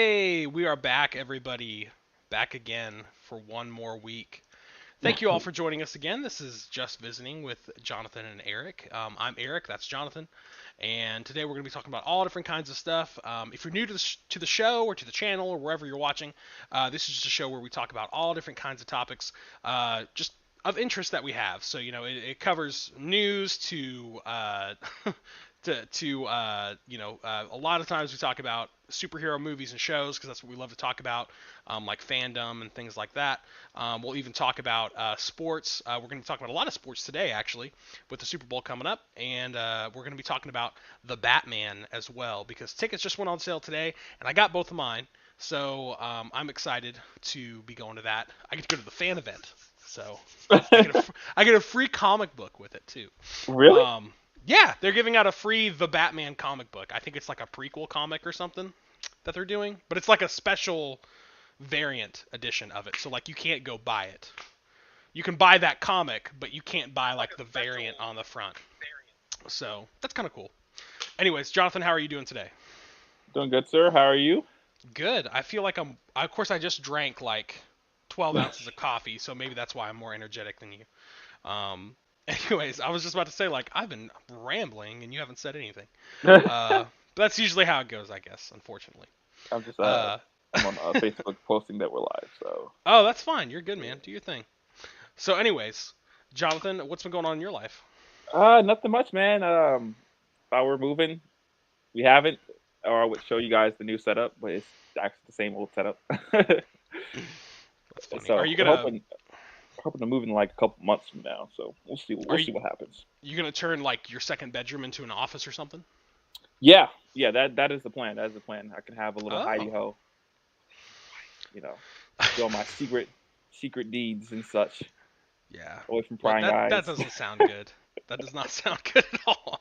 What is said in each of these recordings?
Hey, we are back, everybody. Back again for one more week. Thank you all for joining us again. This is Just Visiting with Jonathan and Eric. I'm Eric, that's Jonathan. And today we're going to be talking about all different kinds of stuff. If you're new to the show or to the channel or wherever you're watching, this is just a show where we talk about all different kinds of topics, just of interest that we have. So, it covers news to a lot of times we talk about superhero movies and shows because that's what we love to talk about, like fandom and things like that. We'll even talk about sports. We're going to be talking about a lot of sports today, actually, with the Super Bowl coming up, and we're going to be talking about the Batman as well because tickets just went on sale today, and I got both of mine, so I'm excited to be going to that. I get to go to the fan event, so I get a free comic book with it too. Really? Yeah, they're giving out a free The Batman comic book. I think it's like a prequel comic or something that they're doing, but it's like a special variant edition of it. So like you can't go buy it. You can buy that comic, but you can't buy like the variant on the front. So that's kind of cool. Anyways, Jonathan, how are you doing today? Doing good, sir. How are you? Good. I feel like of course, I just drank like 12 ounces of coffee, so maybe that's why I'm more energetic than you. Anyways, I was just about to say, like, I've been rambling and you haven't said anything. But that's usually how it goes, I guess, unfortunately. I'm just Uh, I'm on Facebook posting that we're live. So oh, that's fine. You're good, man. Do your thing. So, anyways, Jonathan, what's been going on in your life? nothing much, man. Thought we're moving. We haven't, or I would show you guys the new setup, but it's actually the same old setup. That's funny. So we're hoping to move in like a couple months from now. So Are we'll you see what happens. you gonna turn like your second bedroom into an office or something? Yeah, yeah. That is the plan. That is the plan. I can have a little hidey Oh. ho. You know, do all my secret deeds and such Yeah. away from Well, prying that eyes. doesn't sound good. That does not sound good at all.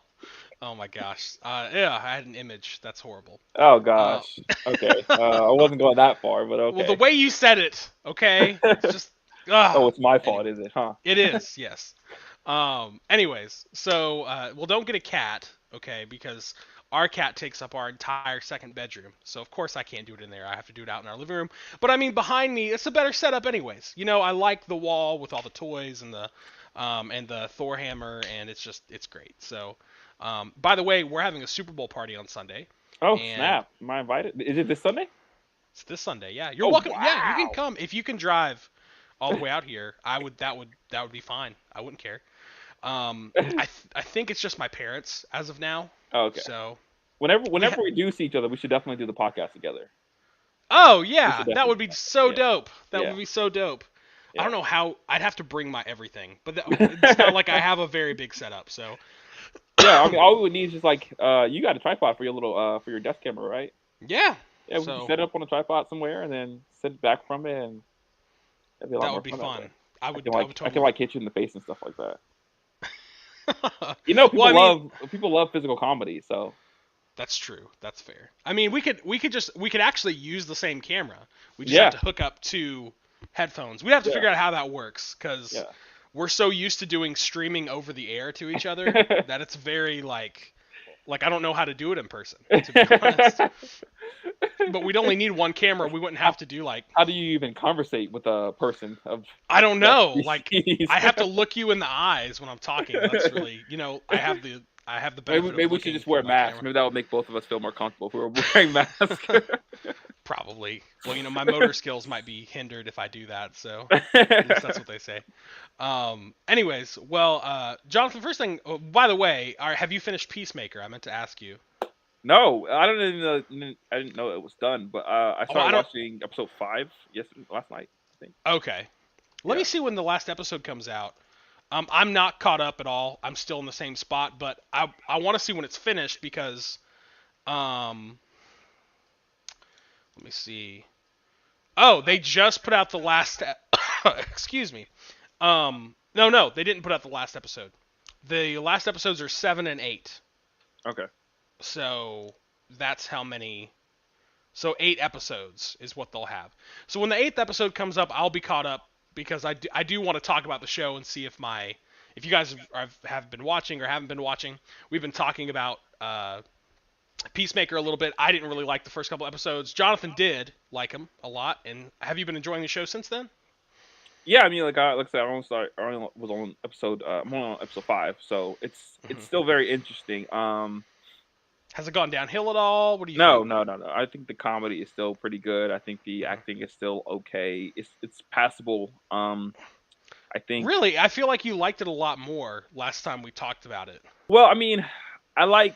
Oh my gosh. Yeah, I had an image. That's horrible. Oh Uh, gosh. Okay. I wasn't going that far, but well, the okay. way you said it, okay, it's just Oh, it's my fault, anyway, is it? Huh? it is, yes. Anyways, so well, don't get a cat, okay, because our cat takes up our entire second bedroom. So of course I can't do it in there. I have to do it out in our living room. But I mean, behind me, it's a better setup, anyways. I like the wall with all the toys and the Thor hammer, and it's great. So, by the way, we're having a Super Bowl party on Sunday, Oh and snap! Am I invited? Is it this Sunday? it's this Sunday. Yeah, you're Oh welcome. Yeah, you can wow! come if you can drive all the way out here. I would that would be fine. I wouldn't care. I think it's just my parents as of now. Okay. So Whenever we whenever we do see each other, we should definitely do the podcast together. oh We should yeah, that definitely would do be that. so Yeah, dope. That yeah, would be so dope. I yeah. don't know how I'd have to bring my everything, but it's not like I have a very big setup. So Yeah, I mean, all we would need is just like you got a tripod for your little for your desk camera, right? yeah, Yeah, we can so set it up on a tripod somewhere and then sit it back from it, and that'd be a lot that more would be fun that way. fun. I would I can totally. like hit you in the face and stuff like that. You know, Well, I mean, people love physical comedy, so that's true. That's fair. I mean, we could actually use the same camera. We just have yeah, to hook up two headphones. We have to yeah, figure out how that works because yeah. we're so used to doing streaming over the air to each other that it's very like I don't know how to do it in person, to be honest. But we'd only need one camera. We wouldn't how, have to do like how do you even conversate with a person of I don't that know. Like species? I have to look you in the eyes when I'm talking. That's really, I have the benefit Maybe of we should looking just wear through my masks. camera. Maybe that would make both of us feel more comfortable if we were wearing masks. Probably. Well, my motor skills might be hindered if I do that, so at least that's what they say. Anyways, well, Jonathan, first thing, oh, by the way, have you finished Peacemaker? I meant to ask you. No, I don't even know. I didn't know it was done, but I Oh, I started don't. watching episode 5 yesterday, last night. I think. Okay. Let me Yeah. see when the last episode comes out. I'm not caught up at all. I'm still in the same spot, but I want to see when it's finished because um, let me see. Oh, they just put out the last. Excuse me. No, they didn't put out the last episode. The last episodes are 7 and 8. Okay. So that's how many. So 8 episodes is what they'll have. So when the eighth episode comes up, I'll be caught up because I do want to talk about the show and see if you guys have been watching or haven't been watching. We've been talking about Peacemaker a little bit. I didn't really like the first couple episodes. Jonathan did like him a lot. And have you been enjoying the show since then? Yeah, I mean, like I said, I only was on episode, I'm on episode 5, so it's Hmm. still very interesting. Has it gone downhill at all? What do you No, think? no, no, no. I think the comedy is still pretty good. I think the Hmm. acting is still okay. It's passable. I think. Really, I feel like you liked it a lot more last time we talked about it. Well, I mean, I like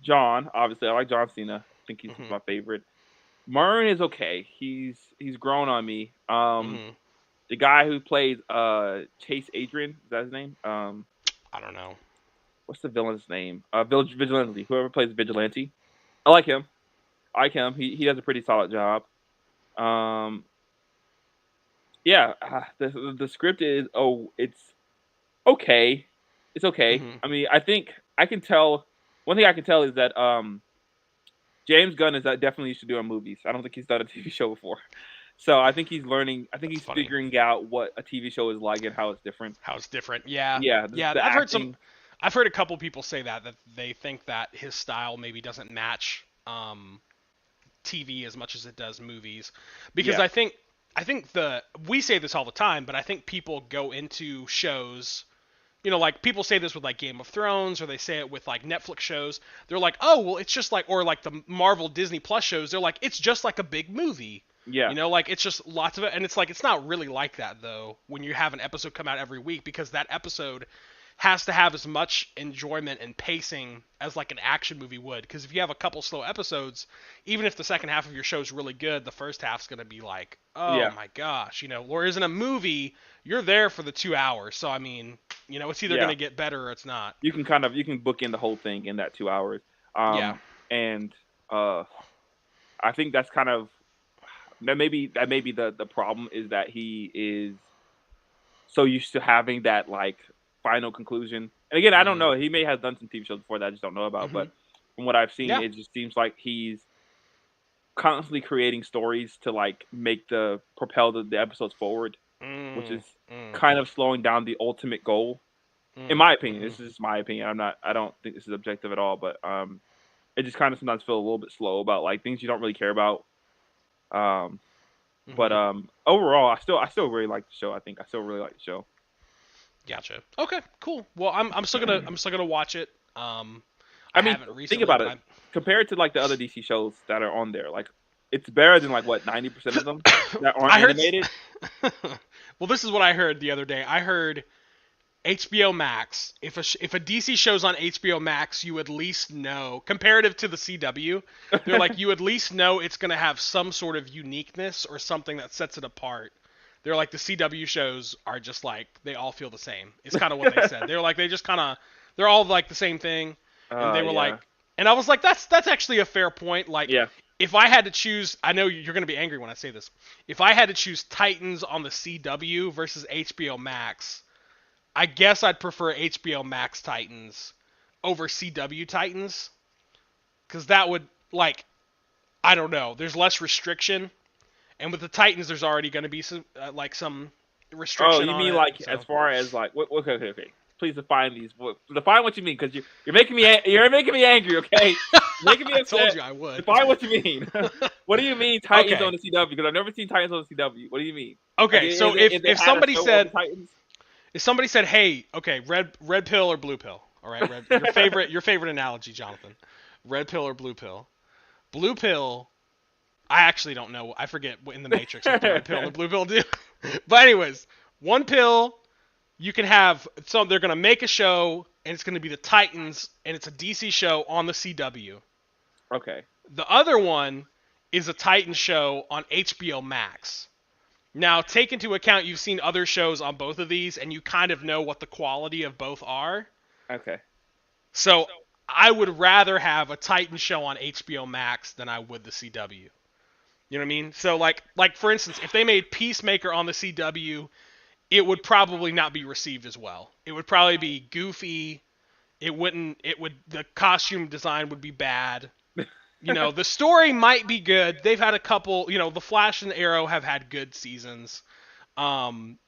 John. Obviously, I like John Cena. I think he's Hmm. my favorite. Murray is okay. He's grown on me. Hmm. The guy who plays Chase Adrian, is that his name? I don't know. What's the villain's name? Vigilante. Whoever plays Vigilante, I like him. I like him. He does a pretty solid job. Um, yeah, the script is it's okay. It's okay. Hmm. I mean, I think I can tell. One thing I can tell is that James Gunn is definitely used to doing movies. I don't think he's done a TV show before. So I think he's learning. I think That's he's funny. figuring out what a TV show is like and how it's different. How it's different. Yeah, Yeah, yeah. the acting. I've heard a couple people say that they think that his style maybe doesn't match TV as much as it does movies, because Yeah, I think the we say this all the time, but I think people go into shows. Like people say this with like Game of Thrones, or they say it with like Netflix shows. They're like, oh, well, it's just like, or like the Marvel Disney Plus shows. They're like, it's just like a big movie. yeah, Like it's just lots of it, and it's like it's not really like that though. When you have an episode come out every week, because that episode has to have as much enjoyment and pacing as like an action movie would. Because if you have a couple slow episodes, even if the second half of your show is really good, the first half's gonna be like, oh yeah, my gosh. Whereas in a movie, you're there for the 2 hours. So I mean, it's either yeah. gonna get better or it's not. You can book in the whole thing in that 2 hours. Yeah. And uh, I think that's kind of that may be the problem is that he is so used to having that like final conclusion. And again, I don't Mhm. know. He may have done some TV shows before that I just don't know about. Mhm. But from what I've seen, Yeah. it just seems like he's constantly creating stories to like make the propel the episodes forward, which Mm. is Mm. kind of slowing down the ultimate goal. In Mm. my opinion, Mhm. this is my opinion. I don't think this is objective at all, but it just kind of sometimes feel a little bit slow about like things you don't really care about. Um, but Mhm. overall, I still really like the show. I think I still really like the show. Gotcha. Okay. Cool. Well, I'm still gonna watch it. I I mean, haven't think recently, about but it. I'm. Compared to like the other DC shows that are on there, like it's better than like what 90% of them that aren't I heard. animated. Well, this is what I heard the other day. I heard HBO Max. If a DC show's on HBO Max, you at least know, comparative to the CW, they're like you at least know it's gonna have some sort of uniqueness or something that sets it apart. They're like the CW shows are just like they all feel the same. It's kind of what they said. They're like they just kind of they're all like the same thing, and they were like, Yeah, and I was like that's actually a fair point. Like yeah. if I had to choose, I know you're gonna be angry when I say this. If I had to choose Titans on the CW versus HBO Max, I guess I'd prefer HBO Max Titans over CW Titans, because that would like I don't know. There's less restriction, and with the Titans, there's already going to be some Oh, restriction you on mean it. like as So far as like what? Okay, okay, okay. Please define these. Define what you mean, because you're making me you're making me angry. Okay, you're making me I told upset. you I would. Define what you mean. What do you mean Titans Okay. on the CW? Because I've never seen Titans on the CW. What do you mean? Like, Okay. So if they had a show on the Titans? if somebody said, hey, okay, red pill or blue pill, all right, your favorite analogy, Jonathan, red pill or blue pill, blue pill. I actually don't know. I forget in the Matrix what the red pill and the blue pill do. But anyways, one pill you can have. So they're gonna make a show, and it's gonna be the Titans, and it's a DC show on the CW. Okay. The other one is a Titan show on HBO Max. Now, take into account you've seen other shows on both of these, and you kind of know what the quality of both are. Okay. So I would rather have a Titan show on HBO Max than I would the CW. You know what I mean? So like for instance, if they made Peacemaker on the CW, it would probably not be received as well. It would probably be goofy. It would the costume design would be bad. The story might be good. They've had a couple, The Flash and Arrow have had good seasons. Um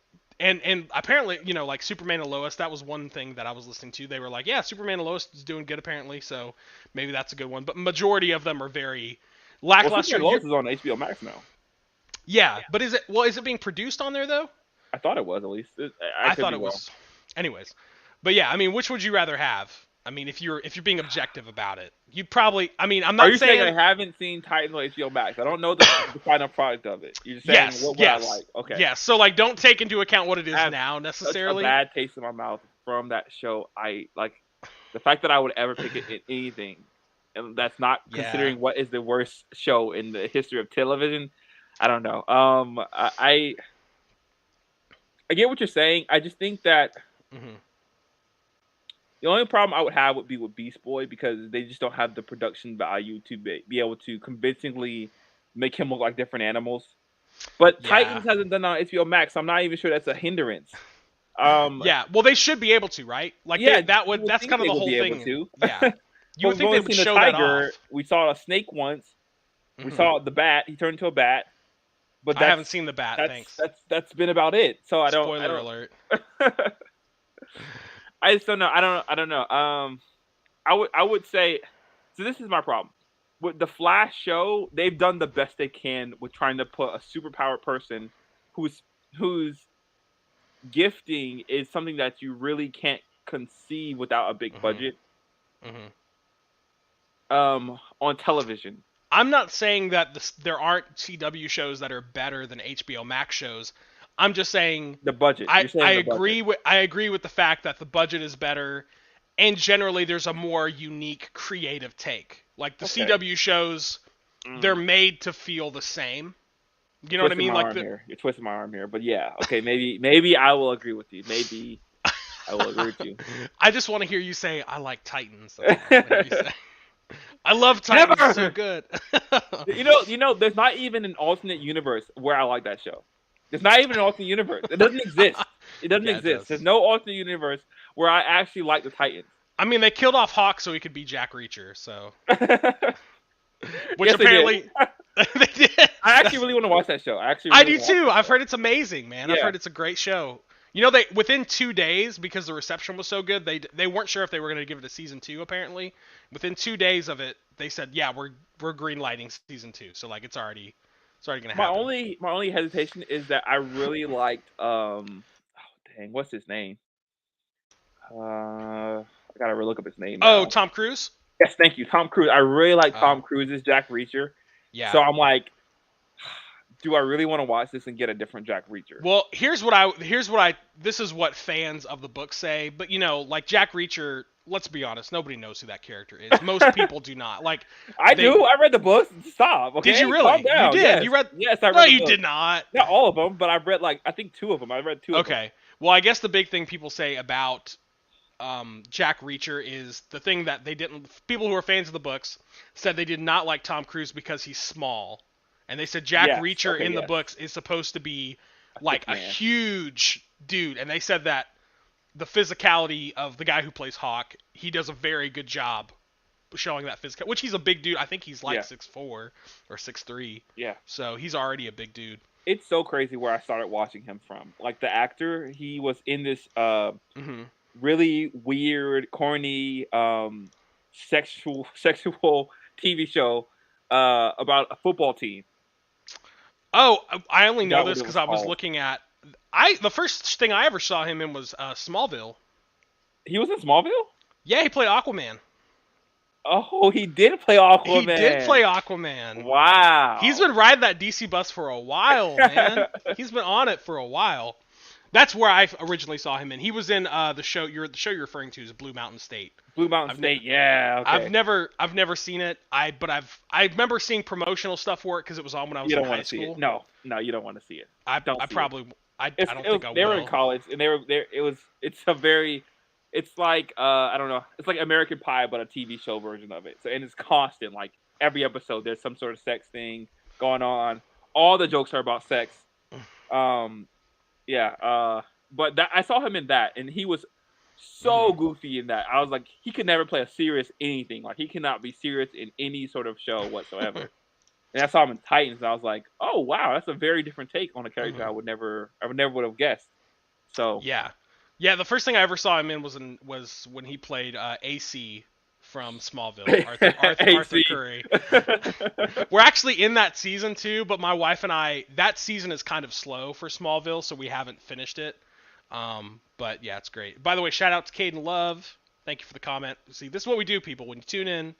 And apparently, like Superman and Lois, that was one thing that I was listening to. They were like, yeah, Superman and Lois is doing good apparently, so maybe that's a good one. But majority of them are very Well, lackluster. Superman and Lois is on HBO Max now. Yeah, but is it being produced on there though? I thought it was at least. I I could thought be it wrong. was. Anyways, but yeah, I mean, which would you rather have? I mean, if you're being objective about it, you'd probably. I mean, I'm Are not you saying I saying haven't seen Titans on HBO Max? I don't know the final product of it. You're just saying yes, what would I yes, like? Okay. yes. So like, don't take into account what it I is have now such a necessarily. bad taste in my mouth from that show. I like the fact that I would ever pick it in anything, and that's not Yeah. considering what is the worst show in the history of television. I don't know. I get what you're saying. I just think that Hmm. the only problem I would have would be with Beast Boy because they just don't have the production value to be able to convincingly make him look like different animals. But Yeah. Titans hasn't done that on HBO Max, so I'm not even sure that's a hindrance. Um, Yeah. Well, they should be able to, right? Like yeah, you would that's think kind of they the would whole be able thing. to. Yeah. You But would we've think they only would seen a show that tiger. off. We saw a snake once. We Hmm. saw the bat. He turned into a bat. But I haven't seen the bat. Thanks. that's been about it. So I Spoiler don't alert. I just don't know. I don't know. I would say so. This is my problem with the Flash show. They've done the best they can with trying to put a superpowered person whose gifting is something that you really can't conceive without a big Hmm. budget Hmm. on television. I'm not saying that there aren't CW shows that are better than HBO Max shows. I'm just saying The budget. I You're saying I the budget. agree with the fact that the budget is better, and generally there's a more unique, creative take. Like the Okay. CW shows, they're Mm. made to feel the same. You're You know what I twisting mean? my Like arm here. You're twisting my arm here. But yeah, okay, maybe I will agree with you. Maybe I will agree with you. I just want to hear you say I like Titans. That's all I want to hear you say. I love Titans. It's so Never. good. There's not even an alternate universe where I like that show. There's not even an alternate universe. It doesn't exist. It doesn't Yeah, it exist. does. There's no alternate universe where I actually like the Titans. I mean, they killed off Hawk so he could be Jack Reacher. So, which Yes, they did. apparently they did. I actually really want to watch that show. I actually I really do want to too. watch I've that show. heard it's amazing, man. I've Yeah. heard it's a great show. You know, they within 2 days, because the reception was so good, they weren't sure if they were going to give it a season two. Apparently, within 2 days of it, they said, yeah, we're greenlighting season two. So like, it's already going to My happen. only hesitation is that I really liked dang, what's his name? I gotta look up his name Oh, now. Tom Cruise. Yes, thank you, Tom Cruise. I really like Oh, Tom Cruise's Jack Reacher. yeah. So I'm like, do I really want to watch this and get a different Jack Reacher? Well, this is what fans of the book say, but like Jack Reacher, let's be honest, nobody knows who that character is. Most people do not. Like I they do. I read the books. Stop. Okay. Did you Calm really? You down. did. Yes. You read Yes, I No, read the you book. did not. Not all of them, but I've read I think two of them. I read two of them. Okay. Well, I guess the big thing people say about Jack Reacher is the thing that they didn't. People who are fans of the books said they did not like Tom Cruise because he's small, and they said Jack Yes. Reacher Okay. in the Yes. books is supposed to be A like thick a man. huge dude, and they said that the physicality of the guy who plays Hawk, he does a very good job showing that physical. Which he's a big dude. I think he's like Yeah. 6'4" or 6'3", Yeah. so he's already a big dude. It's so crazy where I started watching him from. Like the actor, he was in this Hmm. really weird, corny, sexual TV show about a football team. Oh, I only know Forgot what this it because was I was called. looking at. The first thing I ever saw him in was Smallville. He was in Smallville? Yeah, he played Aquaman. Oh, he did play He did play Aquaman. Aquaman. He's Wow. been riding that DC bus for a while, man. He's been on it for a while. That's where I originally saw him in. He was in the show you're referring to is Blue Mountain State. Blue Mountain I've State. Yeah, I've okay. never seen it. I remember seeing promotional stuff for it because it was on when I was You in don't high want to see school. it. No, you don't want to see it. I Don't I see it. probably I don't think I They were in will. college and they were there. It's like I don't know. It's like American Pie, but a TV show version of it. So and it's constant. Like every episode, there's some sort of sex thing going on. All the jokes are about sex. Um, yeah. But I saw him in that, and he was so Mhm. goofy in that. I was like, he could never play a serious anything. Like he cannot be serious in any sort of show whatsoever. And I saw him in Titans, and I was like, oh wow, that's a very different take on a character. Mhm. I would never would have guessed. So Yeah, yeah. The first thing I ever saw him in was when he played AC from Smallville, Arthur AC. Curry. We're actually in that season too, but my wife and I, that season is kind of slow for Smallville, so we haven't finished it. But yeah, it's great. By the way, shout out to Caden Love. Thank you for the comment. See, this is what we do, people. When you tune in,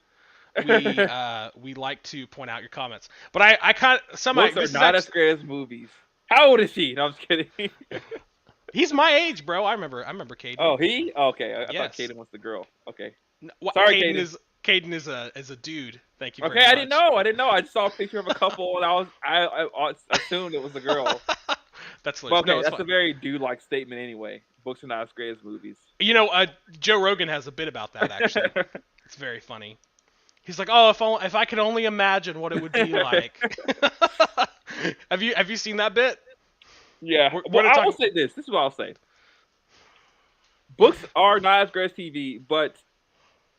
we like to point out your comments. But I kind of Books are not as great as movies. How old is he? No, I'm just kidding. He's my age, bro. I remember Caden. Oh, he? Oh, okay, I thought Yes. Caden was the girl. Okay, What, sorry, Caden is a dude. Thank you very Okay, much. I didn't know. I just saw a picture of a couple, and I assumed it was a girl. That's But hilarious. okay, No, it's that's a fine. very dude-like statement anyway. Books are not as great as movies. You know, Joe Rogan has a bit about that actually. It's very funny. He's like, "Oh, if I could only imagine what it would be like." Have you seen that bit? Yeah. We're Well, gonna I talk. will say this. This is what I'll say. Books are not as great as TV, but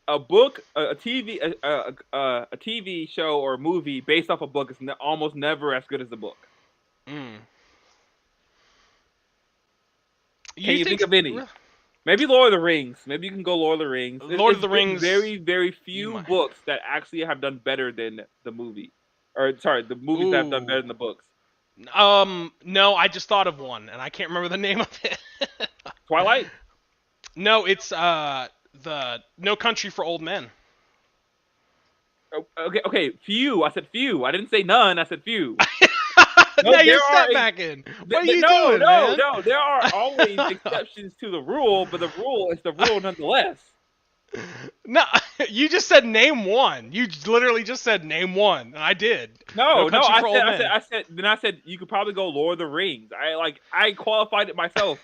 a book, a TV show or a movie based off a book is almost never as good as a book. Mm. Can You you think think of any? Maybe Lord of the Rings. Maybe you can go Lord of the Rings. Lord of It's the been Rings? very, very You few might. books that actually have done better than the movie. Or sorry, the movies that have done better Ooh. than the books. No, I just thought of one, and I can't remember the name of it. Twilight. No, it's the No Country for Old Men. Oh, okay. Few. I said few. I didn't say none. I said few. Now No, you're there are step backing. What are you no, doing, man? no. There are always exceptions to the rule, but the rule is the rule nonetheless. No, you just said name one. You literally just said name one, and I did. No No, no. Country for Old Men. Then I said you could probably go Lord of the Rings. I qualified it myself.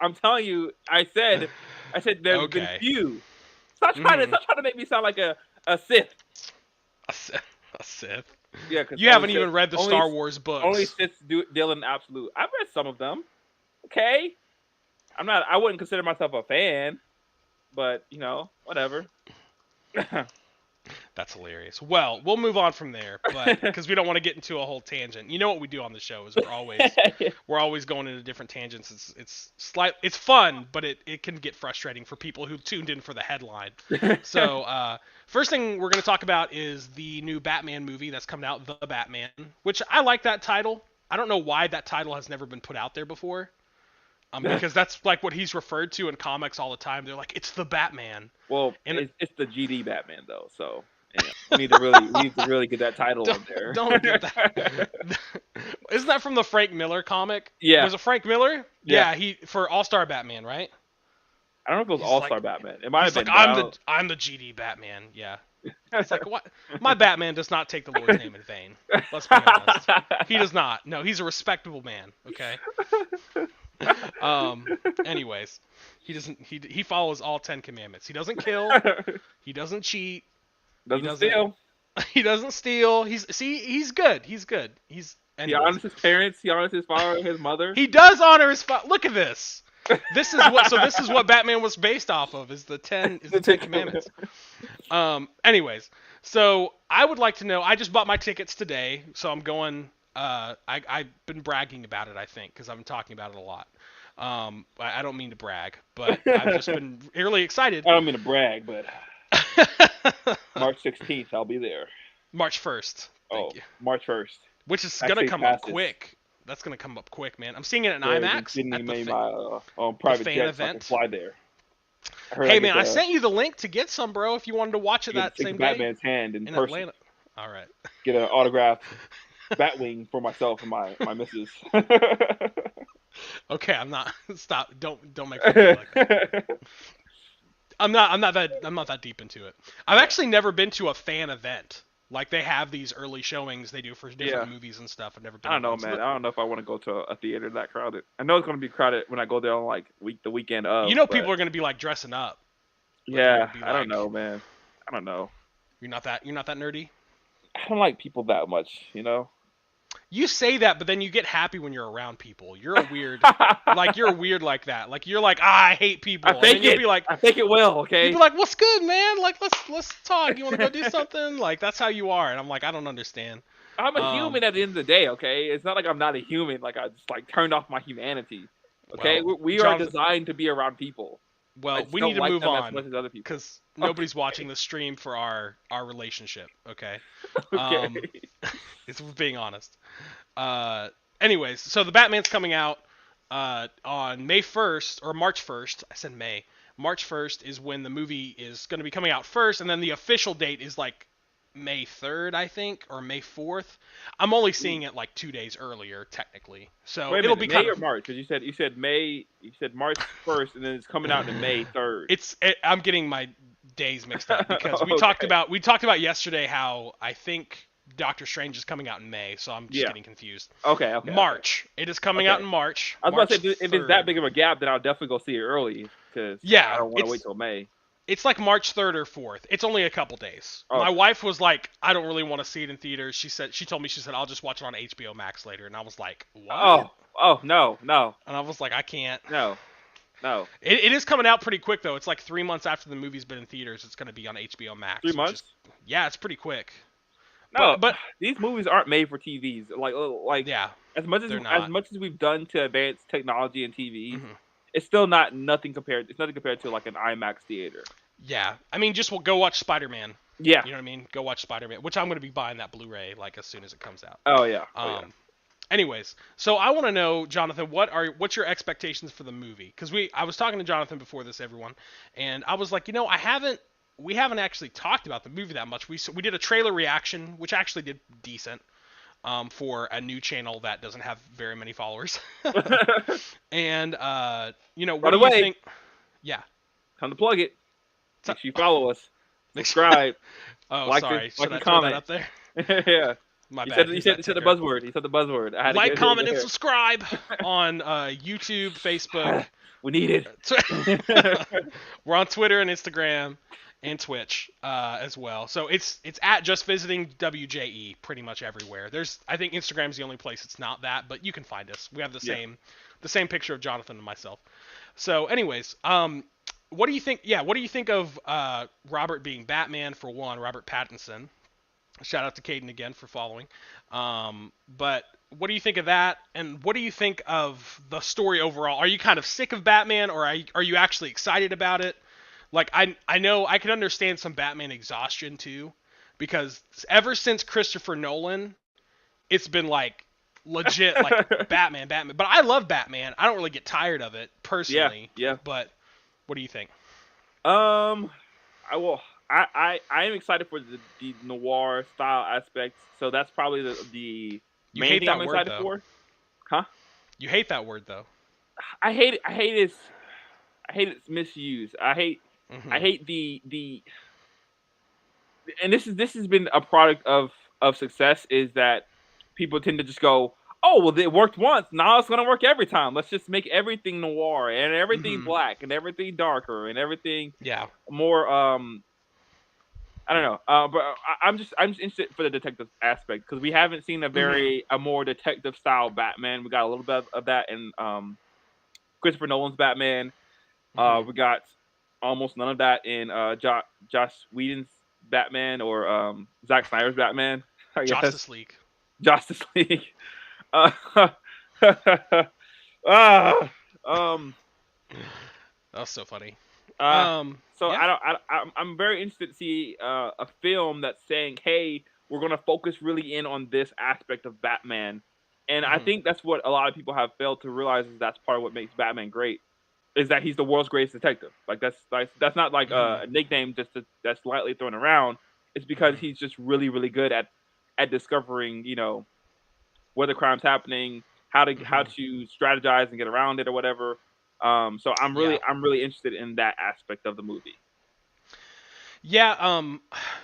I'm telling you. I said there's been Okay. few. Mm-hmm. Stop trying to make me sound like a Sith. A Sith. A Sith. Yeah, because You haven't even read the Star Wars only books. Siths deal in absolute. I've read some of them. Okay, I'm not. I wouldn't consider myself a fan, but whatever. That's hilarious. Well, we'll move on from there, but because we don't want to get into a whole tangent. You know what we do on the show is we're always going into different tangents. It's fun, but it can get frustrating for people who tuned in for the headline. So first thing we're going to talk about is the new Batman movie that's coming out, The Batman, which I like that title. I don't know why that title has never been put out there before. Because that's like what he's referred to in comics all the time. They're like, it's the Batman. Well, And it's the GD Batman though, so we need to really get that title on there. Don't get that. Isn't that from the Frank Miller comic? Yeah. Was it Frank Miller? Yeah. He for All Star Batman, right? I don't know if it was He's All Star like- Batman. It might have He's been. like, I'm the GD Batman. Yeah. It's like, what? My Batman does not take the Lord's name in vain. Let's be honest. He does not. No, he's a respectable man. Okay. Anyways, he doesn't. He follows all 10 commandments. He doesn't kill. He doesn't cheat. Doesn't steal. He doesn't steal. He's good. He's good. He Anyways. honors his parents. He honors his father, his mother. He does honor his father. Look at this. This is what Batman was based off of. Is the 10 commandments. Anyways, so I would like to know. I just bought my tickets today, so I'm going. I've been bragging about it, I think, because I've been talking about it a lot. I don't mean to brag, but I've just been really excited. I don't mean to brag, but March 16th, I'll be there. March 1st. Thank you. March 1st. Which is gonna come up quick. That's gonna come up quick, man. I'm seeing it in IMAX at the private fan jet event. so I can fly there. Hey man, I sent you the link to get some, bro. If you wanted to watch it that same day Batman's hand in person. Atlanta. All right. Get an autographed Batwing for myself and my missus. Okay, I'm not. Stop. Don't make fun of me like that. I'm not that deep into it. I've actually never been to a fan event. Like they have these early showings they do for different movies and stuff. I've never been. I don't know, man. I don't know if I want to go to a theater that crowded. I know it's going to be crowded when I go there on like the weekend of. People are going to be like dressing up. Yeah, I don't know, man. I don't know. You're not that nerdy. I don't like people that much, You say that, but then you get happy when you're around people. You're a weird, you're weird like that. Like you're like, I hate people. I think you'll be like, I think it will. Okay. You'll be like, what's good, man? Like let's talk. You want to go do something? Like that's how you are. And I'm like, I don't understand. I'm a human at the end of the day. Okay, it's not like I'm not a human. Like I just turned off my humanity. Okay, Well, we are Jonathan, designed to be around people. I well, just we need don't to like move them as on much as other people. because nobody's watching the stream for our relationship. Okay, Okay. um, if we're being honest. Uh, anyways, so the Batman's coming out on May 1st or March 1st. I said May. March 1st is when the movie is going to be coming out first, and then the official date is like May 3rd, I think, or May 4th. I'm only seeing it like 2 days earlier, technically. So Wait a it'll minute, be kind May or of. March? Because you said May, you said March 1st, and then it's coming out in May 3rd. I'm getting my days mixed up because we talked Okay. about we talked about yesterday how I think Doctor Strange is coming out in May, so I'm just Yeah. getting confused. Okay. March. It is coming out Okay. in March. I was about March to say if it's that 3rd. big of a gap, then I'll definitely go see it early because I Yeah, don't want to wait till May. it's like March 3rd or 4th. It's only a couple days. My Okay. wife was like, I don't really want to see it in theaters. She told me I'll just watch it on HBO Max later, and I was like, what? Oh no, And I was like, I can't. no, no. It is coming out pretty quick though. It's like 3 months after the movie's been in theaters. It's going to be on HBO Three Max, which is months? yeah, it's pretty quick. No, But these movies aren't made for TVs. Like yeah, as much they're as not. much as we've done to advance technology and TVs, Hmm. it's still not nothing compared. It's nothing compared to like an IMAX theater. Yeah, I mean, just go watch Spider-Man. Yeah. You know what I mean? Go watch Spider-Man, which I'm going to be buying that Blu-ray like as soon as it comes out. Oh yeah. Oh yeah. Um, anyways, so I want to know, Jonathan, what's your expectations for the movie? Because I was talking to Jonathan before this, everyone, and I was like, we haven't actually talked about the movie that much. We did a trailer reaction, which actually did decent, for a new channel that doesn't have very many followers. And what By the do you way, think? Yeah. time to plug it. So- Make sure you follow us, subscribe, oh, like sorry. this, Should like I and throw that comment. up there? Yeah. My You bad. said you Who's said, that you said the ticker? buzzword. You said the buzzword. I had to Like, get it in comment, and there. subscribe on YouTube, Facebook. We need Tw- it. We're on Twitter and Instagram and Twitch as well. So it's at just visiting WJE pretty much everywhere. I think Instagram's the only place it's not that, but you can find us. We have Yeah. the same picture of Jonathan and myself. So anyways, what do you think? Yeah, what do you think of Robert being Batman for one? Robert Pattinson. Shout out to Caden again for following. But what do you think of that? And what do you think of the story overall? Are you kind of sick of Batman, or are you actually excited about it? Like I know I can understand some Batman exhaustion too, because ever since Christopher Nolan, it's been like legit like Batman, Batman. But I love Batman. I don't really get tired of it Yeah. personally. Yeah. But what do you think? Um, I will. I am excited for the noir style aspects. So that's probably the You main hate thing I'm that word excited though. for. Huh? You hate that word though. I hate it. I hate its misuse. I Hmm. hate and this has been a product of success is that people tend to just go, oh well, it worked once, now it's gonna work every time. Let's just make everything noir and everything Hmm. black and everything darker and everything Yeah. more I don't know, but I'm just interested for the detective aspect because we haven't seen Hmm. a more detective style Batman. We got a little bit of that in Christopher Nolan's Batman. Hmm. We got almost none of that in Josh Whedon's Batman or Zack Snyder's Batman. I guess Justice League. Justice League. Uh, ah, um, That was so funny. uh, so Yeah. I'm very interested to see a film that's saying, hey, we're gonna focus really in on this aspect of Batman, and I Hmm. think that's what a lot of people have failed to realize is that's part of what makes Batman great is that he's the world's greatest detective. Like that's not like Hmm. a nickname that's lightly thrown around. It's because Hmm. he's just really really good at discovering where the crime's happening, how Hmm. to strategize and get around it or whatever. So Yeah. I'm really interested in that aspect of the movie. Yeah.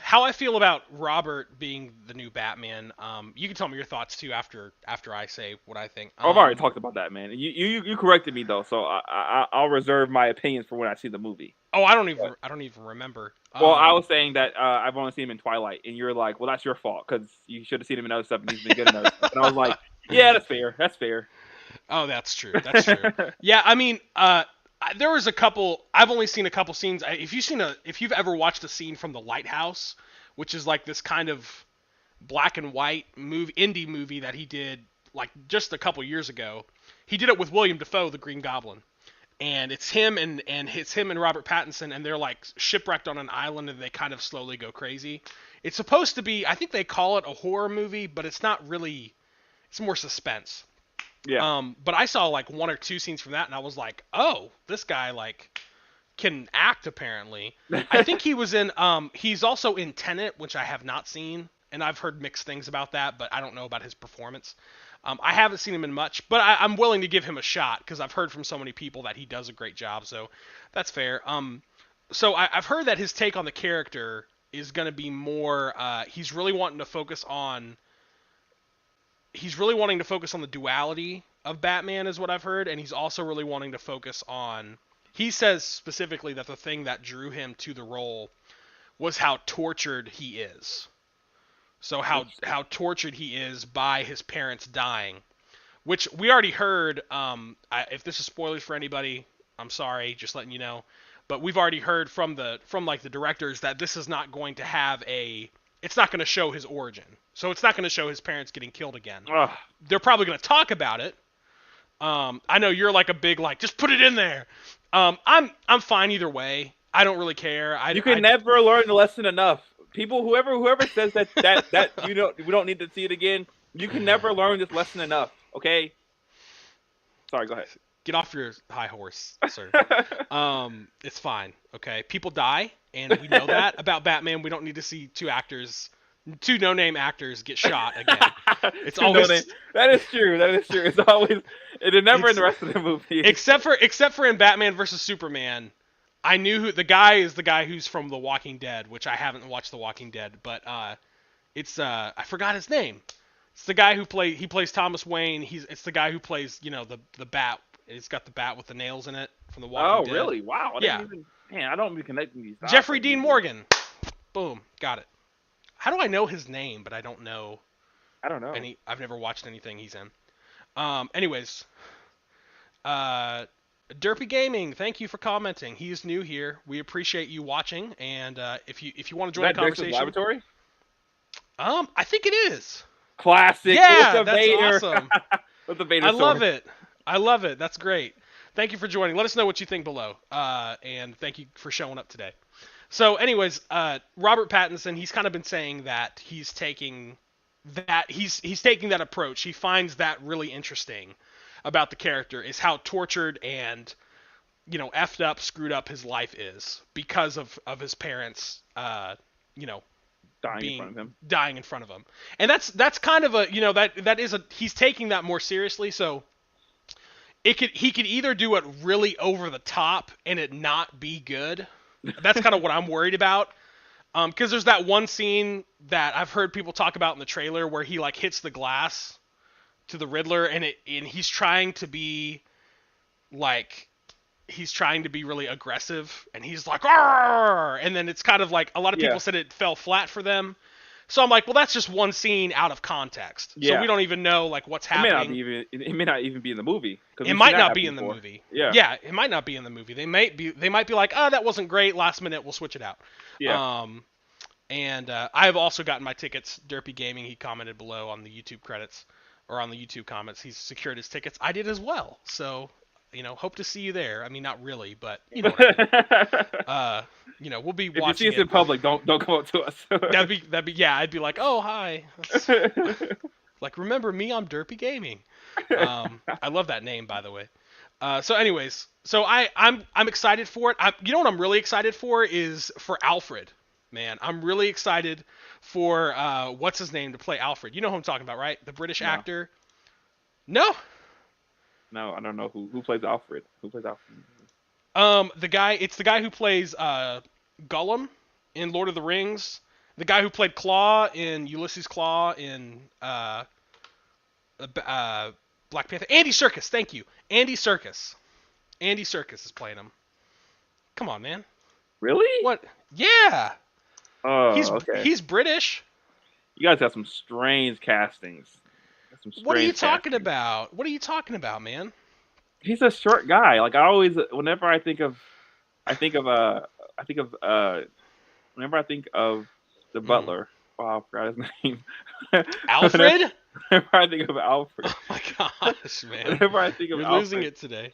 How I feel about Robert being the new Batman. You can tell me your thoughts too after I say what I think. I've already talked about that, man. You corrected me though, so I'll reserve my opinions for when I see the movie. Oh, But, I don't even remember. well, I was saying that I've only seen him in Twilight, and you're like, well, that's your fault because you should have seen him in other stuff, and he's been good in other stuff. And I was like, yeah, that's fair. That's fair. Oh, that's true. That's true. Yeah, I mean, there was a couple. I've only seen a couple scenes. If you've ever watched a scene from The Lighthouse, which is like this kind of black and white indie movie that he did like just a couple years ago. He did it with William Dafoe, the Green Goblin, and it's him and it's him and Robert Pattinson, and they're like shipwrecked on an island, and they kind of slowly go crazy. It's supposed to be, I think they call it a horror movie, but it's not really. It's more suspense. Yeah. But I saw like one or two scenes from that, and I was like, oh, this guy like can act apparently. I think he was in. He's also in Tenet, which I have not seen, and I've heard mixed things about that, but I don't know about his performance. I haven't seen him in much, but I'm willing to give him a shot because I've heard from so many people that he does a great job, so that's fair. So I've heard that his take on the character is going to be more. He's really wanting to focus on. He's really wanting to focus on the duality of Batman, is what I've heard, and he's also really wanting to focus on. He says specifically that the thing that drew him to the role was how tortured he is. So how tortured he is by his parents dying, which we already heard. If this is spoilers for anybody, I'm sorry, just letting you know. But we've already heard from the directors that this is not going to have a. It's not going to show his origin, so it's not going to show his parents getting killed again. Ugh. They're probably going to talk about it. I know you're like a big like just put it in there. I'm fine either way. I don't really care. You can never learn the lesson enough. People, whoever says that we don't need to see it again. You can never learn this lesson enough. Okay. Sorry, go ahead. Get off your high horse, sir. It's fine. Okay. People die, and we know that about Batman. We don't need to see two no-name actors get shot again. It's always that is true. It's always never in the rest of the movie. Except for in Batman versus Superman. I knew who the guy is. The guy who's from The Walking Dead, which I haven't watched The Walking Dead, but it's I forgot his name. It's the guy who plays Thomas Wayne. It's the guy who plays the bat. It's got the bat with the nails in it from The Walking Dead. Oh, really? Wow. I don't be connecting these dots. Jeffrey Dean Morgan. Boom, got it. How do I know his name, but I don't know? I don't know. I've never watched anything he's in. Anyways, Derpy Gaming, thank you for commenting. He is new here. We appreciate you watching, and if you want to join the conversation, Laboratory? I think it is. Classic. Yeah, that's awesome. With the Vader I sword. love it. That's great. Thank you for joining. Let us know what you think below, and thank you for showing up today. So, anyways, Robert Pattinson, he's kind of been saying that he's taking that approach. He finds that really interesting about the character is how tortured and effed up, screwed up his life is because of his parents dying in front of him. And that's kind of a he's taking that more seriously, so he could either do it really over the top and it not be good. That's kind of what I'm worried about. Because there's that one scene that I've heard people talk about in the trailer where he like hits the glass to the Riddler, and he's trying to be really aggressive, and he's like, "Arr!" And then it's kind of like a lot of people said it fell flat for them. So I'm like, well, that's just one scene out of context. Yeah. So we don't even know like what's happening. It may not even be in the movie. It might not be in the movie. Yeah, it might not be in the movie. They might be like, oh, that wasn't great. Last minute, we'll switch it out. Yeah. And I've also gotten my tickets. Derpy Gaming, he commented below on the YouTube credits or on the YouTube comments. He's secured his tickets. I did as well. So, hope to see you there. I mean, not really, but what I mean. We'll be watching. If you see us in public, don't come up to us. that'd be yeah. I'd be like, oh hi. Like, remember me? I'm Derpy Gaming. I love that name, by the way. So anyways, I'm excited for it. What I'm really excited for is for Alfred. Man, I'm really excited for what's his name to play Alfred. You know who I'm talking about, right? The British actor. No. No, I don't know who plays Alfred. Who plays Alfred? It's the guy who plays Gollum in Lord of the Rings. The guy who played Claw in Ulysses Claw in Black Panther. Andy Serkis, thank you. Andy Serkis. Andy Serkis is playing him. Come on, man. Really? What? Yeah. Oh, okay. He's British. You guys have some strange castings. What are you talking about? What are you talking about, man? He's a short guy. Like whenever I think of the Butler. Wow, I forgot his name. Alfred? Whenever I think of Alfred, Oh my gosh, man. whenever I think of You're losing Alfred, it today.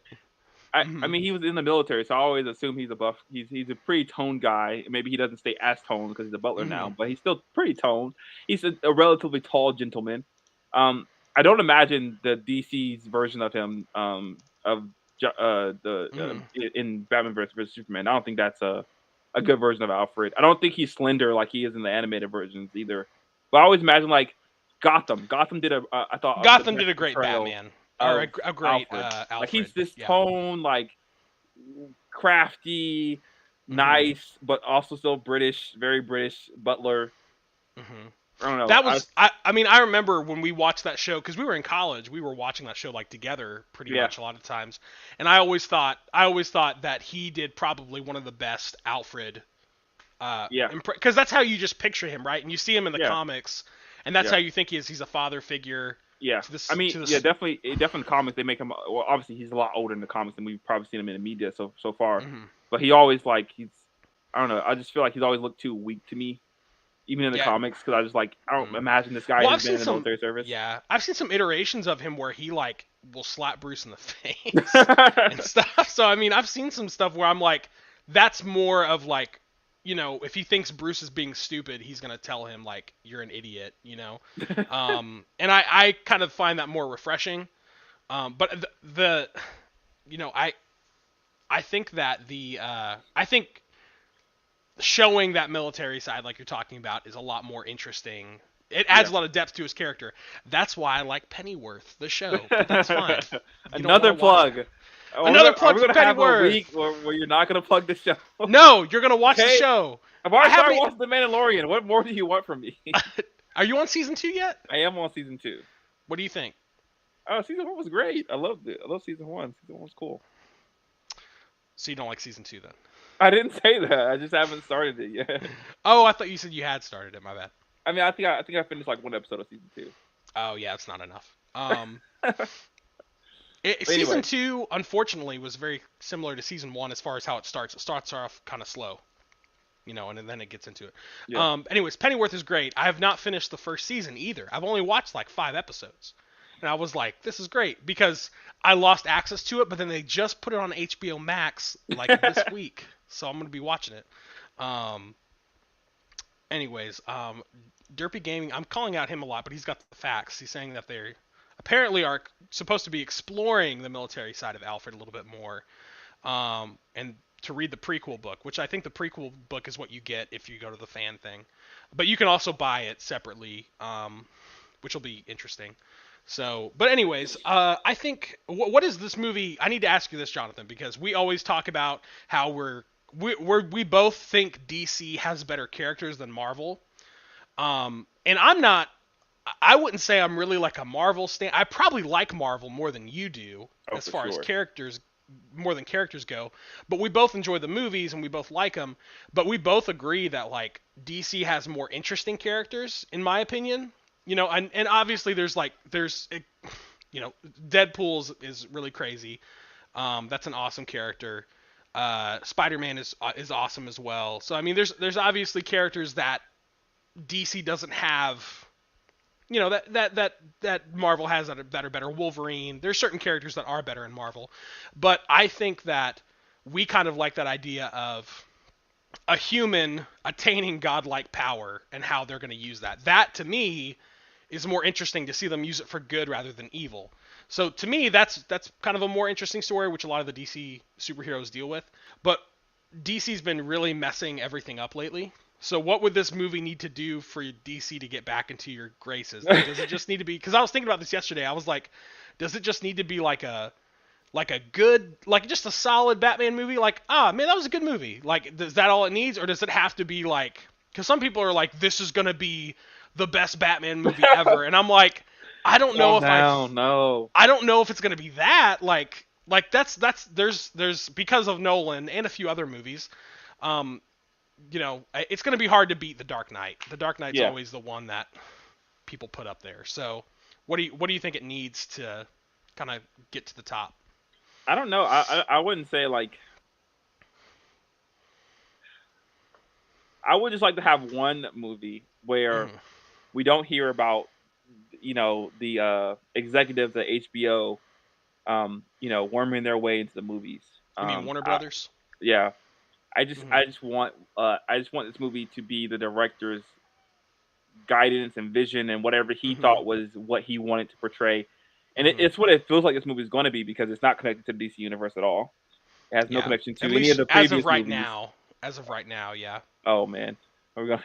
I Hmm. mean, he was in the military, so I always assume he's a buff. He's a pretty toned guy. Maybe he doesn't stay as toned because he's a butler Hmm. now, but he's still pretty toned. He's a relatively tall gentleman. I don't imagine the DC's version of him, of the Hmm. in Batman versus Superman. I don't think that's a good version of Alfred. I don't think he's slender like he is in the animated versions either. But I always imagine like Gotham. Gotham did I thought the Gotham did best a great portrayal Batman, or of a great Alfred. Like he's Alfred. this Yeah. tone, like crafty, Hmm. nice, but also still British, very British butler. Hmm. I don't know. That was I mean I remember when we watched that show because we were in college. We were watching that show like together pretty Yeah, much a lot of times, and I always thought that he did probably one of the best Alfred yeah, because that's how you just picture him, right? And you see him in the yeah, comics, and that's yeah. how you think he is. He's a father figure Yeah, to I this mean, to yeah, this. definitely, definitely in comics they make him. Well, obviously he's a lot older in the comics than we've probably seen him in the media so far. Mhm. But he always like he's. I don't know. I just feel like he's always looked too weak to me, even in the Yeah. comics, because I just like I don't Mm. imagine this guy Well, has been in the military service. I've seen some iterations of him where he like will slap Bruce in the face and stuff. So I mean, I've seen some stuff where I'm like, that's more of like, if he thinks Bruce is being stupid, he's gonna tell him like you're an idiot, and I kind of find that more refreshing. But I think that I think showing that military side, like you're talking about, is a lot more interesting. It adds Yeah. a lot of depth to his character. That's why I like Pennyworth, the show. But that's fine. If you don't want Another to watch that. plug. Another Are plug we for gonna have a Pennyworth. week where you're not gonna plug the show? No, you're gonna watch the Okay. show. I've I already haven't. started watching The Mandalorian. What more do you want from me? Are you on season 2 yet? I am on season 2. What do you think? Oh, season 1 was great. I loved it. I love season 1. Season 1 was cool. So you don't like season 2 then? I didn't say that. I just haven't started it yet. Oh, I thought you said you had started it. My bad. I mean, I think I finished like one episode of season 2. Oh yeah, it's not enough. But Season anyway, 2, unfortunately, was very similar to season 1 as far as how it starts. It starts off kind of slow, and then it gets into it. yeah, Anyways, Pennyworth is great. I have not finished the first season either. I've only watched like 5 episodes, and I was like, this is great because I lost access to it, but then they just put it on HBO Max like this week, so I'm gonna be watching it. Um, anyways, Derpy Gaming, I'm calling out him a lot, but he's got the facts. He's saying that they apparently are supposed to be exploring the military side of Alfred a little bit more, and to read the prequel book, which I think the prequel book is what you get if you go to the fan thing, but you can also buy it separately, which will be interesting. So, but anyways, I think what is this movie? I need to ask you this, Jonathan, because we always talk about how we both think DC has better characters than Marvel. And I'm not. I wouldn't say I'm really like a Marvel stan. I probably like Marvel more than you do oh as for far as sure. characters, more than characters go. But we both enjoy the movies and we both like them. But we both agree that like DC has more interesting characters, in my opinion. And obviously Deadpool is really crazy. That's an awesome character. Spider-Man is awesome as well. So I mean, there's obviously characters that DC doesn't have, that Marvel has that are better. Wolverine. There's certain characters that are better in Marvel, but I think that we kind of like that idea of a human attaining godlike power and how they're going to use that. That to me is more interesting to see them use it for good rather than evil. So to me, that's kind of a more interesting story, which a lot of the DC superheroes deal with. But DC's been really messing everything up lately. So what would this movie need to do for DC to get back into your graces? Like, does it just need to be? Because I was thinking about this yesterday. I was like, does it just need to be like a good, like just a solid Batman movie? Like, man, that was a good movie. Like, is that all it needs, or does it have to be like? Because some people are like, this is gonna be the best Batman movie ever, and I'm like, I don't know Calm if I down. No. I don't know if it's gonna be that. Like that's there's because of Nolan and a few other movies. Um, it's going to be hard to beat The Dark Knight. The Dark Knight's Yeah. always the one that people put up there. So, what do you think it needs to kind of get to the top? I don't know. I wouldn't say like. I would just like to have one movie where Mm-hmm. we don't hear about the executives at HBO, worming their way into the movies. You mean Warner I, Brothers? yeah, I just Hmm. I just want I just want this movie to be the director's guidance and vision and whatever he Hmm. thought was what he wanted to portray. And Hmm. it's what it feels like this movie is going to be because it's not connected to the DC universe at all. It has no Yeah. connection At to any of least the as of previous right movies. now. As of right now, yeah. Oh man, we're gonna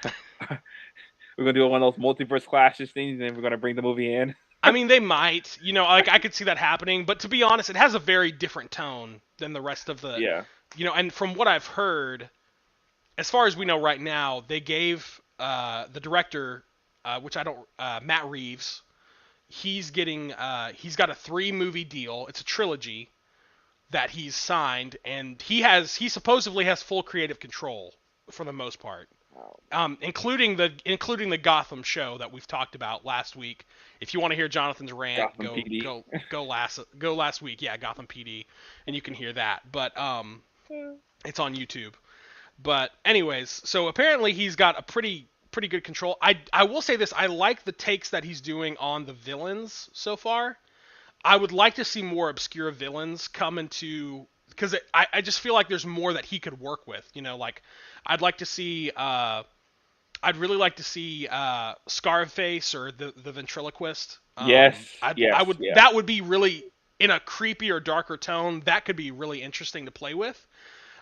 we're gonna do one of those multiverse clashes things, and then we're gonna bring the movie in. I mean, they might, like I could see that happening, but to be honest, it has a very different tone than the rest of the, Yeah. and from what I've heard, as far as we know right now, they gave the director, which I don't, Matt Reeves, he's got a 3 movie deal. It's a trilogy that he's signed, and he supposedly has full creative control for the most part. Wow. Including the Gotham show that we've talked about last week. If you want to hear Jonathan's rant, Gotham PD. go last week. Yeah, Gotham PD, and you can hear that. But it's on YouTube. But anyways, so apparently he's got a pretty good control. I will say this: I like the takes that he's doing on the villains so far. I would like to see more obscure villains come into because I just feel like there's more that he could work with. Like I'd like to see I'd really like to see Scarface or the ventriloquist. Yes. I Yes. would Yeah. that would be really in a creepier, darker tone. That could be really interesting to play with.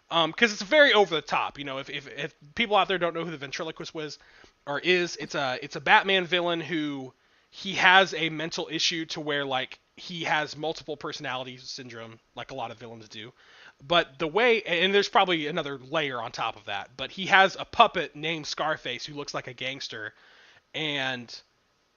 Because it's very over the top. If people out there don't know who the ventriloquist was or is, it's a Batman villain who he has a mental issue to where like he has multiple personality syndrome, like a lot of villains do. But the way, and there's probably another layer on top of that, but he has a puppet named Scarface who looks like a gangster, and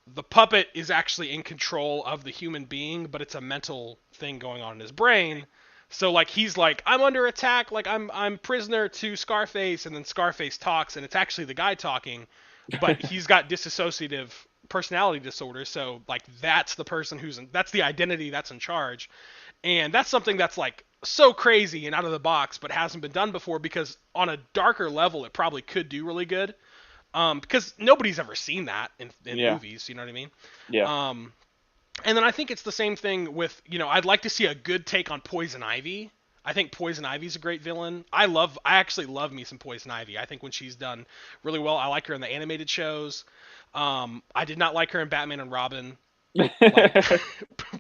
the puppet is actually in control of the human being, but it's a mental thing going on in his brain. So like he's like I'm under attack, like I'm prisoner to Scarface, and then Scarface talks, and it's actually the guy talking, but he's got dissociative personality disorder. So like that's the person that's the identity that's in charge, and that's something that's like so crazy and out of the box, but hasn't been done before because on a darker level it probably could do really good. Because nobody's ever seen that in Yeah. movies, you know what I mean? Yeah. Um, and then I think it's the same thing with, I'd like to see a good take on Poison Ivy. I think Poison Ivy's a great villain. I actually love me some Poison Ivy. I think when she's done really well, I like her in the animated shows. I did not like her in Batman and Robin. Like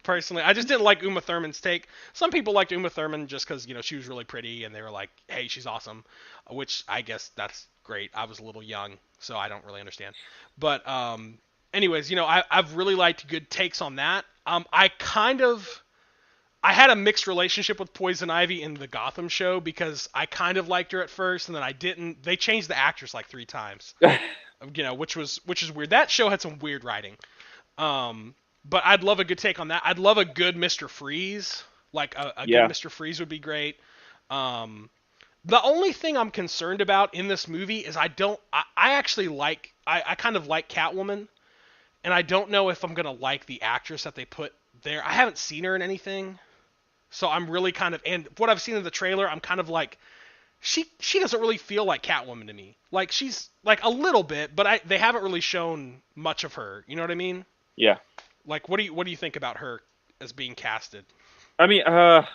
personally, I just didn't like Uma Thurman's take. Some people liked Uma Thurman just because she was really pretty and they were like, "Hey, she's awesome," which I guess that's great. I was a little young, so I don't really understand. But anyways, I've really liked good takes on that. I had a mixed relationship with Poison Ivy in the Gotham show because I kind of liked her at first and then I didn't. They changed the actress like 3 times, which is weird. That show had some weird writing. But I'd love a good take on that. I'd love a good Mr. Freeze. Like a good Yeah. Mr. Freeze would be great. The only thing I'm concerned about in this movie is I actually I kind of like Catwoman, and I don't know if I'm gonna like the actress that they put there. I haven't seen her in anything, so I'm really and what I've seen in the trailer, I'm kind of like, she doesn't really feel like Catwoman to me. Like she's like a little bit, but they haven't really shown much of her. You know what I mean? Yeah. Like, what do you think about her as being casted? I mean, well,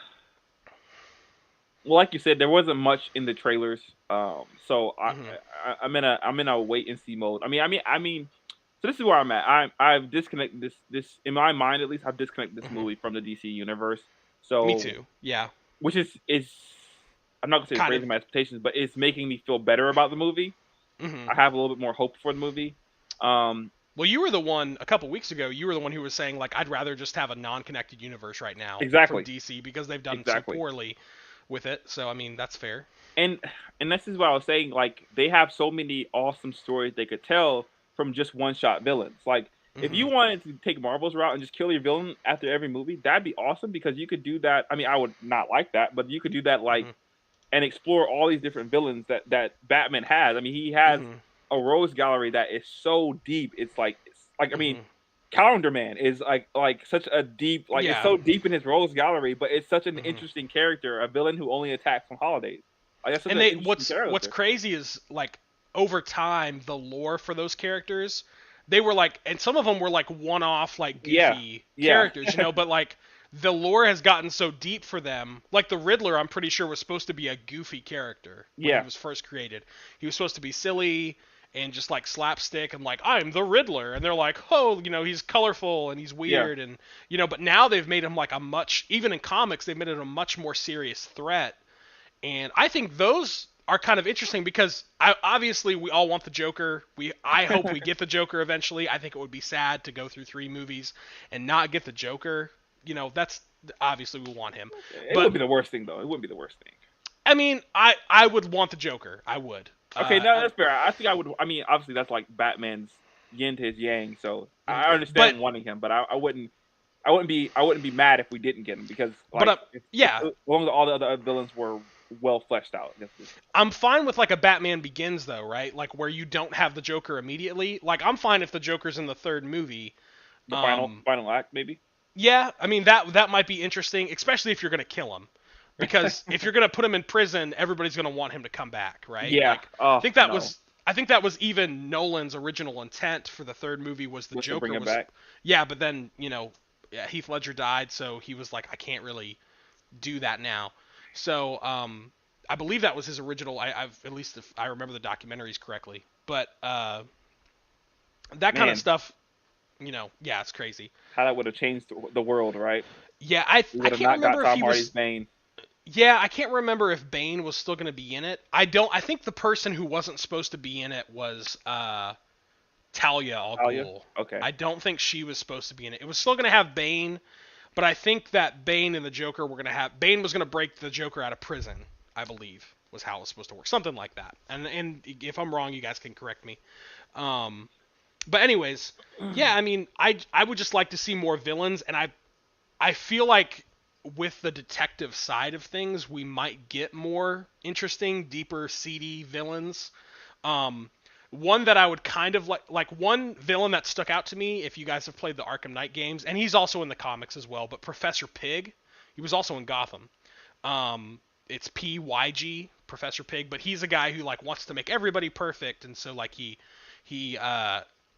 like you said, there wasn't much in the trailers. So Hmm. I'm in a wait and see mode. I mean. So this is where I'm at. I've disconnected this in my mind at least. I've disconnected this Hmm. movie from the DC universe. Me So too. Yeah. which is I'm not gonna say it's Kind of. raising my expectations, but it's making me feel better about the movie. Hmm. I have a little bit more hope for the movie. Um, Well, you were the one a couple weeks ago. You were the one who was saying like I'd rather just have a non-connected universe right now from exactly, DC because they've done so exactly. poorly with it. So I mean that's fair. and and this is what I was saying. Like they have so many awesome stories they could tell from just one shot villains. Like if Hmm. you wanted to take Marvel's route and just kill your villain after every movie, that'd be awesome because you could do that. I mean, I would not like that, but you could do that Hmm. like and explore all these different villains that Batman has. I mean, he has Hmm. a rogues gallery that is so deep. It's like I mean, Hmm. Calendar Man is like such a deep it's Yeah. so deep in his rogues gallery, but it's such an Hmm. interesting character, a villain who only attacks on holidays. Like that's such And an they interesting what's character. crazy is like over time the lore for those characters they were like, and some of them were like one-off, like Yeah, goofy yeah, characters, but like the lore has gotten so deep for them. Like the Riddler, I'm pretty sure was supposed to be a goofy character when he yeah, was first created. He was supposed to be silly and just like slapstick and like I'm the Riddler, and they're like, oh, he's colorful and he's yeah. weird, and but now they've made him like a much, even in comics, they've made it a much more serious threat, and I think those are kind of interesting because obviously we all want the Joker. I hope we get the Joker eventually. I think it would be sad to go through 3 movies and not get the Joker. That's obviously we want him, It but wouldn't be the worst thing though. It wouldn't be the worst thing. I mean, I would want the Joker. I would. Okay, no, that's fair. I think I would. I mean, obviously that's like Batman's yin to his yang, so I but understand wanting him, but I wouldn't. I wouldn't be mad if we didn't get him because but like yeah, as long as all the other villains were well fleshed out. I'm fine with like a Batman Begins though, right? Like where you don't have the Joker immediately. Like I'm fine if the Joker's in the third movie. The final act maybe. Yeah, I mean that might be interesting, especially if you're gonna kill him, because if you're gonna put him in prison, everybody's gonna want him to come back, right? Yeah. Like Oh no. I think that was even Nolan's original intent for the third movie was the Was to Joker bring him was. back. Yeah, but then yeah, Heath Ledger died, so he was like, I can't really do that now. So I believe that was his original. I've at least if I remember the documentaries correctly, but that kind of Man, stuff, yeah, it's crazy. how that would have changed the world, right? Yeah, I We I would have can't not got remember if Tom he Hardy's was. Bane. Yeah, I can't remember if Bane was still going to be in it. I don't. I think the person who wasn't supposed to be in it was Talia al Talia? Ghul. Okay. I don't think she was supposed to be in it. It was still going to have Bane, but I think that Bane and the Joker were going to have. Bane was going to break the Joker out of prison, I believe, was how it was supposed to work. Something like that. And if I'm wrong, you guys can correct me. Um, but anyways, yeah, I mean, I would just like to see more villains, and I feel like with the detective side of things, we might get more interesting, deeper, seedy villains. Um, One that I would kind of like one villain that stuck out to me, if you guys have played the Arkham Knight games, and he's also in the comics as well, but Professor Pig, he was also in Gotham. It's PYG, Professor Pig, but he's a guy who like wants to make everybody perfect, and so like he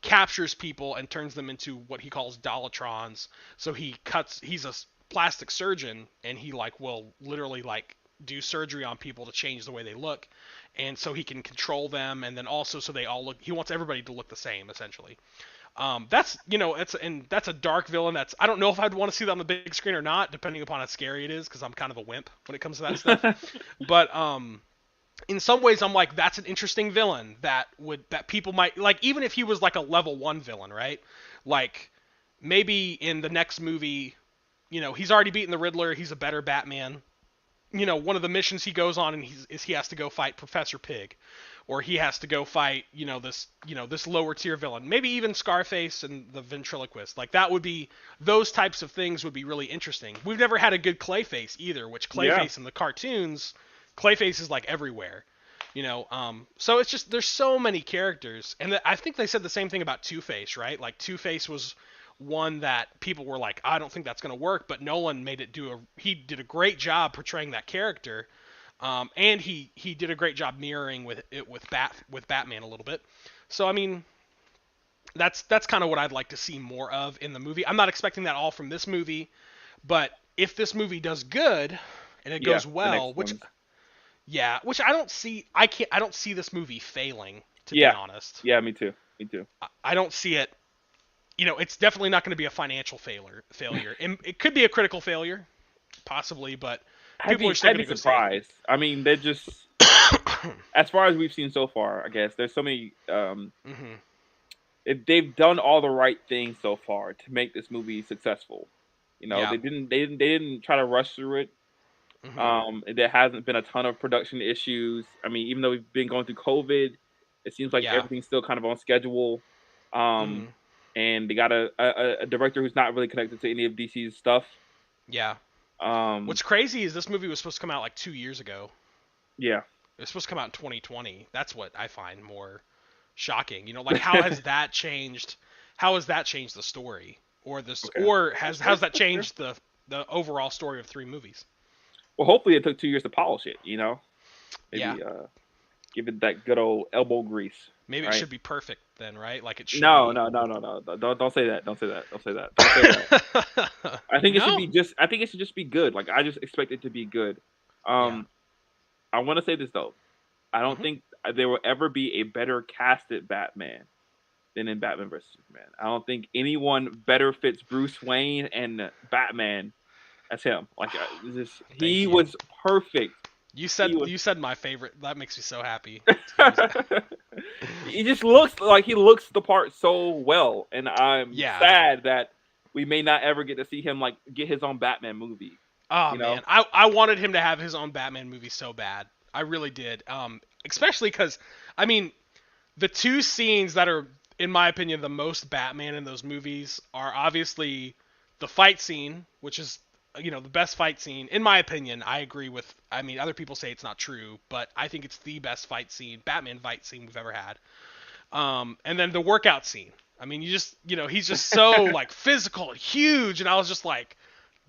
captures people and turns them into what he calls Dolatrons. So he's a plastic surgeon, and he like will literally like do surgery on people to change the way they look, and so he can control them, and then also so they all look. He wants everybody to look the same, essentially. That's a dark villain. I don't know if I'd want to see that on the big screen or not, depending upon how scary it is, because I'm kind of a wimp when it comes to that stuff. But in some ways, I'm like, that's an interesting villain that people might like, even if he was like a level 1 villain, right? Like maybe in the next movie, he's already beaten the Riddler. He's a better Batman. One of the missions he goes on and he has to go fight Professor Pig, or he has to go fight, this lower tier villain. Maybe even Scarface and the ventriloquist. Like that would be, those types of things would be really interesting. We've never had a good Clayface either, which Clayface in the cartoons, Clayface is like everywhere. So it's just, there's so many characters, and I think they said the same thing about Two-Face, right? Like Two-Face was one that people were like, I don't think that's going to work, but Nolan made it he did a great job portraying that character, and he did a great job mirroring with Batman a little bit. So I mean, that's kind of what I'd like to see more of in the movie. I'm not expecting that all from this movie, but if this movie does good and it goes well, which I don't see, I don't see this movie failing, to be honest. Yeah, me too. Me too. I don't see it. It's definitely not going to be a financial failure. It could be a critical failure, possibly, but people are still going to go surprised. I mean, they're just as far as we've seen so far. I guess there's so many. They've done all the right things so far to make this movie successful. They didn't try to rush through it. There hasn't been a ton of production issues. I mean, even though we've been going through COVID, it seems like everything's still kind of on schedule. And they got a director who's not really connected to any of DC's stuff. Yeah. What's crazy is this movie was supposed to come out like 2 years ago. Yeah. It was supposed to come out in 2020. That's what I find more shocking. Like how has that changed? How has that changed the story, or how's that changed the overall story of 3 movies? Well, hopefully it took 2 years to polish it. Maybe, yeah. give it that good old elbow grease, Maybe it right? should be perfect then, right? Like it should No, be. no, no, no, no. Don't say that. Don't say that. Don't say that. Don't say that. I think it should No. be just. I think it should just be good. Like I just expect it to be good. Yeah. Um, I want to say this though. I don't Hmm. think there will ever be a better casted Batman than in Batman vs Superman. I don't think anyone better fits Bruce Wayne and Batman as him. Like this, Thank he you. was perfect. He was. You said my favorite. That makes me so happy. To use it. He just looks like he looks the part so well, and I'm Yeah. sad that we may not ever get to see him like get his own Batman movie. Oh You know? man, I wanted him to have his own Batman movie so bad. I really did. Especially because I mean, the two scenes that are, in my opinion, the most Batman in those movies are obviously the fight scene, which is the best fight scene in my opinion. I agree with. I mean, other people say it's not true, but I think it's the best fight scene, Batman fight scene we've ever had. And then the workout scene. I mean, he's just so like physical and huge, and I was just like,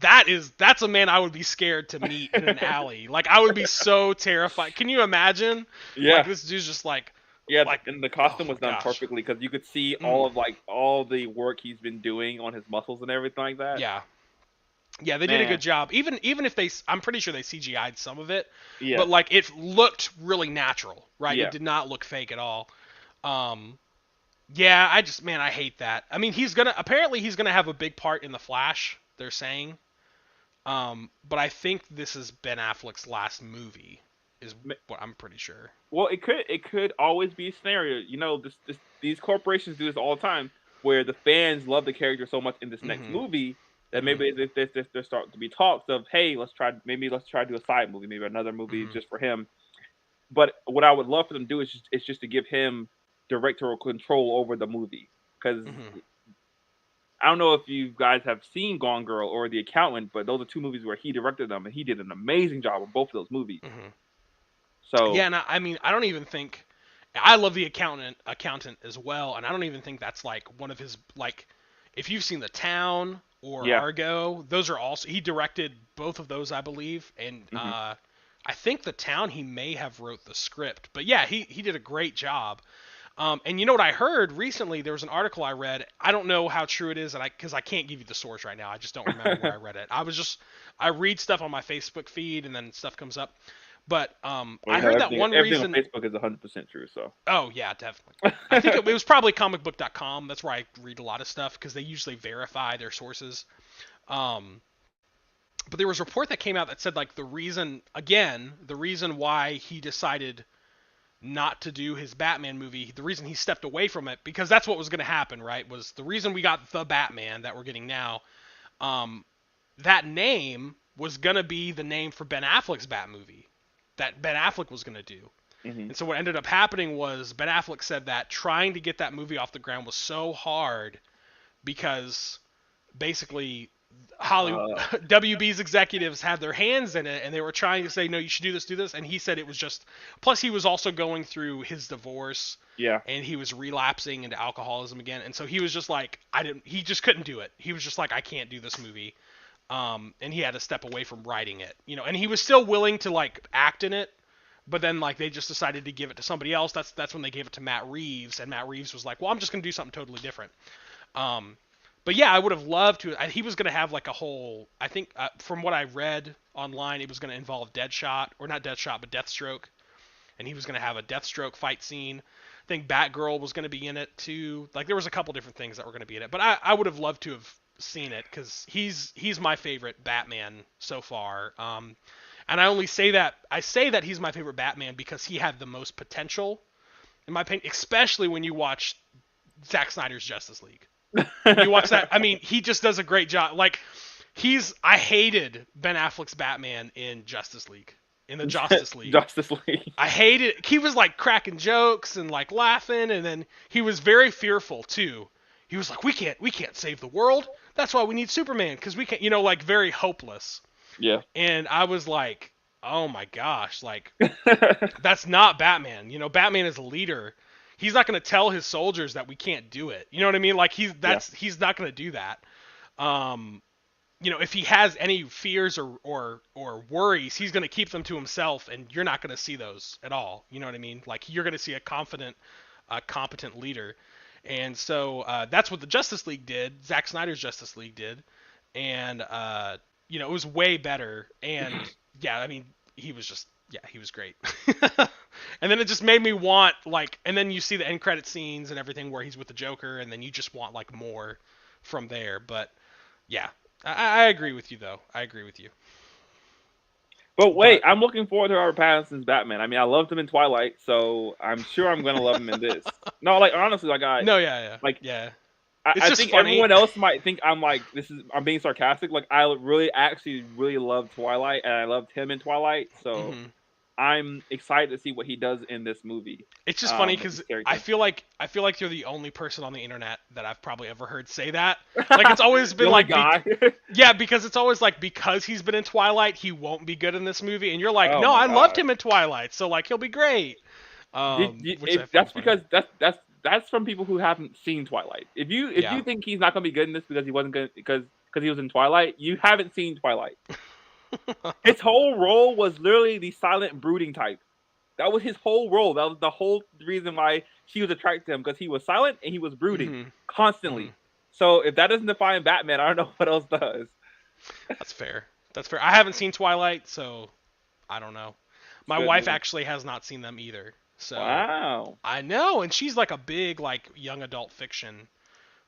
that's a man I would be scared to meet in an alley. Like I would be so terrified. Can you imagine? Like Yeah, this dude's just like, yeah. like, And the oh costume my was done gosh. perfectly because you could see Mm, all the work he's been doing on his muscles and everything like that. yeah, yeah, they did a good Man, job. Even if I'm pretty sure they CGI'd some of it, yeah, but like it looked really natural, right? It yeah. did not look fake at all. Um, yeah, man, I hate that. I mean, apparently he's gonna have a big part in the Flash. They're saying. But I think this is Ben Affleck's last movie, is what I'm pretty sure. Well, it could always be a scenario. You know, these corporations do this all the time, where the fans love the character so much in this next Mhm. movie that Mhm. maybe there start to be talks of, hey, let's try to do a side movie, maybe another movie Mhm. just for him. But what I would love for them to do is just to give him directorial control over the movie, because Mhm. I don't know if you guys have seen Gone Girl or The Accountant, but those are two movies where he directed them, and he did an amazing job on both of those movies. Mhm. Yeah, So and I mean, I don't even think I love the accountant as well, and I don't even think that's like one of his like. If you've seen The Town or yeah, Argo, those are also he directed both of those, I believe, and hmm I think The Town he may have wrote the script, but yeah, he did a great job. And you know what I heard recently? There was an article I read. I don't know how true it is, and because I can't give you the source right now, I just don't remember where I read it. I read stuff on my Facebook feed, and then stuff comes up. But well, I you know, heard that one everything on reason. Facebook is 100% true. So Oh yeah, definitely. I think it was probably comicbook.com. That's where I read a lot of stuff because they usually verify their sources. Um, but there was a report that came out that said like the reason why he decided not to do his Batman movie, the reason he stepped away from it, because that's what was going to happen, right? Was the reason we got the Batman that we're getting now. Um, that name was going to be the name for Ben Affleck's Bat movie that Ben Affleck was going to do. hmm And so what ended up happening was Ben Affleck said that trying to get that movie off the ground was so hard because basically Hollywood uh, WB's executives had their hands in it and they were trying to say no, you should do this, and he said it was just, plus he was also going through his divorce yeah, and he was relapsing into alcoholism again, and so he was just like he just couldn't do it. He was just like, I can't do this movie. And he had to step away from writing it, and he was still willing to like act in it, but then like they just decided to give it to somebody else. That's when they gave it to Matt Reeves, and Matt Reeves was like, well, I'm just gonna do something totally different. Um, but yeah, I would have loved to. He was gonna have like a whole. I think from what I read online, it was gonna involve Deadshot, or not Deadshot, but Deathstroke, and he was gonna have a Deathstroke fight scene. I think Batgirl was gonna be in it too. Like there was a couple different things that were gonna be in it, but I would have loved to have seen it because he's my favorite Batman so far. And I say that he's my favorite Batman because he had the most potential, in my opinion, especially when you watch Zack Snyder's Justice League. When you watch that, I mean, he just does a great job. Like I hated Ben Affleck's Batman in Justice League, in the Justice League. Justice League. I hated. He was like cracking jokes and like laughing, and then he was very fearful too. He was like, we can't save the world. That's why we need Superman because we can't, like very hopeless. Yeah. And I was like, oh my gosh, like that's not Batman. Batman is a leader. He's not going to tell his soldiers that we can't do it. You know what I mean? Like Yeah. he's not going to do that. Um, if he has any fears or worries, he's going to keep them to himself, and you're not going to see those at all. You know what I mean? Like you're going to see a confident, competent leader, and so that's what the Justice League did. Zack Snyder's Justice League did, and it was way better. And yeah, I mean, he was just yeah, he was great. And then it just made me want like, and then you see the end credit scenes and everything where he's with the Joker, and then you just want like more from there. But yeah, I agree with you though. I agree with you. But wait, But I'm looking forward to Robert Pattinson's Batman. I mean, I loved him in Twilight, so I'm sure I'm gonna love him in this. No, like honestly, no, yeah, yeah, like yeah. I, It's I just think funny. everyone else might think I'm like I'm being sarcastic. Like I really actually really loved Twilight, and I loved him in Twilight. So hmm I'm excited to see what he does in this movie. It's just funny With his because I character. feel like I feel like you're the only person on the internet that I've probably ever heard say that. Like it's always The been only like, guy. yeah, because it's always like because he's been in Twilight, he won't be good in this movie, and you're like, Oh no, my I loved god. him in Twilight, so like he'll be great. Which I find That's funny. because that's from people who haven't seen Twilight. If you Yeah. think he's not gonna be good in this because he wasn't good because he was in Twilight, you haven't seen Twilight. His whole role was literally the silent brooding type. That was his whole role. That was the whole reason why she was attracted to him because he was silent and he was brooding hmm hmm constantly. So if that doesn't define Batman, I don't know what else does. That's fair. That's fair. I haven't seen Twilight, so I don't know. It's a My good wife movie. actually has not seen them either. So Wow. I know, and she's like a big like young adult fiction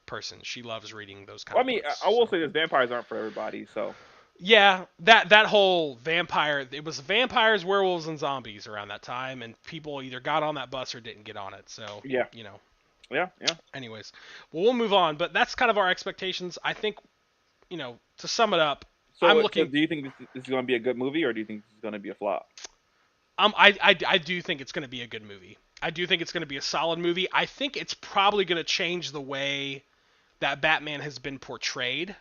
person. She loves reading those kind Well, I of mean, books. I will So say this: vampires aren't for everybody. So yeah, that whole vampire, it was vampires, werewolves, and zombies around that time, and people either got on that bus or didn't get on it. So yeah, you know. yeah. Anyways, well we'll move on, but that's kind of our expectations. I think to sum it up, I'm So looking. do you think this is going to be a good movie, or do you think this is going to be a flop? I do think it's going to be a good movie. I do think it's going to be a solid movie. I think it's probably going to change the way that Batman has been portrayed,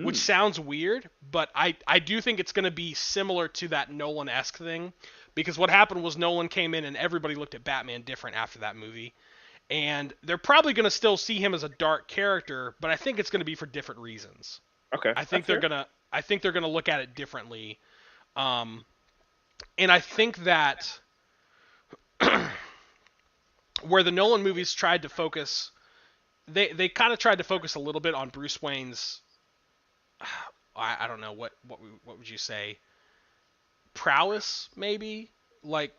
which Hmm. sounds weird, but I do think it's going to be similar to that Nolan-esque thing, because what happened was Nolan came in and everybody looked at Batman different after that movie, and they're probably going to still see him as a dark character, but I think it's going to be for different reasons. Okay, I think that's they're fair. gonna I think they're gonna look at it differently, um, and I think that where the Nolan movies tried to focus, they kind of tried to focus a little bit on Bruce Wayne's. I don't know what would you say, prowess maybe, like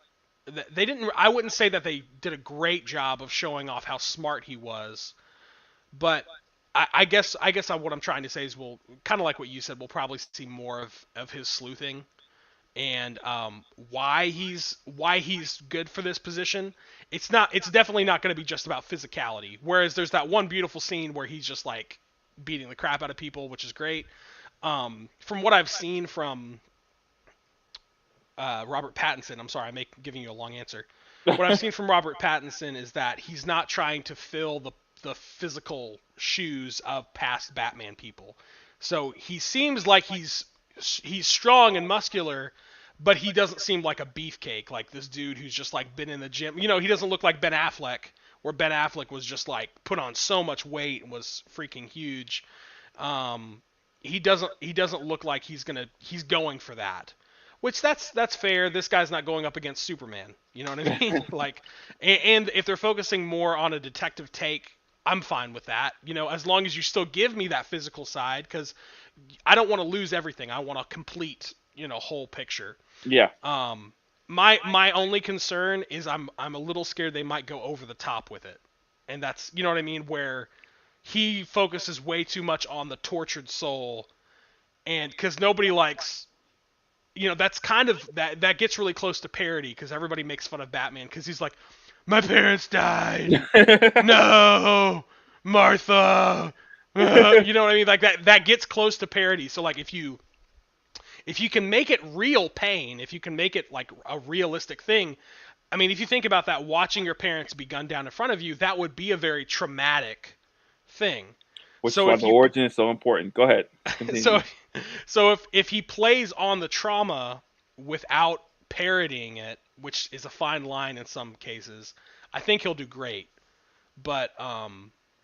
they didn't. I wouldn't say that they did a great job of showing off how smart he was, but I guess what I'm trying to say is we'll kind of like what you said. We'll probably see more of his sleuthing and why he's good for this position. It's definitely not going to be just about physicality. Whereas there's that one beautiful scene where he's just like beating the crap out of people, which is great. From what I've seen from Robert Pattinson, I'm sorry, giving you a long answer. What I've seen from Robert Pattinson is that he's not trying to fill the physical shoes of past Batman people. So he seems like he's strong and muscular, but he doesn't seem like a beefcake, like this dude who's just like been in the gym. He doesn't look like Ben Affleck, where Ben Affleck was just like put on so much weight and was freaking huge. Um, he doesn't look like he's going for that. Which that's fair. This guy's not going up against Superman. You know what I mean? Like, and if they're focusing more on a detective take, I'm fine with that. As long as you still give me that physical side, because I don't want to lose everything. I want a complete, whole picture. Yeah. Um, my only concern is I'm a little scared they might go over the top with it, and that's what I mean, where he focuses way too much on the tortured soul, and because nobody likes, that's kind of that gets really close to parody because everybody makes fun of Batman because he's like, my parents died, no, Martha. You know what I mean? Like that gets close to parody. So like if you can make it real pain, if you can make it like a realistic thing, I mean, if you think about that, watching your parents be gunned down in front of you, that would be a very traumatic thing. Which is So why if the you origin is so important. Go ahead. so Continue. so if he plays on the trauma without parodying it, which is a fine line in some cases, I think he'll do great. But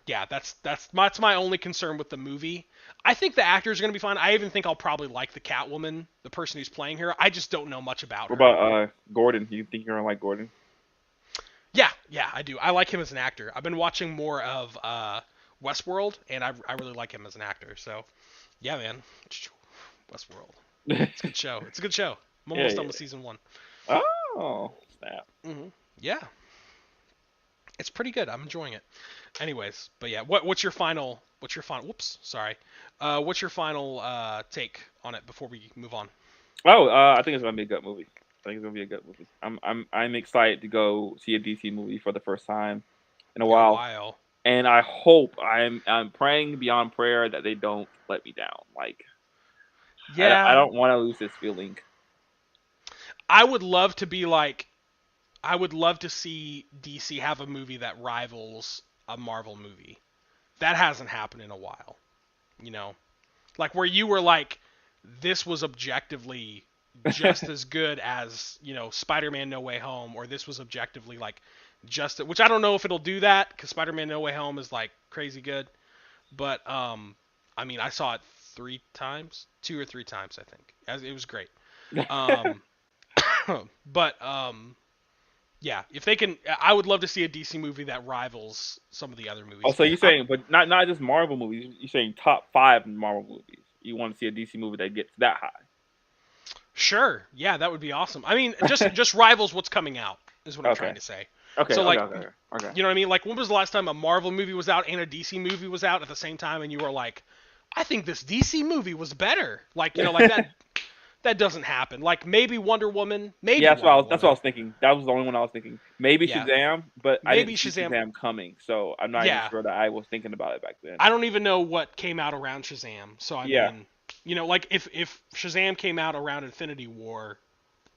Yeah, that's my only concern with the movie. I think the actors are gonna be fine. I even think I'll probably like the Catwoman, the person who's playing her. I just don't know much about What her. about Gordon? You think you're gonna like Gordon? Yeah, yeah, I do. I like him as an actor. I've been watching more of Westworld, and I really like him as an actor. So yeah, man, Westworld. yeah, It's a good show. It's a good show. I'm almost done yeah. with season one. Oh, snap. Yeah, it's pretty good. I'm enjoying it. Anyways, but yeah, what's your final? What's your final? Whoops, sorry. What's your final take on it before we move on? Oh, I think it's gonna be a good movie. I think it's gonna be a good movie. I'm excited to go see a DC movie for the first time in a In a while, while. and I hope I'm praying beyond prayer that they don't let me down. Like I Yeah, don't want to lose this feeling. I would love to be like. I would love to see DC have a movie that rivals a Marvel movie. That hasn't happened in a while. You know, like where you were like, this was objectively just as good as Spider-Man No Way Home, or this was objectively like just which I don't know if it'll do that because Spider-Man No Way Home is like crazy good, but I mean I saw it 3 times, 2 or 3 times I think. It was great. Um, but yeah, if they can, I would love to see a DC movie that rivals some of the other Oh, movies. so you're saying, but not just Marvel movies. You're saying top five Marvel movies. You want to see a DC movie that gets that Sure, yeah, that would be awesome. I mean, just rivals what's coming out is what high? I'm Okay, trying to say. okay, So okay, like, okay, okay. you know what I mean? Like, when was the last time a Marvel movie was out and a DC movie was out at the same time, and you were like, I think this DC movie was better. Like, like that. That doesn't happen. Like maybe Wonder Woman, maybe Yeah, Wonder that's what I Woman. was thinking. That was the only one I was thinking. Maybe Yeah, Shazam, but I maybe didn't see Shazam. Shazam coming, so I'm not even Yeah, sure that I was thinking about it back then. I don't even know what came out around Shazam. So I Yeah. mean, like if Shazam came out around Infinity War,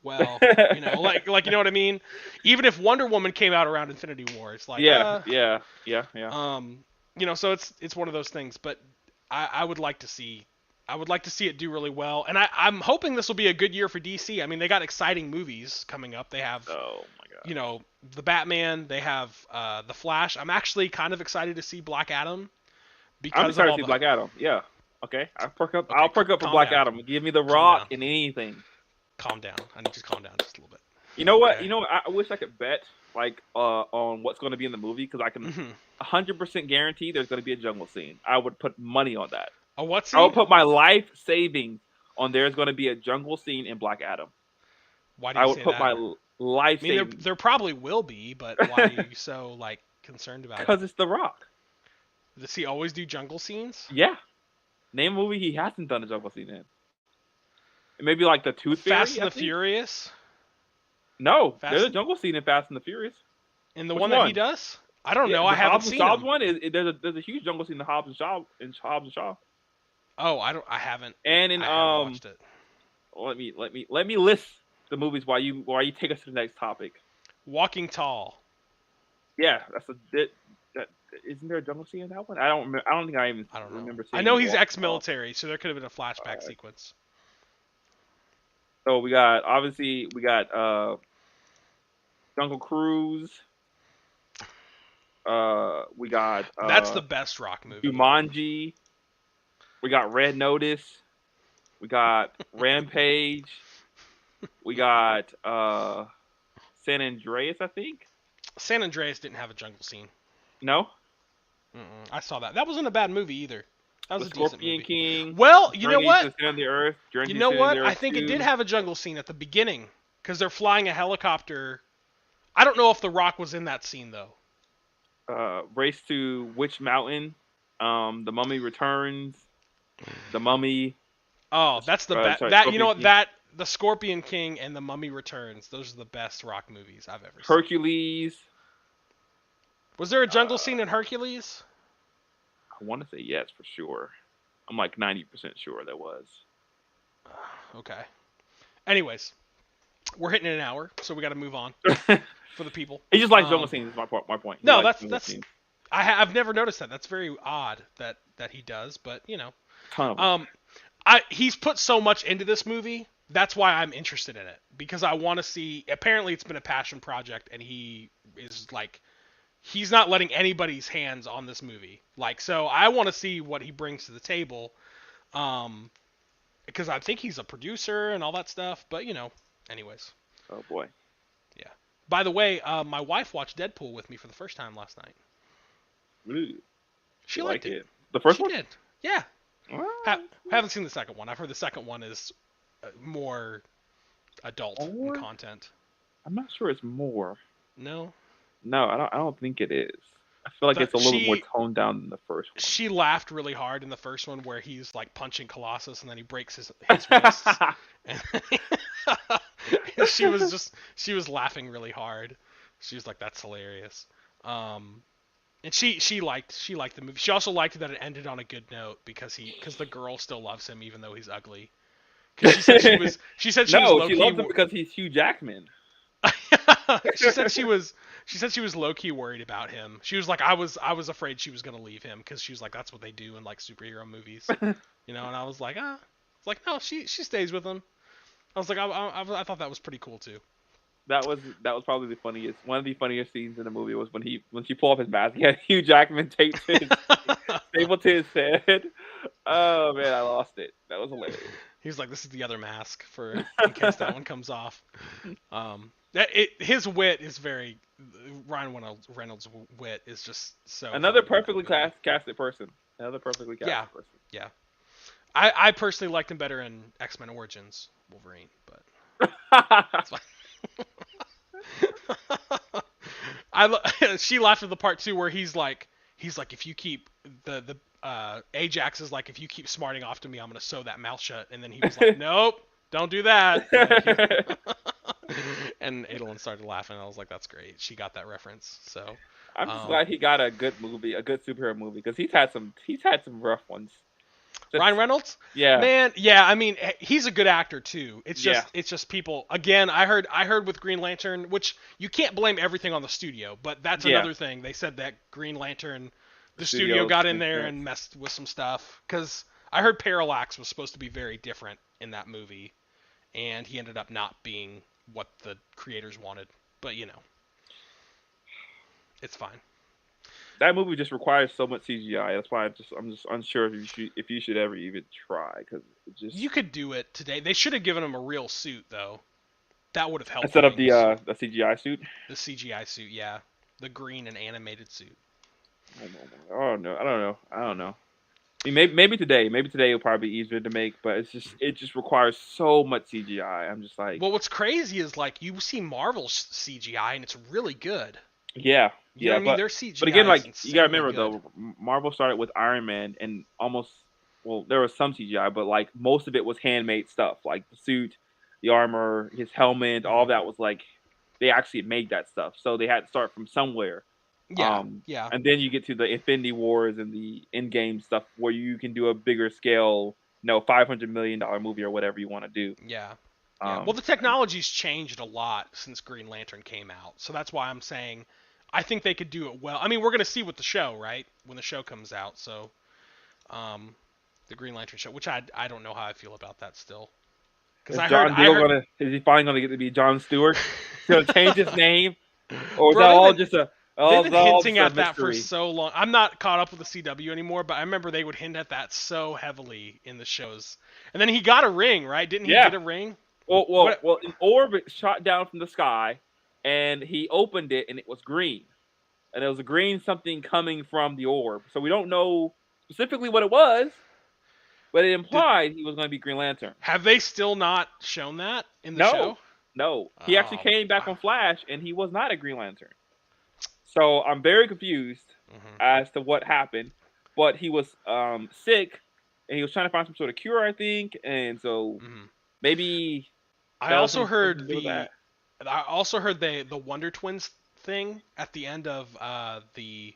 well, like you know what I mean. Even if Wonder Woman came out around Infinity War, it's like Yeah, yeah, yeah, yeah. um, so it's one of those things. But I would like to see. I would like to see it do really well, and I'm hoping this will be a good year for DC. I mean, they got exciting movies coming up. They have, Oh my you gosh. know, the Batman. They have the Flash. I'm actually kind of excited to see Black Adam I'm because of excited to all see the. Black Adam. Yeah. Okay. I perk up. Okay, I'll perk up for calm Black down, Adam. Give me the calm Rock down, in anything. calm down. I need you to calm down just a little bit. You know what? Okay. I wish I could bet like on what's going to be in the movie because I can Hmm. 100% guarantee there's going to be a jungle scene. I would put money on that. A what I would scene? put my life savings on there's going to be a jungle scene in Black Adam. Why do I you would say put that? my life I mean, savings there probably will be, but why are you so like concerned about it? because it's The Rock. Does he always do jungle scenes? Yeah. Name a movie he hasn't done a jungle scene in. Maybe like the Tooth Fast Fairy, and I the think. Furious. No, there's a Fast jungle scene in Fast and the Furious. in the Which one that he one? does. I don't Yeah, know. I the haven't Hobbs and seen Shaw him. one is there's a huge jungle scene in the Hobbs and Shaw Oh, I don't. I haven't. and in I haven't watched it. let me list the movies while you take us to the next topic. Walking Tall. Yeah, that isn't there a jungle scene in that one? I don't think I even I don't know. remember I seeing know he's Walking Tall. ex-military, so there could have been a flashback Uh, sequence. so we got obviously we got Jungle Cruise. We got That's the best rock movie. Jumanji. We got Red Notice. We got Rampage. We got San Andreas, I think. San Andreas didn't have a jungle scene. No, I saw that. That wasn't a bad movie either. That was the a decent Scorpion movie. King. Well, you know Journey to what? the Center of the Earth. Journey You to the know Center of what? the I Earth think it did 2. have a jungle scene at the beginning because they're flying a helicopter. I don't know if The Rock was in that scene though. Race to Witch Mountain. The Mummy Returns. The Mummy. Oh, that's the best. Sorry, That you know Scorpion what? King. That The Scorpion King and The Mummy Returns. Those are the best rock movies I've ever seen. Hercules. Was there a jungle Uh, scene in Hercules? I want to say yes for sure. I'm like 90% sure there was. Okay. Anyways, we're hitting an hour, so we got to move on for the people. He just likes jungle scenes. Is my point. He No, likes that's jungle that's scenes. I've never noticed that. That's very odd that he does, but Ton of them. he's put so much into this movie. That's why I'm interested in it because I want to see. Apparently, it's been a passion project, and he is like he's not letting anybody's hands on this movie. Like, so I want to see what he brings to the table, because I think he's a producer and all that stuff. But anyways, Oh boy. yeah. By the way, my wife watched Deadpool with me for the first time last night. Ooh, She you liked like it. The first She one? did. Yeah. What? Haven't seen the second one. I've heard the second one is more adult in More? content. I'm not sure it's more. No. No, I don't think it is. I feel like The, it's a little bit more she toned down than the first she laughed really hard in the first one where he's like punching Colossus and then he breaks his wrists. And she was laughing really hard. She was like, "That's hilarious." And she liked the movie. She also liked that it ended on a good note because the girl still loves him even though he's ugly. Because she said she was No, low she key. loves him because he's Hugh Jackman. She said she was low key worried about him. She was like, I was afraid she was gonna leave him because she was like, that's what they do in like superhero movies, And I was like, it's like no, she stays with him. I was like, I thought that was pretty cool too. That was probably the funniest. One of the funniest scenes in the movie was when she pulled off his mask. He had Hugh Jackman taped to his stapled to his head. Oh man, I lost it. That was hilarious. He was like, this is the other mask for in case that one comes off. His wit is very Ryan Reynolds' wit is just so Another funny in that perfectly movie. casted person. Another perfectly casted person. Yeah. I personally liked him better in X-Men Origins Wolverine, but that's fine. She laughed at the part too where he's like if you keep the Ajax is like if you keep smarting off to me I'm gonna sew that mouth shut, and then he was like nope, don't do that. And Adolin started laughing. I was like, that's great, she got that reference. So I'm just glad he got a good movie, a good superhero movie, because he's had some rough ones. Ryan Reynolds, Yeah, man, yeah. I mean, he's a good actor too. Yeah. It's just people. Again, I heard with Green Lantern, which you can't blame everything on the studio, but that's Yeah. another thing. They said that Green Lantern, the studio studios got in make there sense. and messed with some stuff. Because I heard Parallax was supposed to be very different in that movie, and he ended up not being what the creators wanted. But it's fine. That movie just requires so much CGI. That's why I'm just unsure if you should ever even try, because it just You could do it today. They should have given him a real suit though. That would have helped instead of things. the CGI suit. The CGI suit, yeah. The green and animated suit. Oh no, I don't know. I mean, maybe today it'll probably be easier to make, but it just requires so much CGI. I'm just like, Well, what's crazy is like you see Marvel's CGI and it's really good. yeah, You know what I mean? but Their CGI but again, is like you gotta insanely remember good. though, Marvel started with Iron Man, and there was some CGI, but like most of it was handmade stuff, like the suit, the armor, his helmet, all Mhm. that was like they actually made that stuff, so they had to start from somewhere. Yeah, yeah, And then you get to the Infinity Wars and the in-game stuff where you can do a bigger scale, $500 million movie or whatever you want to do. yeah, yeah. Well, Um, the technology's changed a lot since Green Lantern came out, so that's why I'm saying I think they could do it well. I mean, we're gonna see with the show, right? When the show comes out, so the Green Lantern show, which I don't know how I feel about that still, because is I John I Diggle heard gonna? Is he finally gonna get to be John Stewart? He's gonna change his name, or is Bro, that all just a they've been all hinting just a at that for mystery? so long. I'm not caught up with the CW anymore, but I remember they would hint at that so heavily in the shows. And then he got a ring, right? Didn't he Yeah. get a ring? Well, What? an orb shot down from the sky, and he opened it, and it was green, and there was a green something coming from the orb. So we don't know specifically what it was, but it Did, implied he was going to be Green Lantern. have they still not shown that in the No, show? no, he actually Oh, came back on Flash, and he was not a Green Lantern. So I'm very confused hmm as to what happened. But he was sick, and he was trying to find some sort of cure, I think, and so hmm maybe I that was also something to heard do with that. the Wonder Twins thing at the end of the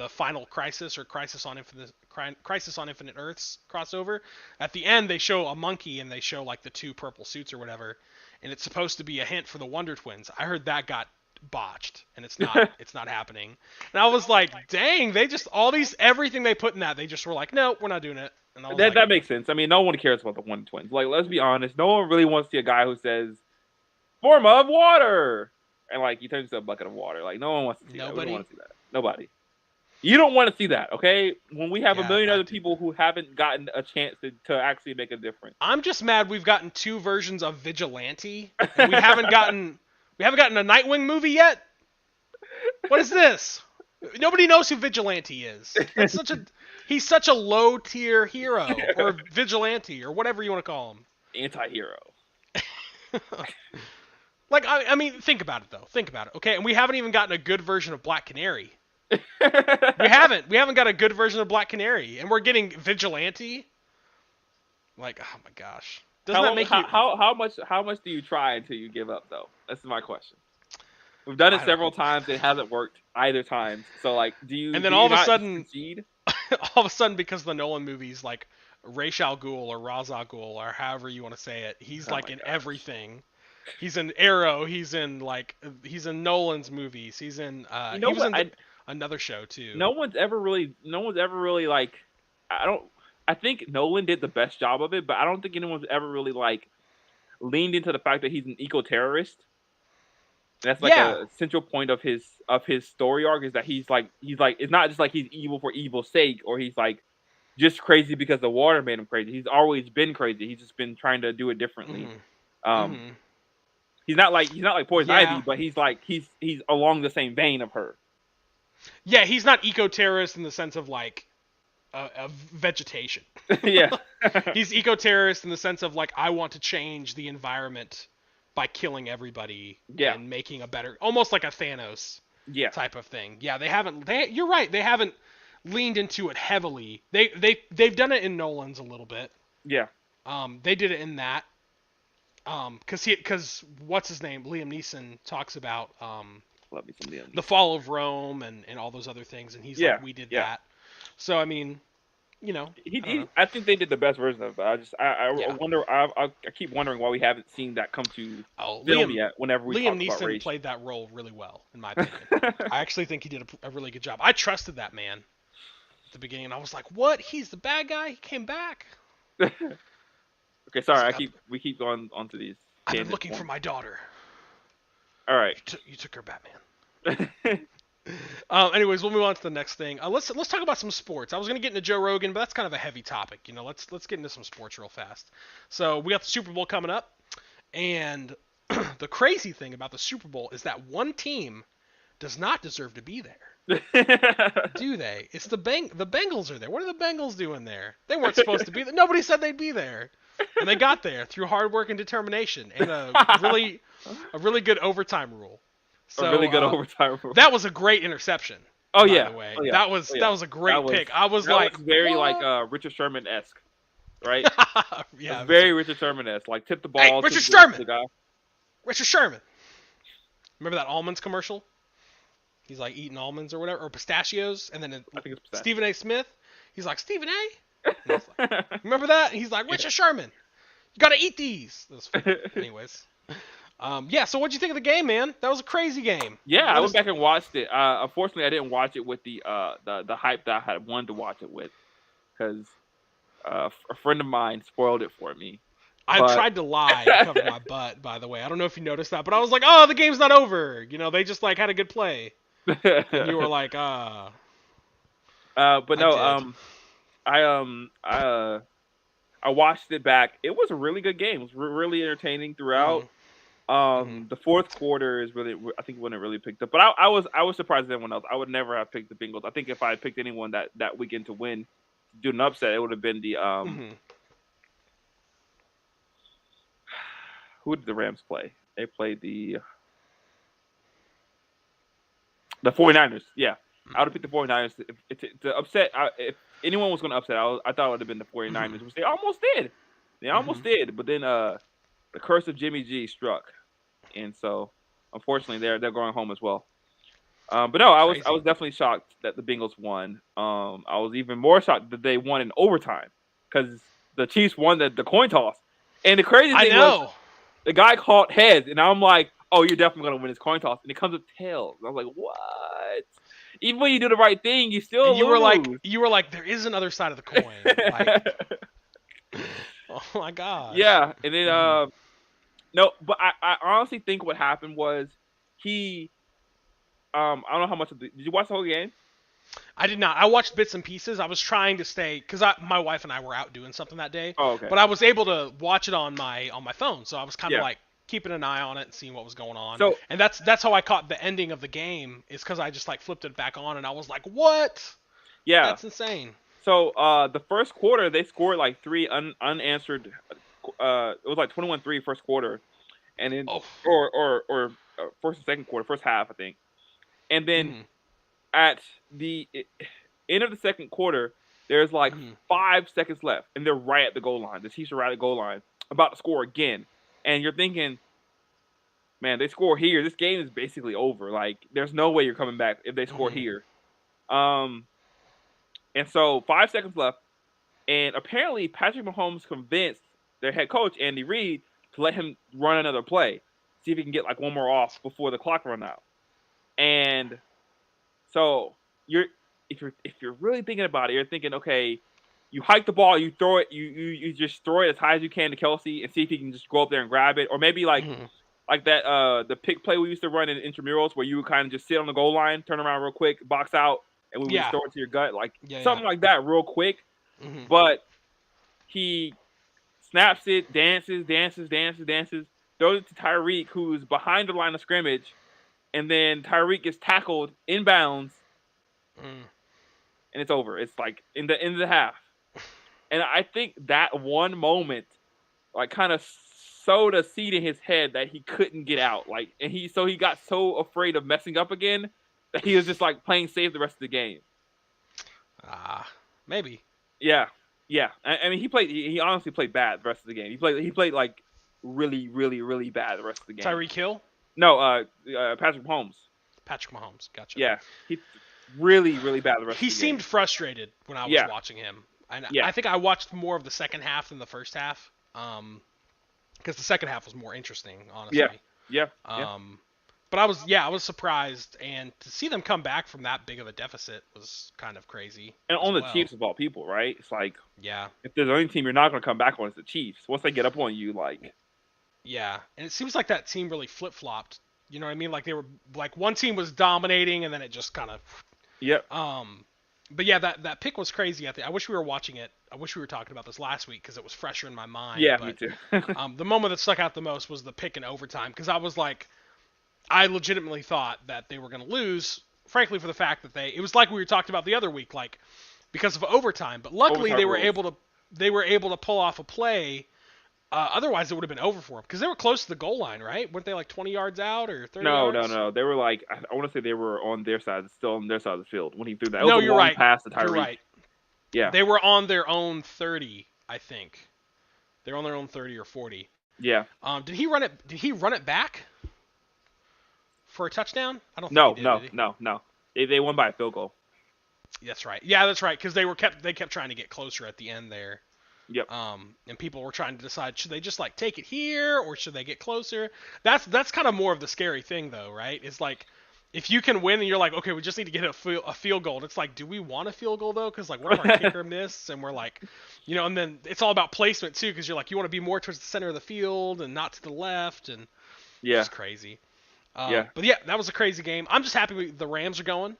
final Crisis or Crisis on Infinite Earths crossover. At the end, they show a monkey and they show like the two purple suits or whatever, and it's supposed to be a hint for the Wonder Twins. I heard that got botched and it's not happening. And I was like, dang, they just everything they put in that they just were like, no, we're not doing it. And I was like, That makes sense. I mean, no one cares about the Wonder Twins. Like, let's be honest, no one really wants to see a guy who says "form of water" and like he turns into a bucket of water. Like, no one wants to see that. We don't nobody. want to see that. Nobody. You don't want to see that, okay? When we have a Yeah, million other people who haven't gotten a chance to actually make a difference. I'm just mad we've gotten 2 versions of Vigilante, and we haven't gotten a Nightwing movie yet. What is this? Nobody knows who Vigilante is. He's such a low tier hero or vigilante or whatever you want to call him. Anti-hero. Like I mean, think about it though. Think about it, okay? And we haven't even gotten a good version of Black Canary. We haven't. We haven't got a good version of Black Canary, and we're getting Vigilante. Like, oh my gosh, doesn't that make you? How much do you try until you give up though? That's my question. We've done it I don't several know. times. It hasn't worked either time. So like, And then do all you of a not sudden, concede? all of a sudden, because the Nolan movies, like Ra's al Ghul or Ra's al Ghul or however you want to say it, he's Oh like my in gosh. everything. He's in Arrow. He's in Nolan's movies. He's in You he know was what? in another show too. No one's ever really like. I don't. I think Nolan did the best job of it, but I don't think anyone's ever really like leaned into the fact that he's an eco-terrorist. And that's like Yeah. a central point of his story arc is that he's like it's not just like he's evil for evil's sake or he's like just crazy because the water made him crazy. He's always been crazy. He's just been trying to do it differently. Mhm. Um, Mhm. he's not like Poison Ivy, Yeah. but he's along the same vein of her. Yeah. He's not eco-terrorist in the sense of like a vegetation. Yeah, He's eco-terrorist in the sense of like I want to change the environment by killing everybody yeah, and making a better, almost like a Thanos yeah, type of thing. Yeah, they haven't. You're right. They haven't leaned into it heavily. They've done it in Nolan's a little bit. yeah. They did it in that. Because what's his name? Liam Neeson talks about Love me some Liam the Neeson. fall of Rome and all those other things, and he's Yeah, like, we did yeah. that. So I mean, I don't know. I think they did the best version of it. But I Yeah. wonder. I keep wondering why we haven't seen that come to Oh, film yet. Whenever we Liam talk about Neeson race. played that role really well, in my opinion. I actually think he did a really good job. I trusted that man at the beginning, and I was like, "What? He's the bad guy? He came back." Okay, sorry. We keep going onto these. I've been tangents looking more. for my daughter. All right. You took her, Batman. Anyways, we'll move on to the next thing. Let's talk about some sports. I was gonna get into Joe Rogan, but that's kind of a heavy topic. Let's get into some sports real fast. So we got the Super Bowl coming up, and the crazy thing about the Super Bowl is that one team does not deserve to be there. Do they? It's the Bengals are there. What are the Bengals doing there? They weren't supposed to be there. Nobody said they'd be there, and they got there through hard work and determination and a really good overtime rule. So A really good overtime. that was a great interception. Oh by yeah. the way. Oh, yeah. That was Oh, yeah. that was a great pick. I was that like was very what? like Richard Sherman esque, right? Yeah, Very Richard Sherman esque. Like tip the ball. Hey, to Richard the Sherman! guy. Richard Sherman. Remember that almonds commercial? He's like eating almonds or whatever, or pistachios, and then I think it's Stephen A. Smith. He's like Stephen A. Like, remember that? He's like Richard Sherman. You gotta eat these. That was funny. Anyways. Yeah. So what'd you think of the game, man? That was a crazy game. Yeah, I went back and watched it. Unfortunately, I didn't watch it with the hype that I had wanted to watch it with, because a friend of mine spoiled it for me. I tried to lie to cover my butt, by the way. I don't know if you noticed that, but I was like, "Oh, the game's not over." They just like had a good play, and you were like, But I no, did. I watched it back. It was a really good game. It was really entertaining throughout. The fourth quarter is really, I think, when it really picked up. But I was surprised at anyone else. I would never have picked the Bengals. I think if I had picked anyone that weekend to win, do an upset, it would have been the Who did the Rams play? They played the 49ers. Yeah, I would have picked the 49ers. To upset, if anyone was going to upset, I thought it would have been the 49ers, which they almost did. They almost did, but then the curse of Jimmy G struck, and so unfortunately they're going home as well. But no, I was definitely shocked that the Bengals won. I was even more shocked that they won in overtime because the Chiefs won the coin toss, and the crazy thing was the guy caught heads, and I'm like, oh, you're definitely going to win this coin toss, and it comes with tails. I was like, what? Even when you do the right thing, you still lose. You were like, there is another side of the coin. Like, oh my god. Yeah, and then no, but I honestly think what happened was he I don't know how much of the. Did you watch the whole game? I did not. I watched bits and pieces. I was trying to stay because my wife and I were out doing something that day, Oh, okay. but I was able to watch it on my phone. So I was kind of Yeah. like keeping an eye on it and seeing what was going on. So And that's how I caught the ending of the game is because I just like flipped it back on and I was like, what? yeah. That's insane. So the first quarter they scored like three unanswered. It was like 21-3 first quarter, and then Oh. first and second quarter, first half I think, and then Mhm. at the end of the second quarter, there's like Mhm. 5 seconds left, and they're right at the goal line. The Chiefs are right at the goal line, about to score again, and you're thinking, man, they score here. This game is basically over. Like, there's no way you're coming back if they score Mhm. here. Um, and so 5 seconds left, and apparently Patrick Mahomes convinced their head coach Andy Reid to let him run another play, see if he can get like one more off before the clock run out. And so you're if you're really thinking about it, you're thinking, okay, you hike the ball, you throw it, you just throw it as high as you can to Kelsey and see if he can just go up there and grab it, or maybe Mhm. like that the pick play we used to run in intramurals where you would kind of just sit on the goal line, turn around real quick, box out, and we would just Yeah. throw it to your gut, like Yeah. Yeah. something like that, real quick. Mhm. But he snaps it, dances, throws it to Tyreek, who's behind the line of scrimmage, and then Tyreek gets tackled inbounds, Mhm. and it's over. It's like in the end of the half. And I think that one moment, like, kind of sowed a seed in his head that he couldn't get out. Like, and he got so afraid of messing up again that he was just like playing safe the rest of the game. Ah. Maybe. Yeah, yeah. I mean, he honestly played bad the rest of the game. He played like really, really, really bad the rest of the game. Tyreek Hill. No, Patrick Mahomes. Patrick Mahomes. Gotcha. Yeah, he really, really bad the rest He of the game. seemed frustrated when I was Yeah, watching him. And yeah, I think I watched more of the second half than the first half. Because the second half was more interesting, yeah, honestly. yeah, yeah. Um, but I was surprised, and to see them come back from that big of a deficit was kind of crazy And as on the well. Chiefs of all people, right? It's like, Yeah, if there's any team you're not going to come back on, it's the Chiefs. Once they get up on you, like, yeah, and it seems like that team really flip flopped. You know what I mean? Like they were like one team was dominating, and then it just kind of. yep, But yeah, that pick was crazy. I wish we were watching it. I wish we were talking about this last week because it was fresher in my mind. yeah, me But too. the moment that stuck out the most was the pick in overtime because I was like, I legitimately thought that they were going to lose, frankly, for the fact that it was like we were talking about the other week, like because of overtime. But luckily, Overtime rules. they were able to pull off a play. Otherwise, it would have been over for them because they were close to the goal line, right? Weren't they like 20 yards out or 30 No, no, yards? no. They were like, I want to say they were on their side, still on their side of the field when he threw that. It was No, a you're long right. pass to You're Tyreek. right. Yeah, They were on their own 30, I think. They're on their own 30 or 40. yeah. Did he run it? Did he run it back for a touchdown? I don't think he No, did. no, Did he? no, no. They won by a field goal. That's right. Yeah, that's right. Because they kept trying to get closer at the end there. Yep. And people were trying to decide should they just like take it here or should they get closer. That's kind of more of the scary thing though, right? It's like if you can win and you're like, okay, we just need to get a field goal. And it's like, do we want a field goal though? Because like, what if our kicker missed? And we're like, and then it's all about placement too, because you're like, you want to be more towards the center of the field and not to the left, and it's Yeah, just crazy. yeah. But yeah, that was a crazy game. I'm just happy the Rams are going.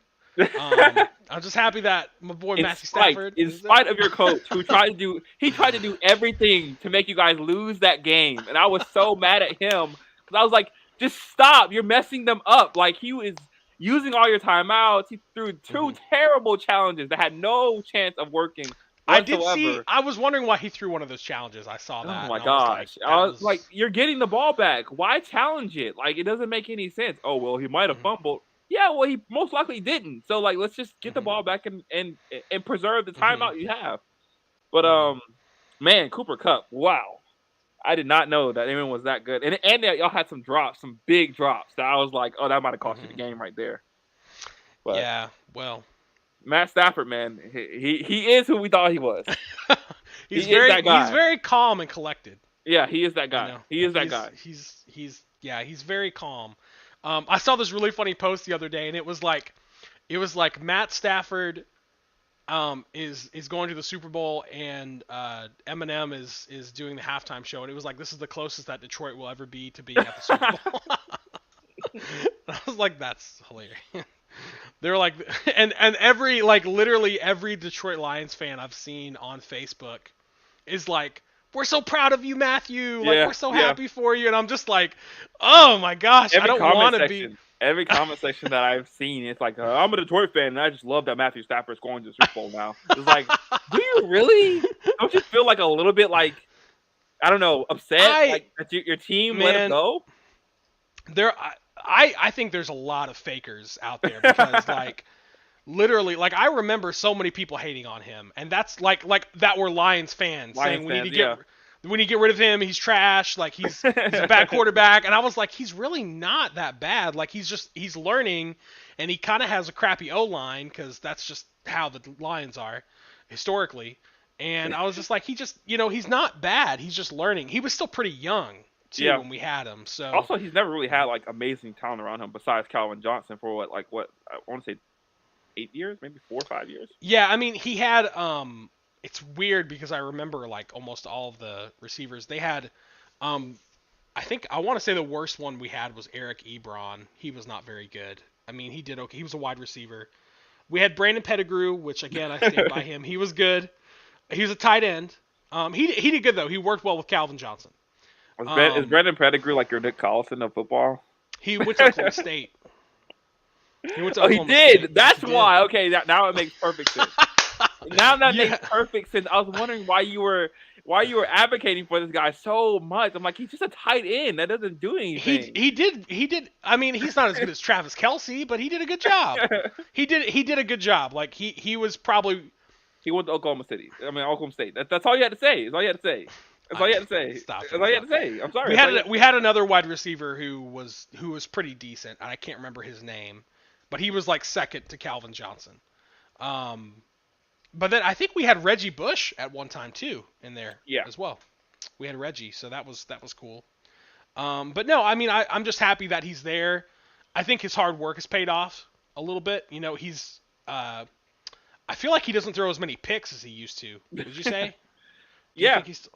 I'm just happy that my boy Matthew Stafford In is there. spite of your coach, who tried to do everything to make you guys lose that game, and I was so mad at him because I was like, just stop, you're messing them up. Like, he was using all your timeouts. He threw two Mhm. terrible challenges that had no chance of working I did see. whatsoever. I was wondering why he threw one of those challenges. I saw Oh that, my and I was like, gosh! I that was like, was. you're getting the ball back. Why challenge it? Like, it doesn't make any sense. Oh well, he might have Mhm. fumbled. Yeah, well, he most likely didn't. So like, let's just get the Mhm. ball back and preserve the Mhm. timeout you have. But Mhm. man, Cooper Cup, wow. I did not know that anyone was that good. And y'all had some drops, some big drops that I was like, oh, that might have cost you the Mhm. game right there. But Yeah. Well, Matt Stafford, man, he is who we thought he was. He is that he's guy. very calm and collected. Yeah, he is that You guy. know, He is that guy. he's very calm. I saw this really funny post the other day, and it was like Matt Stafford is going to the Super Bowl, and Eminem is doing the halftime show, and it was like this is the closest that Detroit will ever be to being at the Super Bowl. I was like, that's hilarious. They're like, and every like literally every Detroit Lions fan I've seen on Facebook is like, we're so proud of you, Matthew. Like, Yeah, we're so yeah. happy for you. And I'm just like, oh my gosh, I Every don't comment want to be. section, every comment section that I've seen, it's like, I'm a Detroit fan, and I just love that Matthew Stafford's going to the Super Bowl now. It's like, do you really? Don't you feel like a little bit like, I don't know, upset, I like that your team let him man, go? there I think there's a lot of fakers out there because like literally like I remember so many people hating on him and that's like that were Lions fans Lions saying fans, yeah. we need to get rid of him, he's trash, like he's a bad quarterback, and I was like he's really not that bad, like he's learning, and he kind of has a crappy O-line cuz that's just how the Lions are historically. And I was just like, he just, he's not bad. He's just learning. He was still pretty young too Yeah. when we had him. So Also, he's never really had like amazing talent around him besides Calvin Johnson for what I want to say 8 years, maybe 4 or 5 years. yeah, I mean, he had it's weird because I remember like almost all of the receivers. They had um I think I want to say the worst one we had was Eric Ebron. He was not very good. I mean, he did okay. He was a wide receiver. We had Brandon Pettigrew, which again I stand by him. He was good. He was a tight end. He did good though. He worked well with Calvin Johnson. Is Um, Brandon Pettigrew like your Nick Collison of football? he went to Oklahoma State. He went to Oh, he Oklahoma State. did. That's He why. Okay, now it makes perfect sense. Now that yeah. makes perfect sense. I was wondering why you were advocating for this guy so much. I'm like, he's just a tight end that doesn't do anything. He did. I mean, he's not as good as Travis Kelsey, but he did a good job. He did a good job. Like he was probably. He went to Oklahoma City. I mean, Oklahoma State. That's all you had to say. That's all you had to say. That's all you had to say. Stop That's it. all you had Stop to it. say. I'm sorry. We had another wide receiver who was pretty decent, and I can't remember his name, but he was like second to Calvin Johnson. Um, but then I think we had Reggie Bush at one time too in there Yeah. as well. We had Reggie, so that was cool. But no, I mean I'm just happy that he's there. I think his hard work has paid off a little bit. He's I feel like he doesn't throw as many picks as he used to. Would you say? Do you Yeah. think he's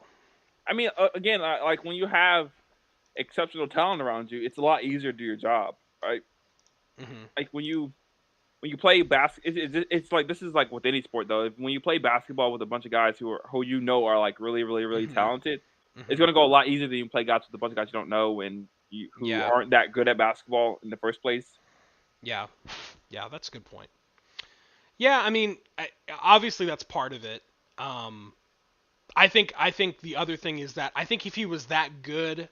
I mean, again, like when you have exceptional talent around you, it's a lot easier to do your job, right? Mhm. Like when you play it's like this is like with any sport though. When you play basketball with a bunch of guys who are like really really really Mhm. talented, it's Mhm. gonna go a lot easier than you play guys with a bunch of guys you don't know and who Yeah. aren't that good at basketball in the first place. Yeah. Yeah, that's a good point. Yeah, I mean, obviously that's part of it. Um, I think the other thing is that I think if he was that good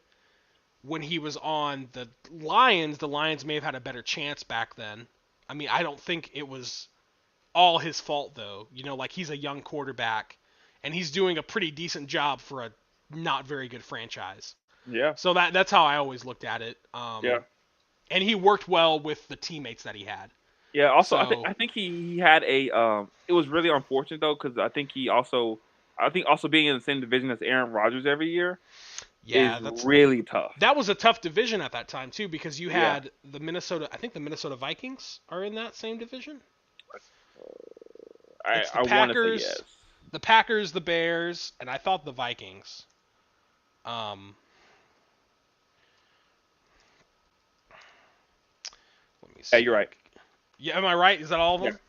when he was on the Lions may have had a better chance back then. I mean, I don't think it was all his fault though. Like he's a young quarterback and he's doing a pretty decent job for a not very good franchise. Yeah, So that's how I always looked at it. yeah, And he worked well with the teammates that he had. yeah. Also, So I think he had a It was really unfortunate though because I think also being in the same division as Aaron Rodgers every year is yeah, really tough. that was a tough division at that time too because you Yeah, had I think the Minnesota Vikings are in that same division. It's the I want to say yes. Packers, the Bears, and I thought the Vikings. Um, Let me Yeah, see. you're right. Yeah, am I right? Is that all of Yeah, them?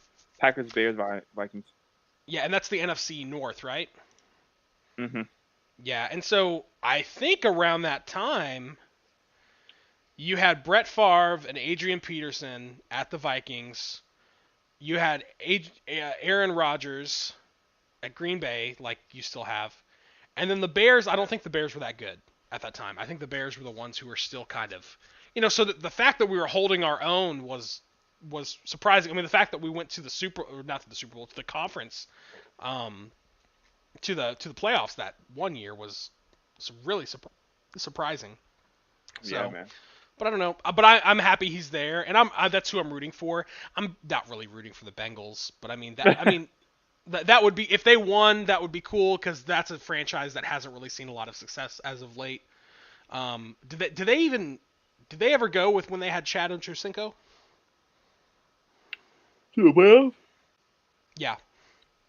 Packers, Bears, Vikings. Yeah, and that's the NFC North, right? Hmm. Yeah, and so I think around that time you had Brett Favre and Adrian Peterson at the Vikings. You had Aaron Rodgers at Green Bay, like you still have. And then the Bears, I don't think the Bears were that good at that time. I think the Bears were the ones who were still kind of, so the fact that we were holding our own was surprising. I mean, the fact that we went to the or not to the Super Bowl, to the conference, um, to the playoffs that one year was really surprising. Yeah, So, man. but I don't know. But I'm happy he's there, and that's who I'm rooting for. I'm not really rooting for the Bengals, but I mean that would be, if they won, that would be cool because that's a franchise that hasn't really seen a lot of success as of late. Did they ever go with when they had Chad Ochocinco? To the playoffs? Yeah,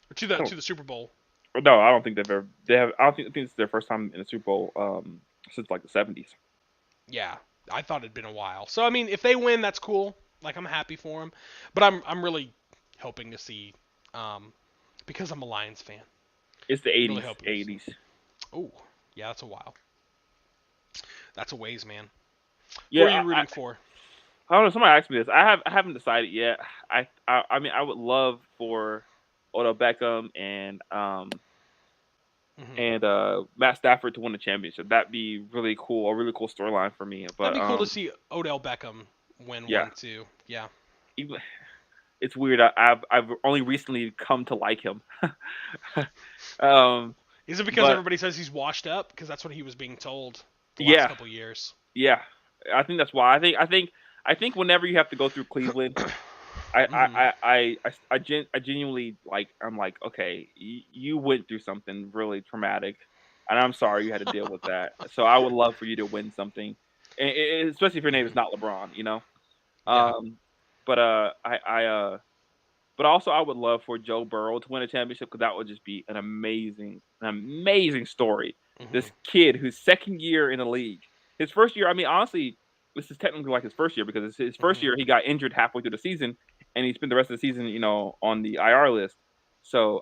or I don't. to the Super Bowl. No, I don't think they've ever. They have. I don't think. I think it's their first time in a Super Bowl since like the '70s. Yeah, I thought it'd been a while. So I mean, if they win, that's cool. Like I'm happy for them, but I'm really hoping to see, um, because I'm a Lions fan. It's the Really 80s, hoping to see. 80s. Oh, yeah, that's a while. That's a ways, man. Who Yeah, are you rooting for? I don't know. Somebody asked me this. I haven't decided yet. I mean, I would love for Odell Beckham Hmm. and Matt Stafford to win the championship. That'd be really cool. A really cool storyline for me. That'd But be cool to see Odell Beckham win yeah, one too. Yeah. even, it's weird. I've only recently come to like him. um, Is it because but everybody says he's washed up? Because that's what he was being told the last yeah, couple years. yeah. I think that's why. I think whenever you have to go through Cleveland, Hmm. I genuinely like. I'm like, okay, you went through something really traumatic, and I'm sorry you had to deal with that. So I would love for you to win something, especially if your name is Hmm. not LeBron, you know. Yeah. Um, but but also I would love for Joe Burrow to win a championship because that would just be an amazing story. Hmm. This kid who's second year in the league, his first year. I mean, honestly, this is technically like his first year because it's his first Hmm. year he got injured halfway through the season, and he spent the rest of the season, on the IR list. So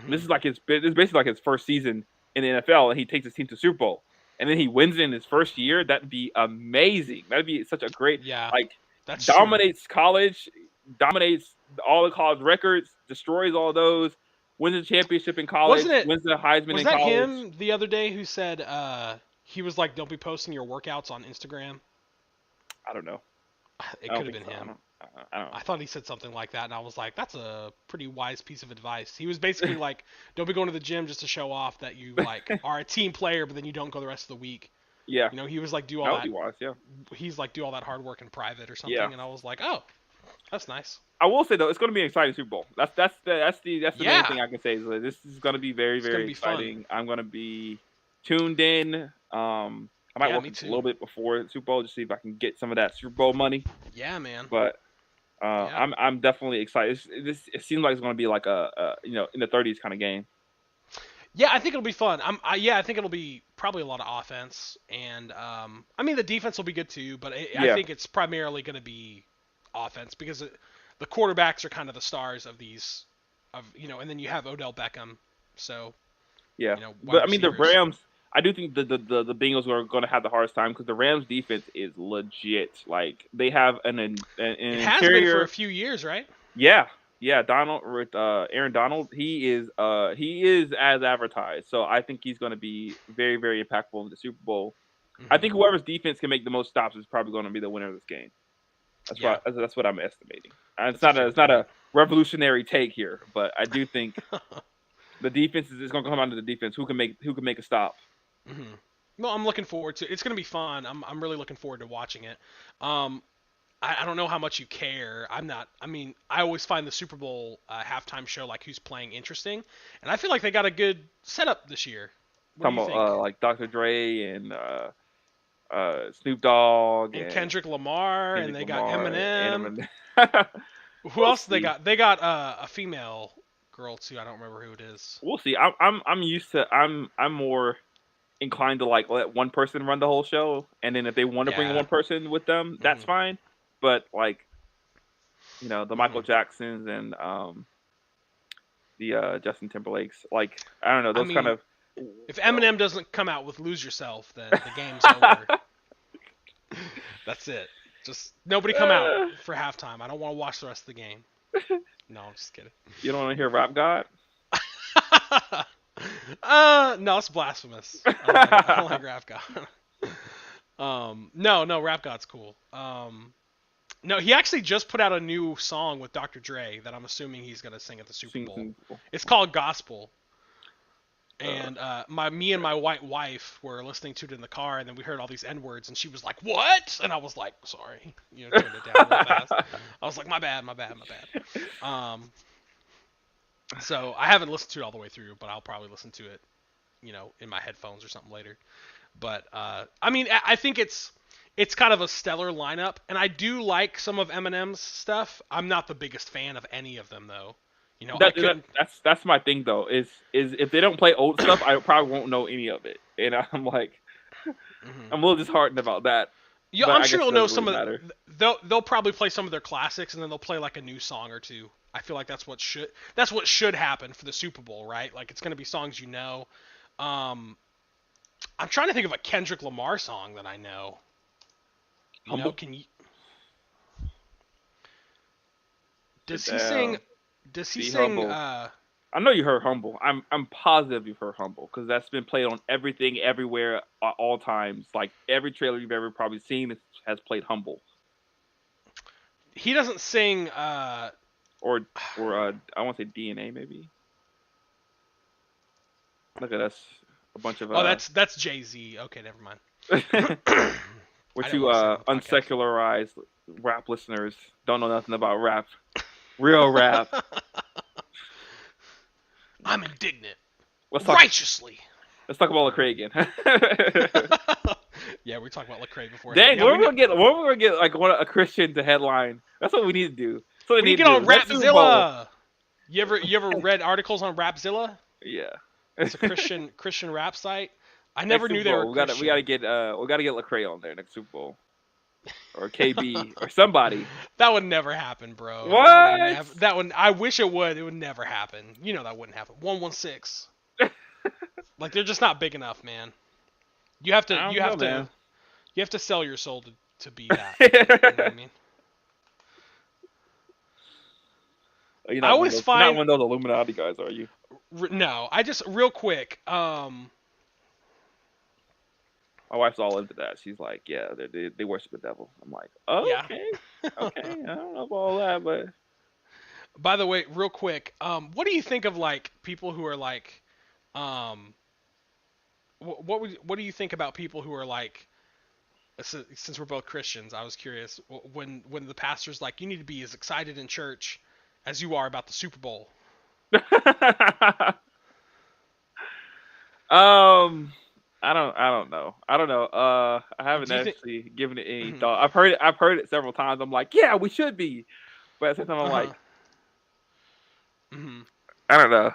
this Hmm. is basically like his first season in the NFL, and he takes his team to Super Bowl, and then he wins it in his first year. That'd be amazing. That'd be such a great Yeah. like That's true. dominates college, dominates all the college records, destroys all those, wins the championship in college, Wasn't it? wins the Heisman Was in that college. him the other day who said he was like, "Don't be posting your workouts on Instagram"? I don't know. It I don't could have think been so. him. I don't I thought he said something like that, and I was like, "That's a pretty wise piece of advice." He was basically like, "Don't be going to the gym just to show off that you like know. are a team player, but then you don't go the rest of the week." Yeah, He was like, "Do all that would that." be wise. Yeah, He's like, "Do all that hard work in private or yeah. something," and I was like, "Oh, that's nice." I will say though, it's going to be an exciting Super Bowl. That's the main Yeah, thing I can say is that this is going to be very it's gonna very be fun. exciting. I'm going to be tuned in. I might Yeah, work me a too. little bit before the Super Bowl just see if I can get some of that Super Bowl money. Yeah, man. But Yeah. I'm definitely excited. It seems like it's going to be like in the 30s kind of game. Yeah, I think it'll be fun. Yeah, I think it'll be probably a lot of offense, and I mean the defense will be good too, but I Yeah, think it's primarily going to be offense because the quarterbacks are kind of the stars of these, and then you have Odell Beckham, so yeah. wide But I mean the receivers. Rams. I do think the Bengals are going to have the hardest time because the Rams defense is legit. Like they have an It has been for a interior. few years, right? Yeah, yeah. Donald with Aaron Donald, he is as advertised. So I think he's going to be very very impactful in the Super Bowl. I Hmm. think whoever's defense can make the most stops is probably going to be the winner of this game. Yeah, That's what I'm estimating. And that's a fair it's not point. a revolutionary take here, but I do think the defense is going to come down to the defense who can make a stop. Hmm. Well, I'm looking forward to. It's going to be fun. I'm really looking forward to watching it. Um, I don't know how much you care. I'm not. I mean, I always find the Super Bowl halftime show like who's playing interesting, and I feel like they got a good setup this year. What do Talking you think? about like Dr. Dre and Snoop Dogg And and Kendrick Lamar, and Kendrick they got Lamar Eminem. and Who we'll else they see. got? They got a female girl too. I don't remember who it is. We'll see. I'm used to I'm more inclined to like let one person run the whole show, and then if they want to bring Yeah. one person with them, that's Mhm. fine. But like the Michael Mhm. Jacksons and the Justin Timberlakes, like I don't know I those kind mean, of. if Eminem doesn't come out with "Lose Yourself," then the game's over. That's it. Just nobody come out for halftime. I don't want to watch the rest of the game. No, I'm just kidding. You don't want to hear Rap God? No, it's blasphemous. I don't like Rap God. No, Rap God's cool. No, he actually just put out a new song with Dr. Dre that I'm assuming he's gonna sing at the Super Sing Bowl. some people. It's called Gospel. Uh, And me and my white wife were listening to it in the car, and then we heard all these N words, and she was like, "What?" And I was like, "Sorry," turned it down real fast. I was like, "My bad, my bad, my bad." So I haven't listened to it all the way through, but I'll probably listen to it, in my headphones or something later. But I mean, I think it's kind of a stellar lineup, and I do like some of Eminem's stuff. I'm not the biggest fan of any of them though. I couldn't. that's my thing though. Is if they don't play old stuff, I probably won't know any of it, and I'm like Mhm. I'm a little disheartened about that. Yeah, but I'm I sure guess you'll it know doesn't some really of. matter. They'll probably play some of their classics, and then they'll play like a new song or two. I feel like that's what should happen for the Super Bowl, right? Like it's gonna be songs you know. Um, I'm trying to think of a Kendrick Lamar song that I know. You know, Humble. can you? Sit Does he sing? down. Does he Be sing? humble. I know you heard humble. I'm positive you've heard humble because that's been played on everything, everywhere, at all times. Like every trailer you've ever probably seen has played humble. He doesn't sing. Or I want to say DNA maybe. Look at us, a bunch of Oh, that's Jay Z. Okay, never mind. we're I didn't two want to say it on the podcast. unsecularized rap listeners. Don't know nothing about rap. Real rap. I'm indignant. Let's talk. Righteously. Let's talk about Lecrae again. Yeah, we talked about Lecrae beforehand. Dang, Yeah, we need where we gonna get like a Christian to headline? That's what we need to do. That's what we they need to need get to on do. Next Super Bowl. Rapzilla. You ever read articles on Rapzilla? Yeah. It's a Christian rap site. I never Next knew Super they were Bowl, we Christian. gotta get Lecrae on there next Super Bowl or KB or somebody. That would never happen, bro. What? That would. I wish it would. It would never happen. You know that wouldn't happen. 116. Like they're just not big enough, man. You have to. I You don't know, have to. man. You have to sell your soul to be that. You know what I mean? You're I always not find one of those Illuminati guys, are you? no. I just real quick. My wife's all into that. She's like, yeah, they worship the devil. I'm like, Yeah. okay, okay. I don't know about all that, but By the way, real quick. What do you think of like people who are like, um, what do you think about people who are like, since we're both Christians, I was curious when the pastor's like, you need to be as excited in church as you are about the Super Bowl. I don't know. I don't know. I haven't Do you think? actually given it any Mhm. thought. I've heard it several times. I'm like, yeah, we should be, but at the same time, I'm Uh huh. like, Mhm. I don't know.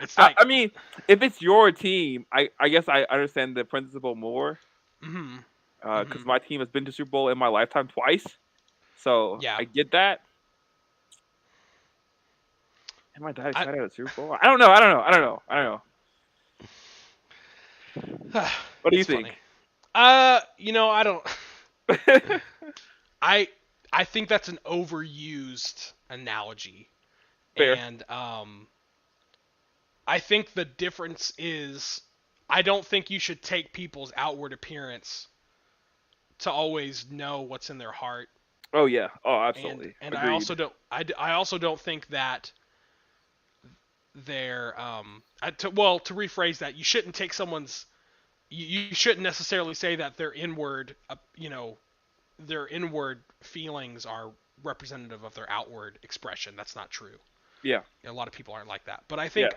It's like. I mean, if it's your team, I guess I understand the principle more. Mhm. Because Mhm. my team has been to Super Bowl in my lifetime twice, so Yeah. I get that. Am I that I. excited at Super Bowl? I don't know. I don't know. What do you It's think? funny. I don't. I I think that's an overused analogy, Fair. and I think the difference is I don't think you should take people's outward appearance to always know what's in their heart, Oh yeah. Oh, and absolutely. I Agreed. also don't I also don't think that they're to rephrase that, you shouldn't take someone's you shouldn't necessarily say that their inward their inward feelings are representative of their outward expression. That's not true. Yeah. A lot of people aren't like that. But Yeah.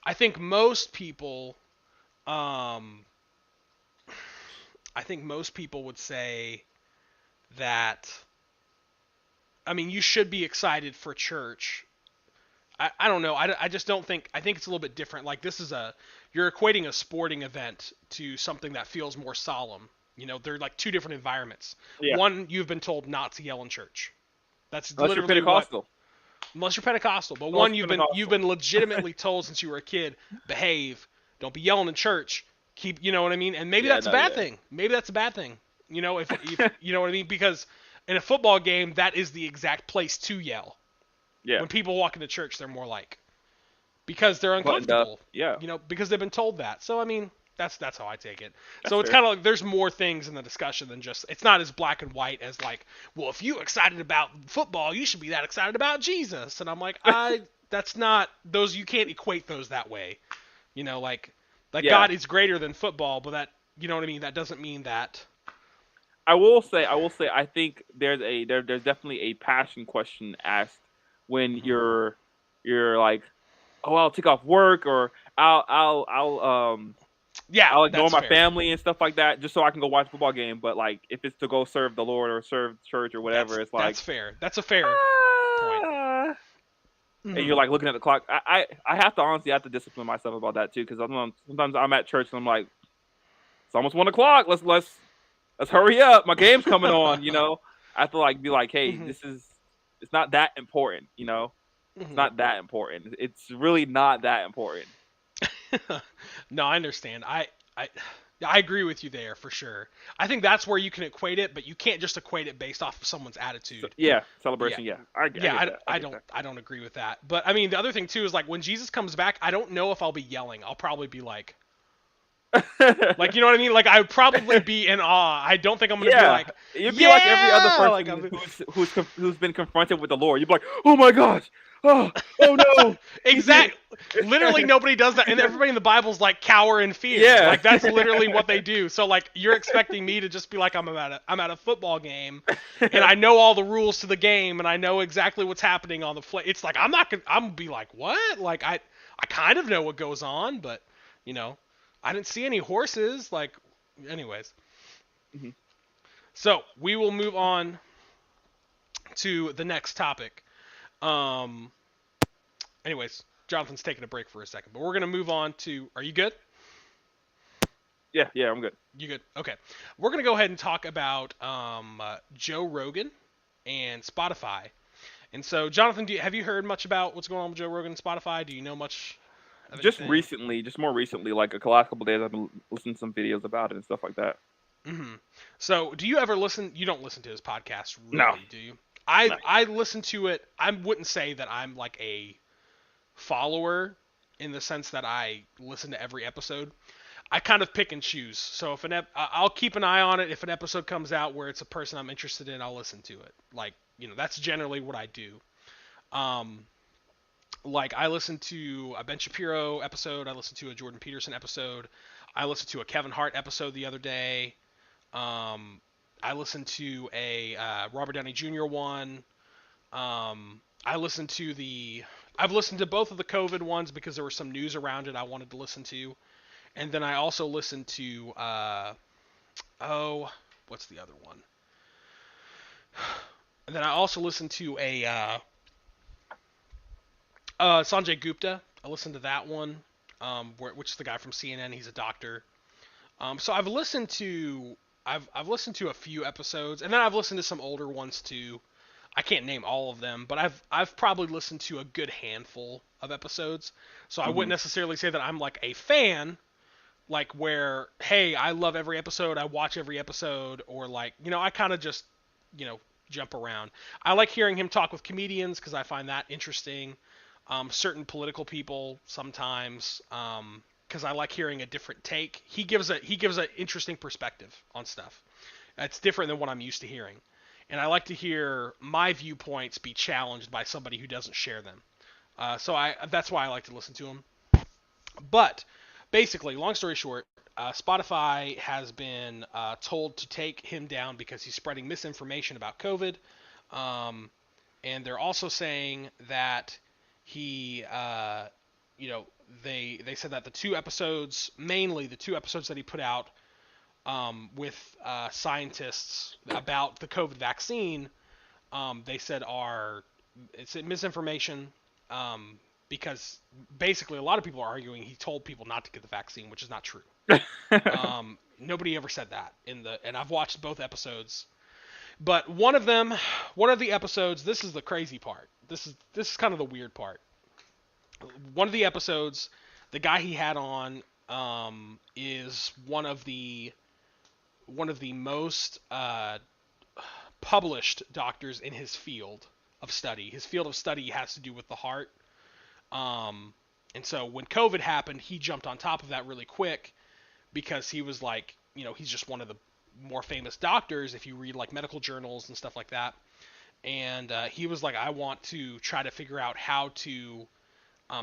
I think most people um I think most people would say that you should be excited for church. I don't know. I just don't think I think it's a little bit different. Like this is you're equating a sporting event to something that feels more solemn. They're like two different environments. Yeah. One, you've been told not to yell in church. That's Unless you're literally what Pentecostal. unless you're Pentecostal. But Unless one, you're you've Pentecostal. been legitimately told since you were a kid, behave, don't be yelling in church. Keep, you know what I mean? And maybe Yeah. that's a No. bad Yeah. thing. Maybe that's a bad thing. If you know what I mean? Because in a football game, that is the exact place to yell. Yeah. When people walk into church, they're more like because they're Buttoned up. uncomfortable. Yeah. Because they've been told that. So that's how I take it. That's So it's fair. kind of like there's more things in the discussion than just it's not as black and white as like, well, if you're excited about football, you should be that excited about Jesus. And I'm like, that's not those you can't equate those that way. Like Yeah. God is greater than football, but that you know what I mean. That doesn't mean that. I will say. I think there's definitely a passion question asked when Mhm. you're like, oh, I'll take off work or Yeah, I'll ignore that's my fair. family and stuff like that just so I can go watch a football game. But like, if it's to go serve the Lord or serve church or whatever, it's like, That's fair. That's a fair point. ah. And Hmm. you're like looking at the clock. I have to honestly discipline myself about that too because sometimes I'm at church and I'm like, it's almost 1 o'clock. Let's hurry up. My game's coming on. I have to be like, hey, Mhm. it's not that important. It's Mhm. not that important. It's really not that important. No, I understand. I I agree with you there for sure. I think that's where you can equate it, but you can't just equate it based off of someone's So, attitude. yeah, Yeah. celebration. Yeah, I Yeah, get that. I I get don't that. I don't agree with that. But I mean, the other thing too is like when Jesus comes back, I don't know if I'll be yelling. I'll probably be like you know what I mean? Like I would probably be in awe. I don't think I'm gonna be Yeah, like, you'd be like every other yeah, like person I'm who's been confronted with the Lord. You'd be like, oh my gosh, oh no, he did exact. Literally it. nobody does that, and everybody in the Bible's like cower in fear. Yeah. Like that's literally what they do. So like you're expecting me to just be like I'm at a football game, and I know all the rules to the game, and I know exactly what's happening on the play. It's like I'm not gonna I'm gonna be like what? Like I kind of know what goes on, but you know I didn't see any horses. Like anyways, Mhm. so we will move on to the next topic. Um, anyways, Jonathan's taking a break for a second, but we're gonna move on to. Are you good? Yeah, I'm good. You good? Okay. We're gonna go ahead and talk about Joe Rogan and Spotify. And so, Jonathan, have you heard much about what's going on with Joe Rogan and Spotify? Do you know much of anything? Just more recently, like the last couple of days, I've been listening to some videos about it and stuff like that. Hmm. So, do you ever listen? You don't listen to his podcast, No, really, do you? no. I listen to it. I wouldn't say that I'm like a follower in the sense that I listen to every episode. I kind of pick and choose. So if I'll keep an eye on it. If an episode comes out where it's a person I'm interested in, I'll listen to it. Like that's generally what I do. Um, like I listened to a Ben Shapiro episode. I listened to a Jordan Peterson episode. I listened to a Kevin Hart episode the other day. Um, I listened to a Robert Downey Jr. one. I listened to the. I've listened to both of the COVID ones because there was some news around it I wanted to listen to, and then I also listened to oh, what's the other one? And then I also listened to a Sanjay Gupta. I listened to that one, which is the guy from CNN. He's a doctor. So I've listened to a few episodes, and then I've listened to some older ones too. I can't name all of them, but I've probably listened to a good handful of episodes. So I wouldn't Hmm. necessarily say that I'm like a fan, like where hey I love every episode, I watch every episode, or like I kind of just you know jump around. I like hearing him talk with comedians because I find that interesting. Certain political people sometimes because I like hearing a different take. He gives a interesting perspective on stuff. It's different than what I'm used to hearing, and I like to hear my viewpoints be challenged by somebody who doesn't share them. So that's why I like to listen to him. But basically, long story short, Spotify has been told to take him down because he's spreading misinformation about COVID. Um, and they're also saying that he, you know, they said that the two episodes, mainly the two episodes that he put out with scientists about the COVID vaccine, they said are it's misinformation because basically a lot of people are arguing he told people not to get the vaccine, which is not true. Nobody ever said that and I've watched both episodes, but one of the episodes, this is the crazy part. This is kind of the weird part. One of the episodes, the guy he had on is one of the most published doctors in his field of study. His field of study has to do with the heart. Um, and so when COVID happened, he jumped on top of that really quick because he was like, he's just one of the more famous doctors if you read like medical journals and stuff like that. And he was like, I want to try to figure out how to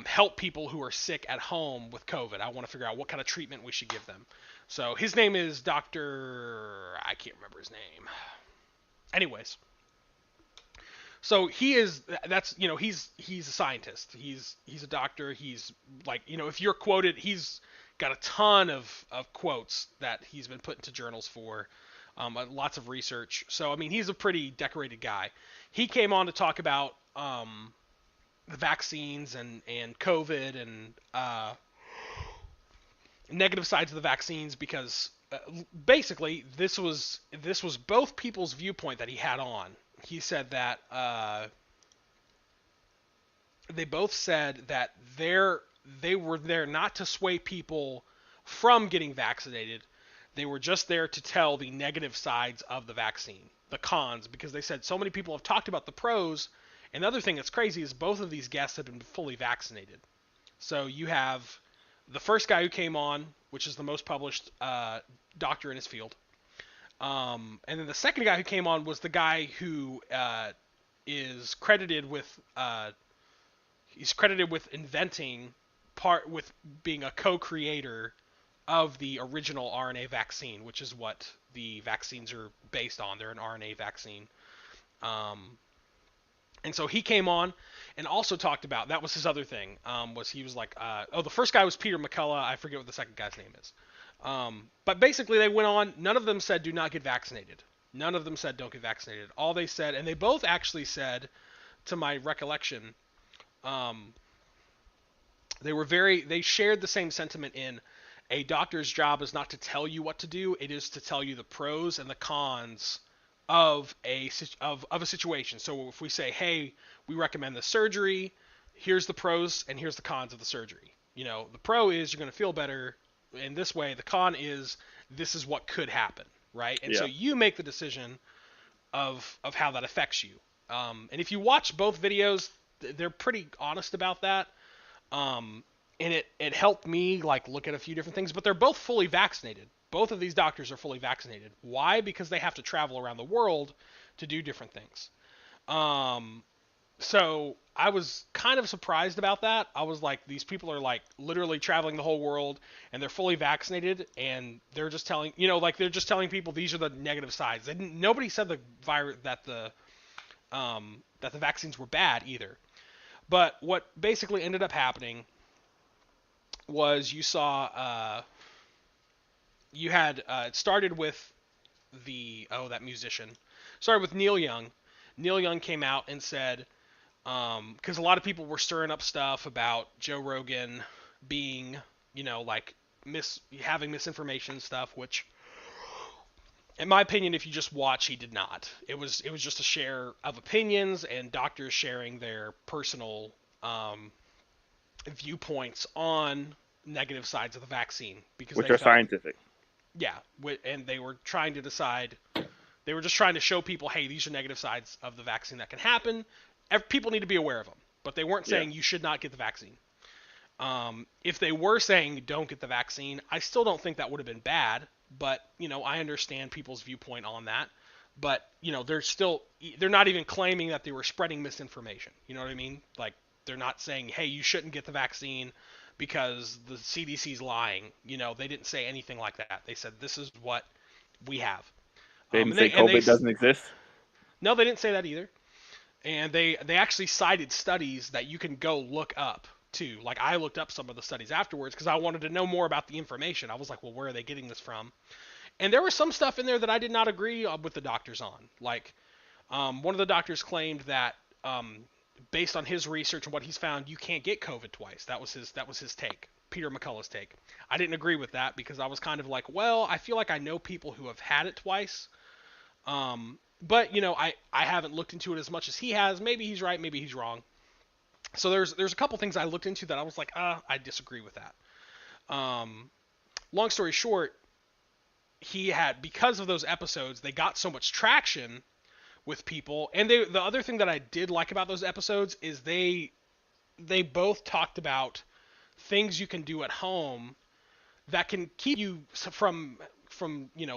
help people who are sick at home with COVID. I want to figure out what kind of treatment we should give them. So his name is Dr. I can't remember his name. Anyways, so he is that's he's a scientist. He's a doctor. He's like if you're quoted, he's got a ton of quotes that he's been put into journals for, lots of research. So I mean he's a pretty decorated guy. He came on to talk about the vaccines and COVID and negative sides of the vaccines because basically this was both people's viewpoint that he had on. He said that they both said that they were there not to sway people from getting vaccinated. They were just there to tell the negative sides of the vaccine, the cons, because they said so many people have talked about the pros. And the other thing that's crazy is both of these guests have been fully vaccinated. So you have the first guy who came on, which is the most published doctor in his field. And then the second guy who came on was the guy who is credited with he's credited with inventing part with being a co-creator of the original RNA vaccine, which is what the vaccines are based on. They're an RNA vaccine. Um, and so he came on and also talked about that was his other thing. Was he was like, the first guy was Peter McCullough. I forget what the second guy's name is. But basically, they went on. None of them said do not get vaccinated. None of them said don't get vaccinated. All they said, and they both actually said, to my recollection, um, they shared the same sentiment in a doctor's job is not to tell you what to do, it is to tell you the pros and the cons of a situation. So if we say, "Hey, we recommend the surgery, here's the pros and here's the cons of the surgery." The pro is you're going to feel better in this way, the con is this is what could happen, right? And so Yeah. you make the decision of how that affects you. And if you watch both videos, they're pretty honest about that. And it helped me like look at a few different things, but they're both fully vaccinated. Both of these doctors are fully vaccinated. Why? Because they have to travel around the world to do different things. Um, so I was kind of surprised about that. I was like, these people are like literally traveling the whole world and they're fully vaccinated and they're just telling, like they're just telling people these are the negative sides. Nobody said the virus that the vaccines were bad either. But what basically ended up happening was you had it started with that musician started with Neil Young. Neil Young came out and said because a lot of people were stirring up stuff about Joe Rogan being like having misinformation stuff, which in my opinion, if you just watch, he did not. It was just a share of opinions and doctors sharing their personal viewpoints on negative sides of the vaccine because Which they are felt, scientific. yeah, and they were trying to decide, they were just trying to show people, hey, these are negative sides of the vaccine that can happen. People need to be aware of them, but they weren't Yeah. saying you should not get the vaccine. If they were saying don't get the vaccine, I still don't think that would have been bad, but I understand people's viewpoint on that. But they're not even claiming that they were spreading misinformation. You know what I mean? Like they're not saying, hey, you shouldn't get the vaccine because the CDC's lying. They didn't say anything like that. They said this is what we have. They didn't And say they COVID doesn't exist. no, they didn't say that either. And they actually cited studies that you can go look up too. Like I looked up some of the studies afterwards because I wanted to know more about the information. I was like, well, where are they getting this from? And there was some stuff in there that I did not agree with the doctors on. Like one of the doctors claimed that based on his research and what he's found, you can't get COVID twice. That was his take. Peter McCullough's take. I didn't agree with that because I was kind of like, well, I feel like I know people who have had it twice. But I haven't looked into it as much as he has. Maybe he's right, maybe he's wrong. So there's a couple things I looked into that I was like, I disagree with that. Long story short, he had because of those episodes, they got so much traction with people, and the other thing that I did like about those episodes is they both talked about things you can do at home that can keep you from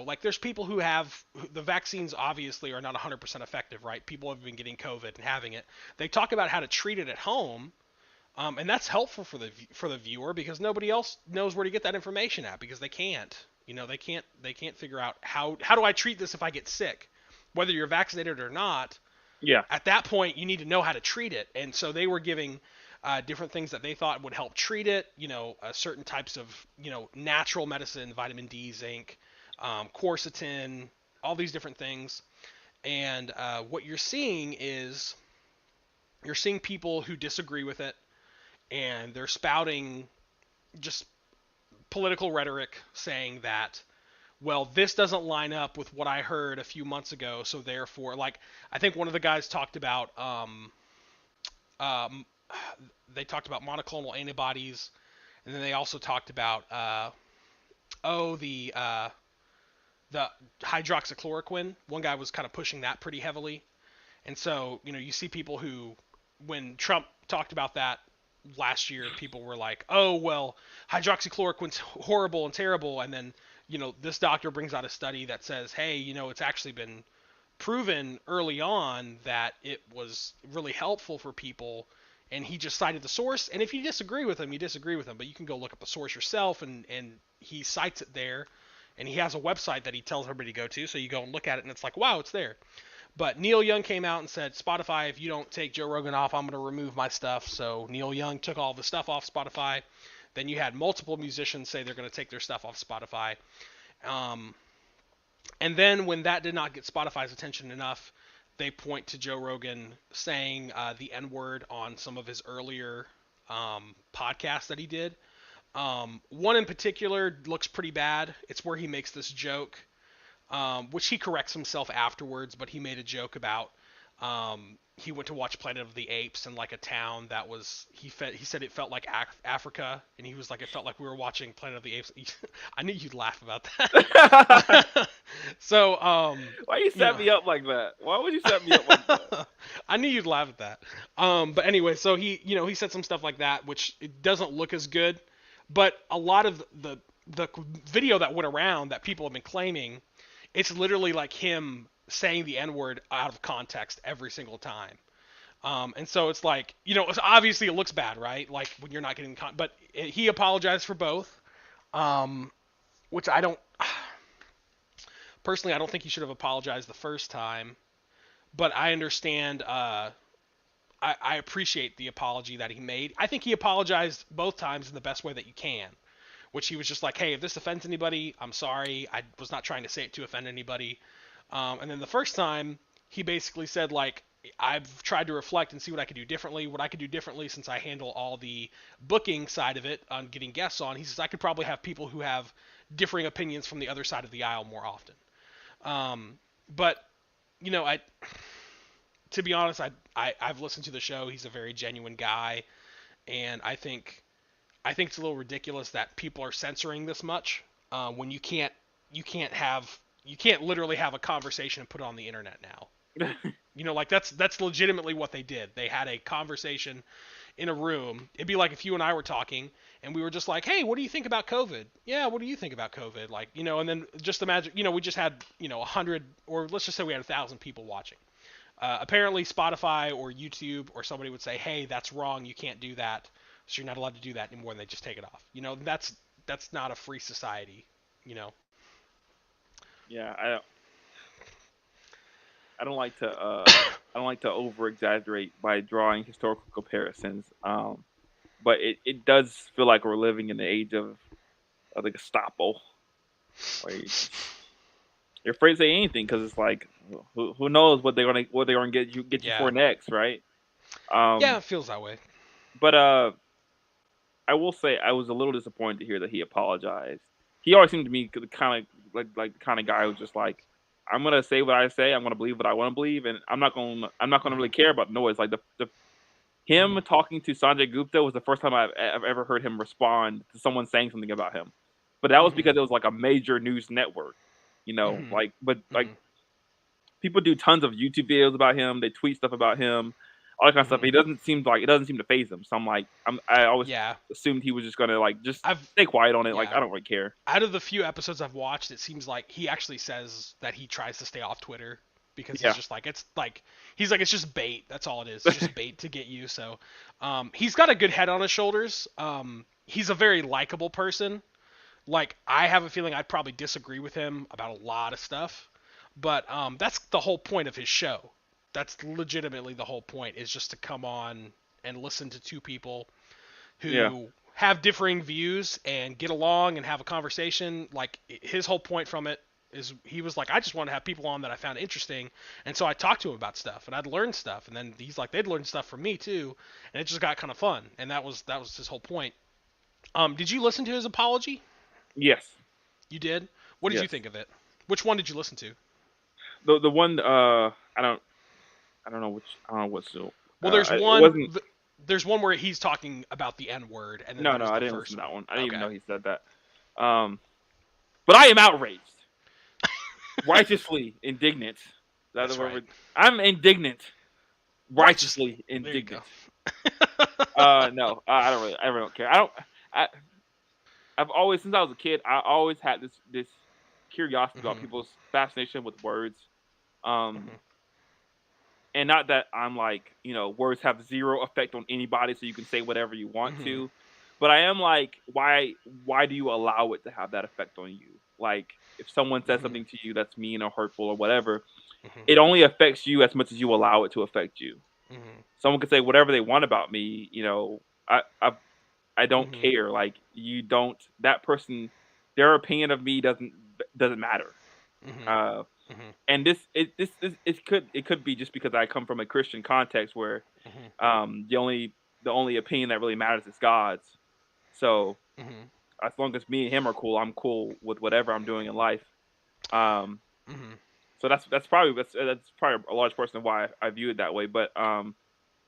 like there's people who have the vaccines obviously are not 100% effective, right? People have been getting COVID and having it. They talk about how to treat it at home, and that's helpful for the viewer because nobody else knows where to get that information at because they can't. They can't figure out how do I treat this if I get sick, whether you're vaccinated or not. Yeah. At that point, you need to know how to treat it, and so they were giving different things that they thought would help treat it. Certain types of natural medicine, vitamin D, zinc, quercetin, all these different things. And what you're seeing is you're seeing people who disagree with it, and they're spouting just political rhetoric saying that, well, this doesn't line up with what I heard a few months ago, so therefore, like, I think one of the guys talked about, um, they talked about monoclonal antibodies, and then they also talked about, oh, the hydroxychloroquine. One guy was kind of pushing that pretty heavily, and so you see people who, when Trump talked about that last year, people were like, oh well, hydroxychloroquine's horrible and terrible, and then this doctor brings out a study that says, hey, it's actually been proven early on that it was really helpful for people, and he just cited the source. And if you disagree with him, you disagree with him, but you can go look up the source yourself, and he cites it there, and he has a website that he tells everybody to go to, so you go and look at it, and it's like, wow, it's there. But Neil Young came out and said, Spotify, if you don't take Joe Rogan off, I'm going to remove my stuff. So Neil Young took all the stuff off Spotify. Then you had multiple musicians say they're going to take their stuff off Spotify. And then when that did not get Spotify's attention enough, they point to Joe Rogan saying the N-word on some of his earlier podcasts that he did. One in particular looks pretty bad. It's where he makes this joke, which he corrects himself afterwards, but he made a joke about he went to watch Planet of the Apes in like a town that was he said it felt like Africa, and he was like, it felt like we were watching Planet of the Apes. I knew you'd laugh about that. So why you set me up like that? Why would you set me up like that? I knew you'd laugh at that. But anyway, so he said some stuff like that, which it doesn't look as good, but a lot of the video that went around that people have been claiming, it's literally like him saying the N-word out of context every single time. And so it's like, obviously it looks bad, right? Like when you're not getting but he apologized for both. Which I don't personally, I don't think he should have apologized the first time, but I understand, I appreciate the apology that he made. I think he apologized both times in the best way that you can, which he was just like, hey, if this offends anybody, I'm sorry. I was not trying to say it to offend anybody. And then the first time, he basically said, like, I've tried to reflect and see what I could do differently. What I could do differently, since I handle all the booking side of it on getting guests on, he says I could probably have people who have differing opinions from the other side of the aisle more often. But, to be honest, I've listened to the show. He's a very genuine guy, and I think it's a little ridiculous that people are censoring this much when you can't literally have a conversation and put it on the internet now. Like that's legitimately what they did. They had a conversation in a room. It'd be like if you and I were talking and we were just like, hey, what do you think about COVID? Yeah, what do you think about COVID? Like, and then just imagine, we just had, 100, or let's just say we had 1,000 people watching. Apparently Spotify or YouTube or somebody would say, hey, that's wrong. You can't do that. So you're not allowed to do that anymore. And they just take it off. That's not a free society, Yeah, I don't like to over exaggerate by drawing historical comparisons. But it does feel like we're living in the age of the Gestapo, where you're afraid to say anything because it's like who knows what they're gonna get you for next, right? Yeah, it feels that way. But I will say I was a little disappointed to hear that he apologized. He always seemed to me kind of like the kind of guy who's just like, I'm gonna say what I say. I'm gonna believe what I want to believe, and I'm not gonna really care about noise. Like him talking to Sanjay Gupta was the first time I've ever heard him respond to someone saying something about him. But that was because it was like a major news network, like people do tons of YouTube videos about him. They tweet stuff about him, all that kind of stuff. It doesn't seem to faze him. So I always assumed he was just gonna just stay quiet on it. Like, I don't really care. Out of the few episodes I've watched, it seems like he actually says that he tries to stay off Twitter because he's just like, it's just bait. That's all it is. It's just bait to get you. So, he's got a good head on his shoulders. He's a very likable person. Like, I have a feeling I'd probably disagree with him about a lot of stuff, but that's the whole point of his show. That's legitimately the whole point, is just to come on and listen to two people who have differing views and get along and have a conversation. Like, his whole point from it is he was like, I just want to have people on that I found interesting, and so I talked to him about stuff and I'd learn stuff, and then he's like, they'd learn stuff from me too, and it just got kind of fun, and that was his whole point. Did you listen to his apology? Yes, You did? What did you yes. think of it? Which one did you listen to? The one I don't know which I don't know what's still. Well, there's It one. wasn't. There's one where he's talking about the N word, and then No, no, there's I the didn't listen first to that one. one. I didn't even Okay. know he said that. Um, but I am outraged, righteously indignant. Is that the That's word? right. I'm indignant, Righteously. righteously There you go. indignant. No, I really don't care. I, I've always, since I was a kid, I always had this curiosity about Mhm. people's fascination with words. Um, Mhm. and not that I'm like, words have zero effect on anybody, so you can say whatever you want Mhm. to. But I am like, why do you allow it to have that effect on you? Like, if someone says Mhm. something to you that's mean or hurtful or whatever, Mhm. it only affects you as much as you allow it to affect you. Mhm. Someone could say whatever they want about me, I don't Mhm. care. Like, you don't, that person, their opinion of me doesn't matter. Mhm. Uh, Mhm. and this it could be just because I come from a Christian context where Mhm. the only opinion that really matters is God's. So Mhm. as long as me and him are cool, I'm cool with whatever I'm doing in life. Um, Mhm. so that's probably a large portion of why I view it that way. But I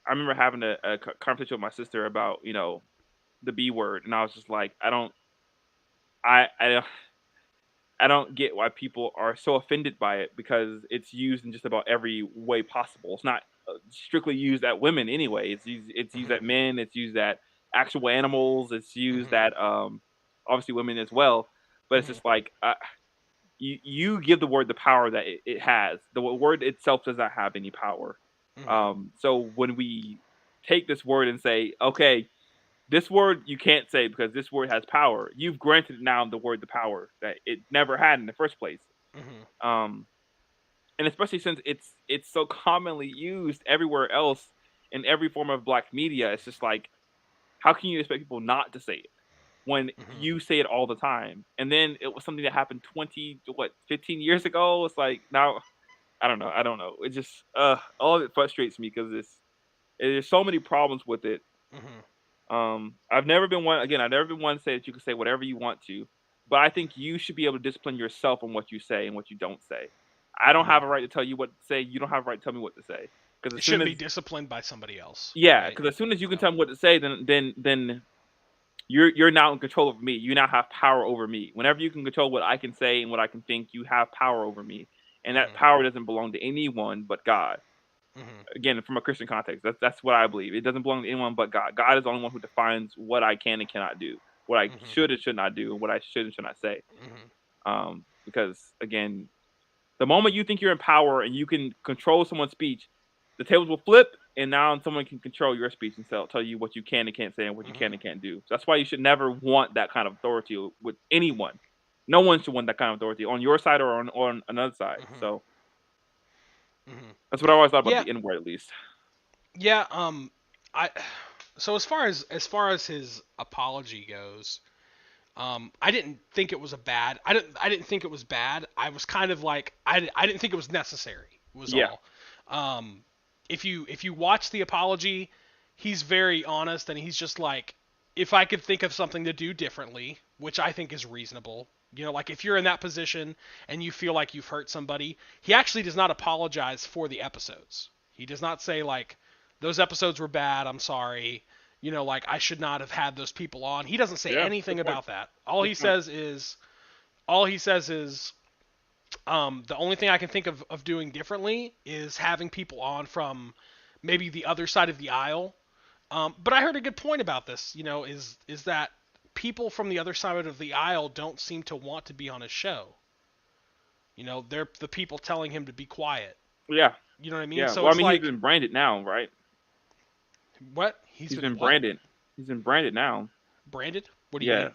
remember having a conversation with my sister about the B word, and I was just like, I I don't get why people are so offended by it because it's used in just about every way possible. It's not strictly used at women anyway. It's used Mhm. at men. It's used at actual animals. It's used Mhm. at obviously women as well. But it's Mhm. just like you give the word the power that it has. The word itself does not have any power. Mhm. So when we take this word and say, okay, this word you can't say because this word has power. You've granted now the word the power that it never had in the first place. Mhm. Um, and especially since it's so commonly used everywhere else in every form of black media, it's just like, how can you expect people not to say it when Mhm. you say it all the time? And then it was something that happened 15 years ago. It's like now I don't know. It just all of it frustrates me because there's so many problems with it. Mhm. I've never been one to say that you can say whatever you want to, but I think you should be able to discipline yourself on what you say and what you don't say. I don't have Mhm. a right to tell you what to say. You don't have a right to tell me what to say. Because It as soon shouldn't be as disciplined by somebody else, Yeah, right? because as soon as you can Yeah. tell me what to say, then you're now in control of me. You now have power over me. Whenever you can control what I can say and what I can think, you have power over me, and that Mhm. power doesn't belong to anyone but God. Mhm. Again, from a Christian context, that's what I believe. It doesn't belong to anyone but God. God is the only one who defines what I can and cannot do, what I Mhm. should and should not do, and what I should and should not say. Mhm. Because again, the moment you think you're in power and you can control someone's speech, the tables will flip, and now someone can control your speech and tell you what you can and can't say and what you can Mhm. and can't do. So that's why you should never want that kind of authority with anyone. No one should want that kind of authority on your side or on another side. Mhm. So Mhm. that's what I always thought about Yeah. the N word, at least. Yeah. I. So as far as his apology goes, I didn't think it was a bad. I didn't think it was bad. I was kind of like I didn't think it was necessary. Was Yeah, all. Um, if you watch the apology, he's very honest and he's just like, if I could think of something to do differently, which I think is reasonable. Like if you're in that position and you feel like you've hurt somebody, he actually does not apologize for the episodes. He does not say like, those episodes were bad. I'm sorry. Like I should not have had those people on. He doesn't say yeah. anything Good point. about that. All Good he point. says is, all he says is, the only thing I can think of doing differently is having people on from maybe the other side of the aisle. But I heard a good point about this. Is that people from the other side of the aisle don't seem to want to be on his show. They're the people telling him to be quiet. Yeah, You know what I mean? yeah. So Well, I it's mean, he's like, been branded now, right? what? He's He's been been what? branded. He's been branded now. Branded? What do you Yeah, mean?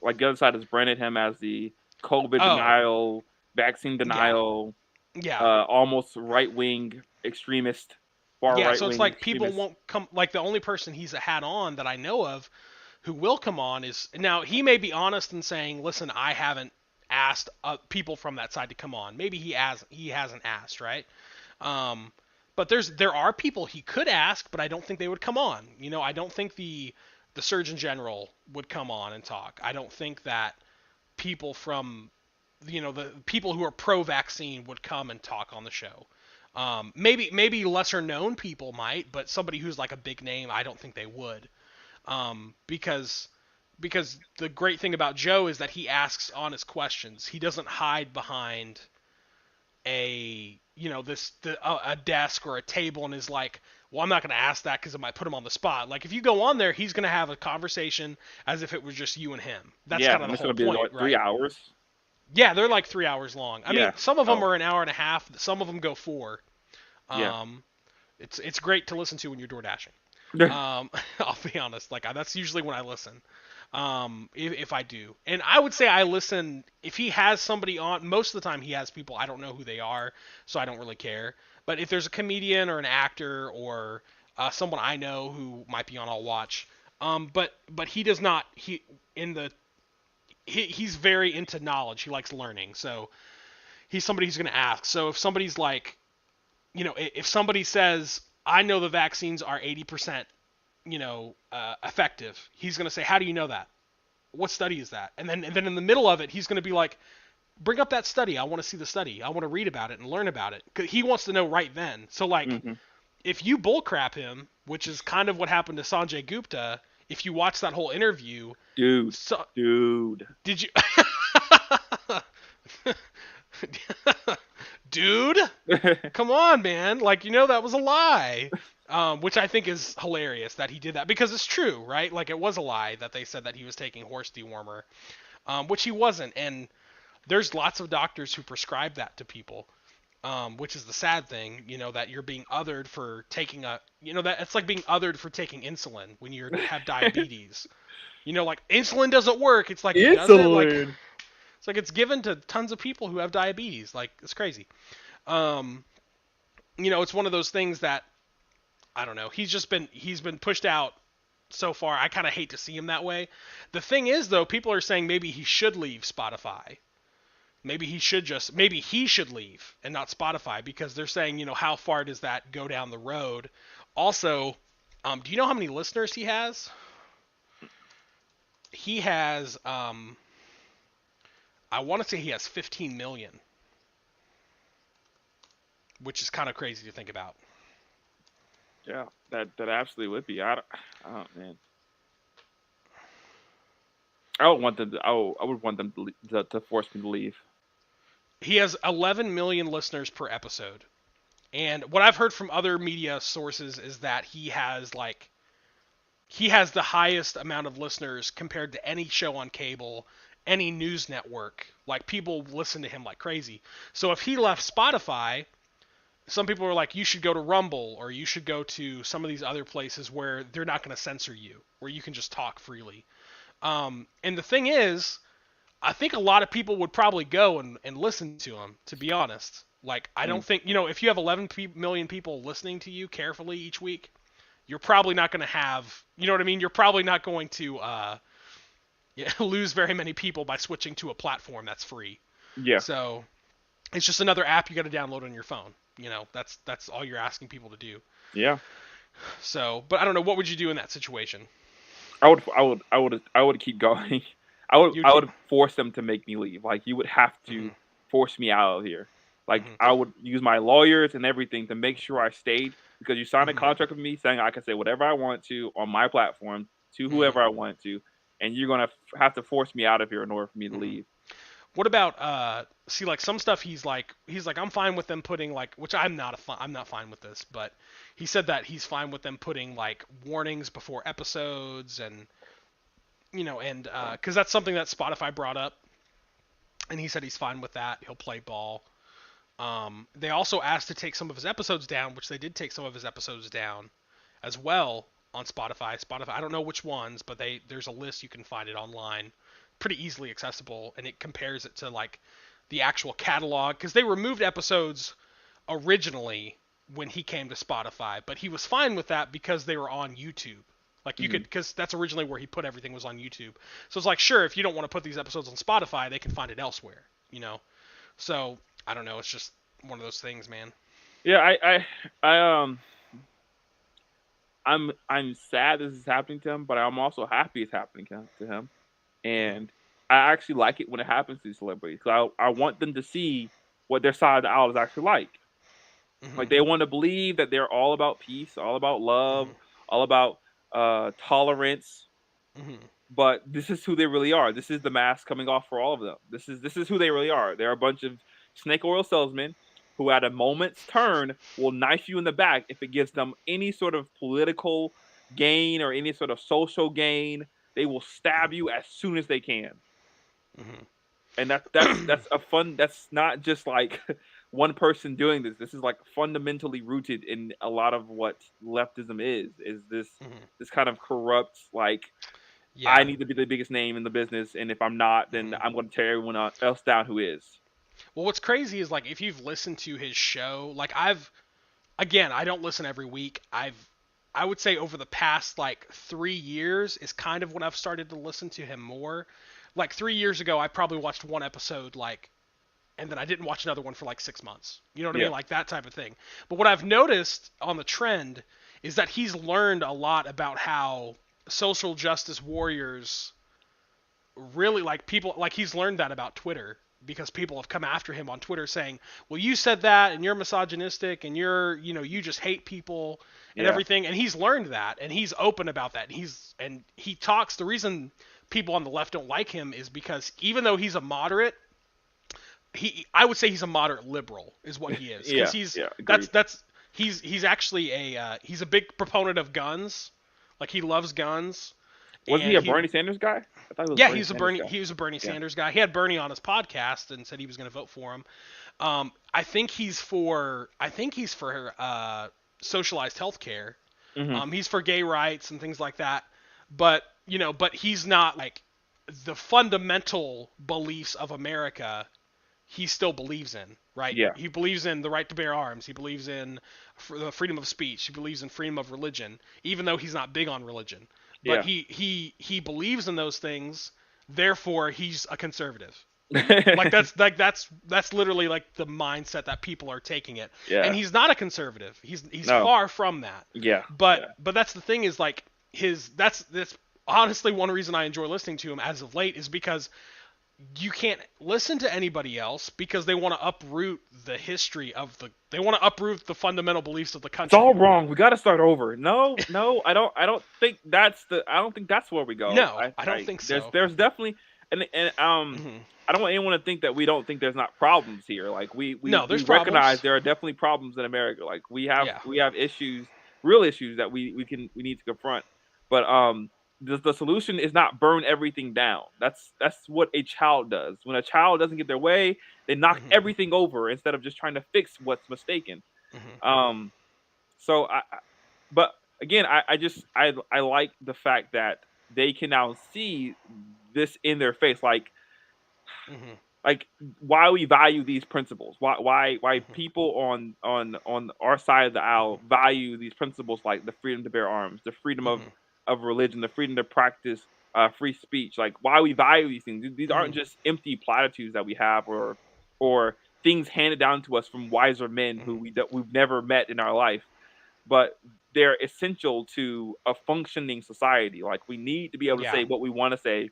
like the other side has branded him as the COVID Oh, denial, vaccine yeah, denial, yeah. almost right wing extremist, far Yeah, right so it's wing like people extremist. won't come. Like the only person he's had on that I know of who will come on is, now he may be honest in saying, "Listen, I haven't asked people from that side to come on." Maybe he hasn't asked, right? Um, but there are people he could ask, but I don't think they would come on. I don't think the Surgeon General would come on and talk. I don't think that people from, the people who are pro-vaccine would come and talk on the show. Maybe lesser known people might, but somebody who's like a big name, I don't think they would. Because the great thing about Joe is that he asks honest questions. He doesn't hide behind a desk or a table and is like, well, I'm not going to ask that because it might put him on the spot. Like if you go on there, he's going to have a conversation as if it was just you and him. That's Yeah, kind of and the it's whole gonna be point, like 3 hours. yeah, they're like 3 hours long. I mean, Yeah. some of them Oh, are an hour and a half. Some of them go 4. yeah. Um, it's great to listen to when you're door dashing. I'll be honest. Like that's usually when I listen. If I do, and I would say I listen if he has somebody on. Most of the time, he has people I don't know who they are, so I don't really care. But if there's a comedian or an actor or someone I know who might be on, I'll watch. But he does not. He's very into knowledge. He likes learning. So he's somebody who's going to ask. So if somebody's like, if somebody says, I know the vaccines are 80%, effective, he's going to say, how do you know that? What study is that? And then in the middle of it, he's going to be like, bring up that study. I want to see the study. I want to read about it and learn about it. 'Cause he wants to know right then. So like, hmm if you bullcrap him, which is kind of what happened to Sanjay Gupta, if you watch that whole interview, Dude, so, dude. did you? Dude, come on, man. Like, that was a lie. Which I think is hilarious that he did that because it's true, right? Like, it was a lie that they said that he was taking horse dewormer, which he wasn't. And there's lots of doctors who prescribe that to people, which is the sad thing, that you're being othered for taking that it's like being othered for taking insulin when you have diabetes. Like insulin doesn't work. It's like, does it? Like, Insulin. it's like it's given to tons of people who have diabetes. Like, it's crazy. Um, it's one of those things that I don't know. He's been pushed out so far. I kind of hate to see him that way. The thing is, though, people are saying maybe he should leave Spotify. Maybe he should leave and not Spotify because they're saying, how far does that go down the road? Also, do you know how many listeners he has? He has, I want to say he has 15 million, which is kind of crazy to think about. Yeah, that absolutely would be. I don't, man. I would want them. I would want them to force me to leave. He has 11 million listeners per episode. And what I've heard from other media sources is that he has the highest amount of listeners compared to any show on cable, any news network. Like people listen to him like crazy. So if he left Spotify, some people were like, you should go to Rumble or you should go to some of these other places where they're not going to censor you, where you can just talk freely. And the thing is, I think a lot of people would probably go and listen to him, to be honest. Like, I don't Mm. think, if you have 11 million people listening to you carefully each week, you're probably not going to have, you know what I mean? You're probably not going to lose very many people by switching to a platform that's free. Yeah, So it's just another app you got to download on your phone. That's all you're asking people to do. yeah. So, but I don't know, what would you do in that situation? I would keep going. You'd I keep. would force them to make me leave. Like you would have to Mhm. force me out of here. Like Mhm. I would use my lawyers and everything to make sure I stayed because you signed a Mhm. contract with me saying I can say whatever I want to on my platform to Mhm. whoever I want to, and you're gonna have to force me out of here in order for me to Mhm. leave. What about see, like some stuff he's like I'm fine with them putting, like, which I'm not fine with this, but he said that he's fine with them putting like warnings before episodes, and cuz that's something that Spotify brought up, and he said he's fine with that. He'll play ball. They also asked to take some of his episodes down, which they did take some of his episodes down as well on Spotify. I don't know which ones, but there's a list, you can find it online, pretty easily accessible, and it compares it to like the actual catalog because they removed episodes originally when he came to Spotify, but he was fine with that because they were on YouTube. Like you Hmm. could, because that's originally where he put everything, was on YouTube. So it's like, sure, if you don't want to put these episodes on Spotify, they can find it elsewhere, you know. So I don't know. It's just one of those things, man. Yeah, I I'm sad this is happening to him, but I'm also happy it's happening to him. Hmm. And I actually like it when it happens to these celebrities because I want them to see what their side of the aisle is actually like. Like Mhm. they want to believe that they're all about peace, all about love, Mhm. all about tolerance. Mhm. But this is who they really are. This is the mask coming off for all of them. This is who they really are. They're a bunch of snake oil salesmen who, at a moment's turn, will knife you in the back if it gives them any sort of political gain or any sort of social gain. They will stab you as soon as they can. Mhm. And that's a fun. That's not just like one person doing this. This is like fundamentally rooted in a lot of what leftism is. Is Mhm. this kind of corrupt, like, I Yeah. need to be the biggest name in the business, and if I'm not, then Mhm. I'm going to tear everyone else down who is. Well, what's crazy is like if you've listened to his show, like I've again, I don't listen every week. I would say over the past like 3 years is kind of when I've started to listen to him more. Like 3 years ago, I probably watched one episode like, and then I didn't watch another one for like 6 months. You know what I Yeah, mean? Like that type of thing. But what I've noticed on the trend is that he's learned a lot about how social justice warriors really like people like he's learned that about Twitter because people have come after him on Twitter saying, "Well, you said that and you're misogynistic and you just hate people and yeah, everything." And he's learned that and he's open about that. And he talks the reason people on the left don't like him is because even though he's a moderate, he I would say he's a moderate liberal is what he is because yeah, he's yeah. Agreed. that's he's actually he's a big proponent of guns. Like he loves guns Wasn't he and a he Bernie Sanders guy? I thought he was a yeah, Bernie Sanders guy. He was a Bernie Yeah. Sanders guy. He had Bernie on his podcast and said he was going to vote for him. I think he's for socialized healthcare. Hmm. He's for gay rights and things like that. But but he's not like the fundamental beliefs of America. He still believes in, right? Yeah, He believes in the right to bear arms. He believes in the freedom of speech. He believes in freedom of religion, even though he's not big on religion. But yeah. he believes in those things. Therefore, he's a conservative. Like Yeah, that's literally like the mindset that people are taking it. And he's not a conservative. He's no, far from that. yeah, But yeah. that's the thing is like his that's honestly one reason I enjoy listening to him as of late is because you can't listen to anybody else because they want to uproot the history of they want to uproot the fundamental beliefs of the It's all country. wrong. We got to start over. No, no, I don't think that's the. I don't think that's where we go. No, I don't think so. There's definitely, and Hmm. I don't want anyone to think that we don't think there's not problems here. Like No, we there's recognize problems. there are definitely problems in America. Like Yeah. we have issues, real issues that we need to confront. But the solution is not burn everything down. That's what a child does. When a child doesn't get their way, they knock Hmm. everything over instead of just trying to fix what's mistaken. Hmm. Um, so but again, I like the fact that they can now see this in their face, Hmm. like why we value these principles, why Hmm. people on our side of the Hmm. aisle value these principles like the freedom to bear arms, the freedom Hmm. of religion, the freedom to practice free speech, like why we value these things. These Hmm. aren't just empty platitudes that we have or things handed down to us from wiser men who Hmm. we've never met in our life, but they're essential to a functioning society. Like we need to be able to Yeah. say what we want to say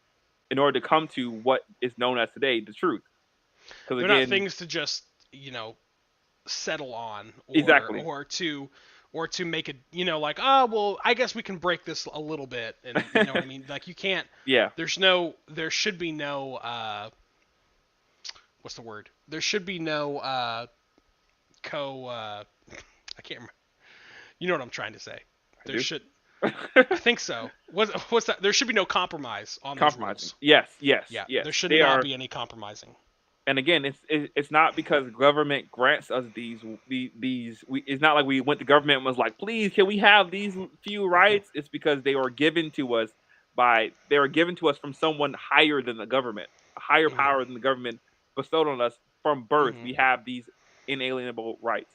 in order to come to what is known as today the truth. Because They're not again, things to just, settle on exactly. or to make it, like, oh, well, I guess we can break this a little bit and you know what I mean? Like you can't Yeah, there should be no what's the word? There should be no co I can't remember. You know what I'm trying to say. I There do. should I think so. What's that? There should be no compromise on those Compromising. rules. Yes, yes, Yeah, yes. there should They not are. be any compromising. And again, it's not because government grants us it's not like we went to government and was like, please, can we have these few Mhm. rights? It's because they were given to us from someone higher than the government, a higher Mhm. power than the government bestowed on us from birth. Mhm. We have these inalienable rights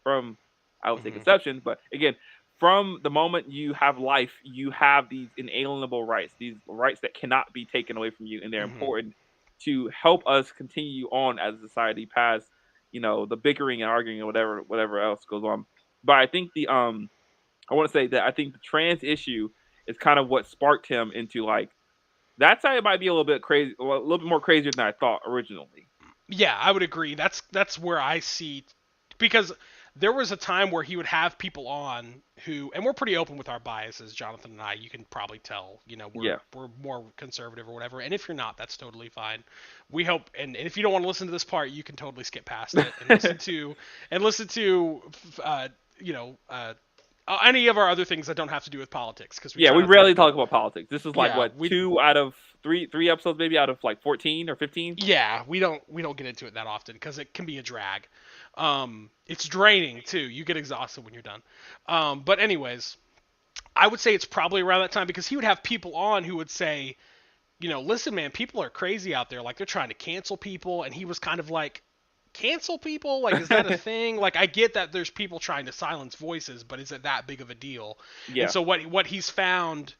from, I would say, Mhm. conception, but again, from the moment you have life, you have these inalienable rights, these rights that cannot be taken away from you, and they're Mhm. important to help us continue on as a society past, the bickering and arguing and whatever else goes on. But I think I want to say that I think the trans issue is kind of what sparked him into like That side might be a little bit crazy, a little bit more crazier than I thought originally. Yeah, I would agree. That's where I see, because there was a time where he would have people on who, and we're pretty open with our biases, Jonathan and I. You can probably tell, Yeah, we're more conservative or whatever. And if you're not, that's totally fine. We hope, and if you don't want to listen to this part, you can totally skip past it and listen to, uh, you know, uh, any of our other things that don't have to do with politics, because we yeah. try We not to rarely go. talk about politics. This is like Yeah, what, two out of three episodes, maybe out of like 14 or 15. yeah, we don't get into it that often because it can be a drag. It's draining too. You get exhausted when you're done. But anyways, I would say it's probably around that time because he would have people on who would say, listen, man, people are crazy out there. Like they're trying to cancel people, and he was kind of like, cancel people? Like, is that a thing? Like, I get that there's people trying to silence voices, but is it that big of a deal? And Yeah, so what he's found,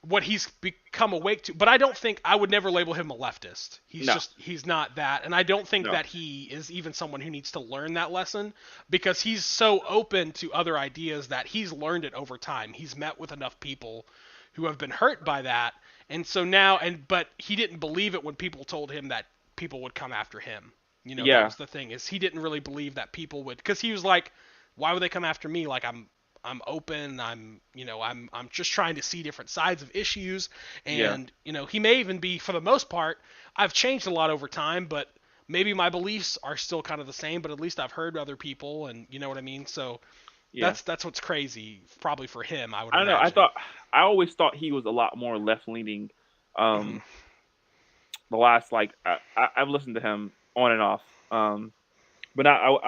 what he's become awake to, but I don't think, I would never label him a leftist. no, He's not that, and I don't think no, that he is even someone who needs to learn that lesson, because he's so open to other ideas that he's learned it over time. He's met with enough people who have been hurt by that, and so now, but he didn't believe it when people told him that people would come after him. That yeah, was the thing, is he didn't really believe that people would, because he was like, why would they come after me? Like, I'm open. I'm just trying to see different sides of issues. yeah, And, he may even be, for the most part, I've changed a lot over time, but maybe my beliefs are still kind of the same, but at least I've heard other people, and you know what I mean? So yeah. that's what's crazy, probably for him, I would I don't know. imagine. I always thought he was a lot more left leaning. Hmm. Um, the last like I've listened to him on and off. But I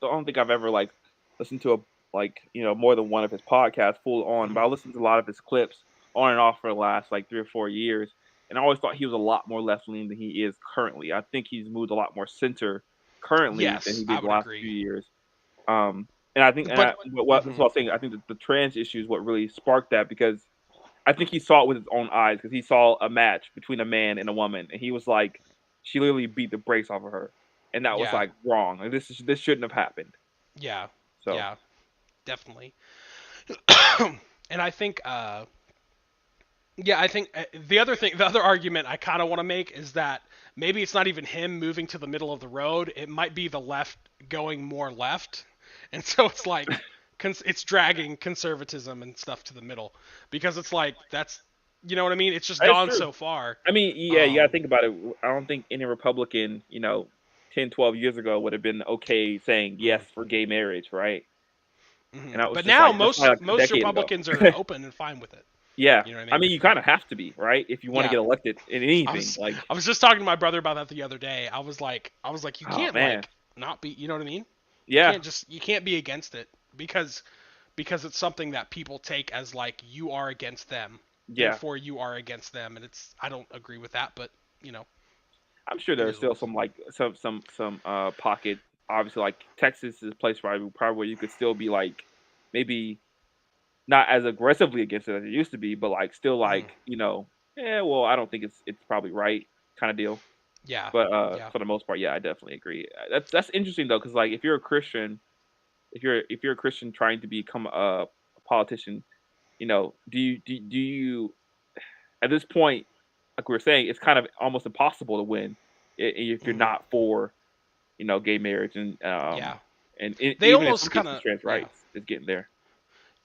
don't think I've ever like listened to a like more than one of his podcasts full on. But Hmm. I listened to a lot of his clips on and off for the last like 3 or 4 years, and I always thought he was a lot more left leaning than he is currently. I think he's moved a lot more center currently than Yes, he I did the would last few agree. years. And I think, But, that's hmm, what I was saying. I think that the trans issue is what really sparked that because I think he saw it with his own eyes because he saw a match between a man and a woman, and he was like, she literally beat the brakes off of her, and that was yeah, like wrong. Like this shouldn't have happened. yeah, So yeah, definitely. And I think, yeah, I think the other argument I kind of want to make is that maybe it's not even him moving to the middle of the road. It might be the left going more left, and so it's like, it's dragging conservatism and stuff to the middle, because it's like, that's, you know what I mean? It's just that's gone true. so far. I mean, yeah, you gotta Um, think about it. I don't think any Republican, 10, 12 years ago would have been okay saying mhm, yes for gay marriage, right? And mhm. that was But just now like that's probably like a most decade ago. Republicans are open and fine with it. Yeah, You know what I I mean? mean, you kind of have to be, right? If you want to Yeah. get elected in I anything, was like, I was just talking to my brother about that the other day. I was like, you oh can't man, like not be, you know what I mean? yeah, You can't be against it, because it's something that people take as like, you are against them, yeah. therefore you are against them, and it's, I don't agree with that, but you know, I'm sure it there's is what still it is. some like some pockets. Obviously, like Texas is a place probably where you could still be like maybe not as aggressively against it as it used to be, but like still Hmm. like yeah. Well, I don't think it's probably right kind of deal. Yeah, But yeah. for the most part, yeah, I definitely agree. That's interesting though, because like if you're a Christian, if you're a Christian trying to become a politician, do you at this point, like we were saying, it's kind of almost impossible to win if you're Hmm. not for gay marriage Yeah. and They even in some almost kind cases of trans yeah. rights is getting there.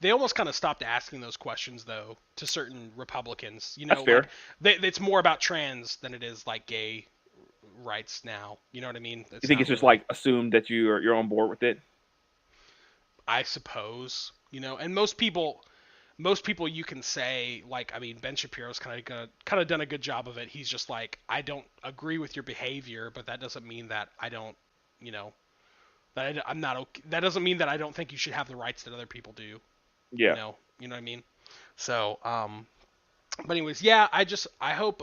They almost kind of stopped asking those questions though to certain Republicans. That's Like, fair. it's more about trans than it is like gay rights now. You know what I mean? You It's think not it's just really, like assumed that you're on board with it? I suppose, and most people you can say, like, I mean, Ben Shapiro's kind of done a good job of it. He's just like, I don't agree with your behavior, but that doesn't mean that I don't, you know, I'm not okay. That doesn't mean that I don't think you should have the rights that other people do. Yeah. You know what I mean? So, but anyways, yeah, I hope,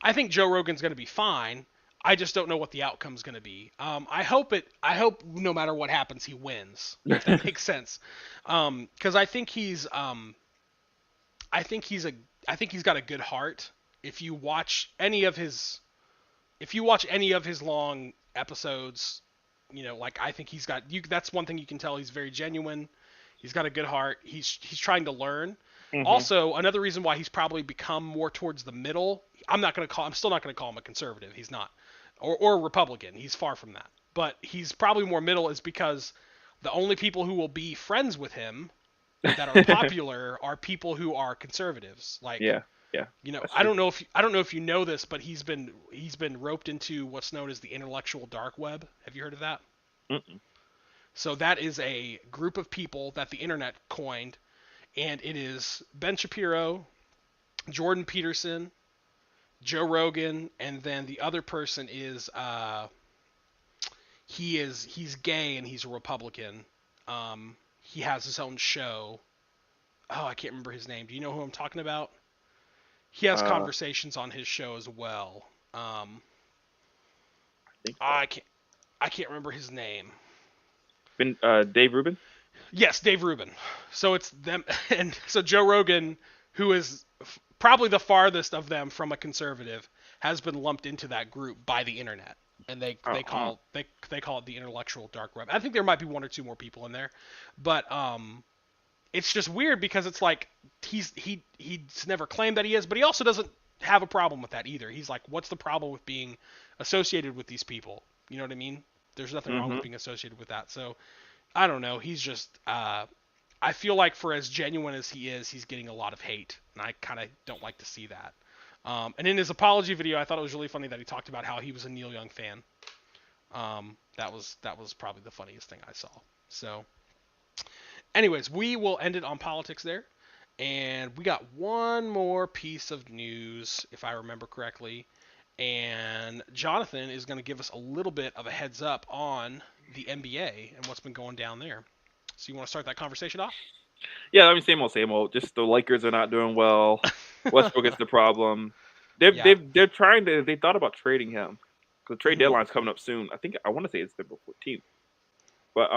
I think Joe Rogan's going to be fine. I just don't know what the outcome's going to be. I hope no matter what happens, he wins, if that makes sense. Because I think I think he's got a good heart. If you watch any of his, if you watch any of his long episodes, like, I think that's one thing you can tell. He's very genuine. He's got a good heart. He's trying to learn. Hmm. Also, another reason why he's probably become more towards the middle. I'm still not going to call him a conservative. He's not, or a Republican. He's far from that. But he's probably more middle is because the only people who will be friends with him that are popular are people who are conservatives. Like, Yeah, yeah, that's I true. don't know if you know this, but he's been roped into what's known as the intellectual dark web. Have you heard of that? Mm-mm. So that is a group of people that the internet coined, and it is Ben Shapiro, Jordan Peterson, Joe Rogan, and then the other person is he's gay and he's a Republican. He has his own show. Oh, I can't remember his name. Do you know who I'm talking about? He has I conversations on his show as well. think so. I can't remember his name. Been Dave Rubin. Yes, Dave Rubin. So it's them, and so Joe Rogan, who is probably the farthest of them from a conservative, has been lumped into that group by the internet, and they Oh, they call they call it the intellectual dark web. I think there might be one or two more people in there, but it's just weird because it's like he's never claimed that he is, but he also doesn't have a problem with that either. He's like, what's the problem with being associated with these people? You know what I mean? There's nothing wrong with hmm being associated with that. So I don't know. He's just I feel like for as genuine as he is, he's getting a lot of hate, and I kind of don't like to see that. And in his apology video, I thought it was really funny that he talked about how he was a Neil Young fan. That was probably the funniest thing I saw. So, anyways, we will end it on politics there. And we got one more piece of news, if I remember correctly. And Jonathan is going to give us a little bit of a heads up on the NBA and what's been going down there. So you want to start that conversation off? Yeah, I mean, same old, same old. Just the Lakers are not doing well. Westbrook is the problem. Yeah. They're trying to. They thought about trading him because the trade Mhm. deadline's coming up soon. I want to say it's December 14th, but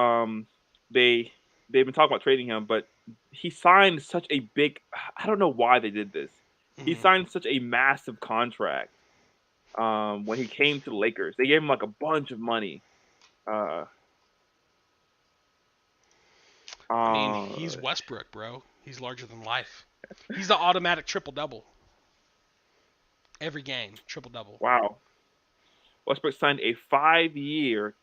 they they've been talking about trading him, but he signed such a big. I don't know why they did this. He Mhm. signed such a massive contract. When he came to the Lakers, they gave him like a bunch of money. Uh, I mean, uh, he's Westbrook, bro. He's larger than life. He's the automatic triple double every game, triple double. wow. Westbrook signed a 5-year,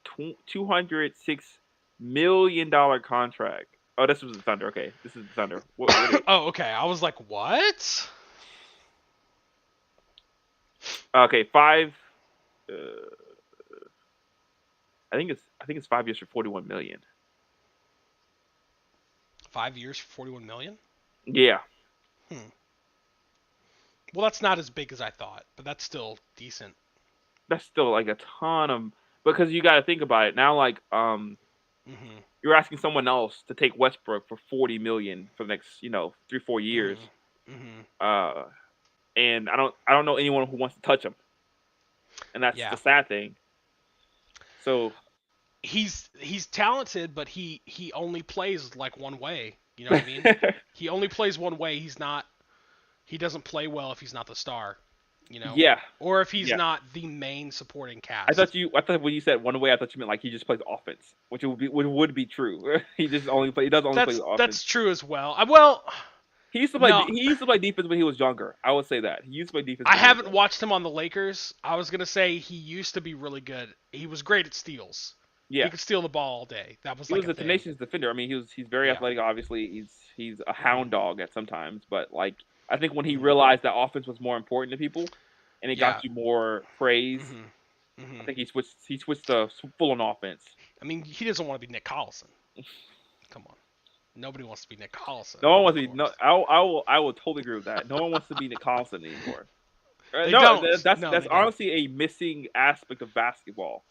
$206 million contract. Oh, this was the Thunder. Okay, this is the Thunder. What is? Oh, okay. I was like, what? Okay, five. Uh, I think it's 5 years for 41 million. 5 years for 41 million? Yeah, Hmm. Well, that's not as big as I thought, but that's still decent. that's still like a ton of because you got to think about it now. Like Mhm. you're asking someone else to take Westbrook for 40 million for the next 3-4 years. Mhm. Mhm. Uh, and I don't know anyone who wants to touch him, and that's the Yeah. sad thing. So He's talented, but he only plays like one way. You know what I mean? He only plays one way. He doesn't play well if he's not the star, yeah, or if he's yeah. not the main supporting I thought cast. you. I thought when you said one way, I thought you meant like he just plays offense, which would be true. He just only play. He does only play offense. That's true as well. Well, He used to play. no, He used to play defense when he was younger. I would say that he used to play defense I when he was haven't younger. watched him on the Lakers. I was gonna say he used to be really good. He was great at steals. He Yeah, could steal the ball all day. That was he like was a a thing. tenacious defender. I mean, he's very Yeah. athletic. Obviously, he's a Mhm. hound dog at sometimes, but like I think when he Mhm. realized that offense was more important to people, and it Yeah. got you more praise, Mhm. I Mhm. think he switched to full on offense. I mean, he doesn't want to be Nick Collison. Come on. Nobody wants to be Nick Collison, No one of wants to be. No, course. I will totally agree with that. No one wants to be Nick Collison anymore. They No, don't. that's No, that's they don't. honestly a missing aspect of basketball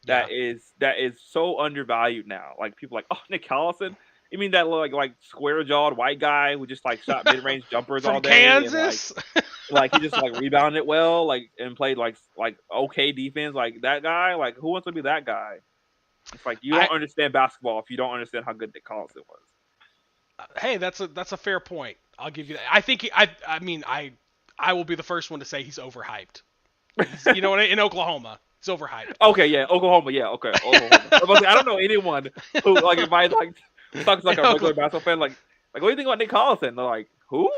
Yeah. that is so undervalued now. Like people are like, oh, Nick Collison. You mean that like square jawed white guy who just like shot mid range jumpers all From day and Kansas? like he just like rebounded well like and played like okay defense like that guy. Like who wants to be that guy? It's like you I don't understand basketball if you don't understand how good Nick Collison was. Hey, that's a fair point. I'll give you that. I think I mean I will be the first one to say he's overhyped. He's in Oklahoma, he's overhyped. Okay, yeah, Oklahoma, yeah, okay, Oklahoma. I don't know anyone who like if I like talks like In a regular Oklahoma. basketball fan, like what do you think about Nick Collison? They're like, Who?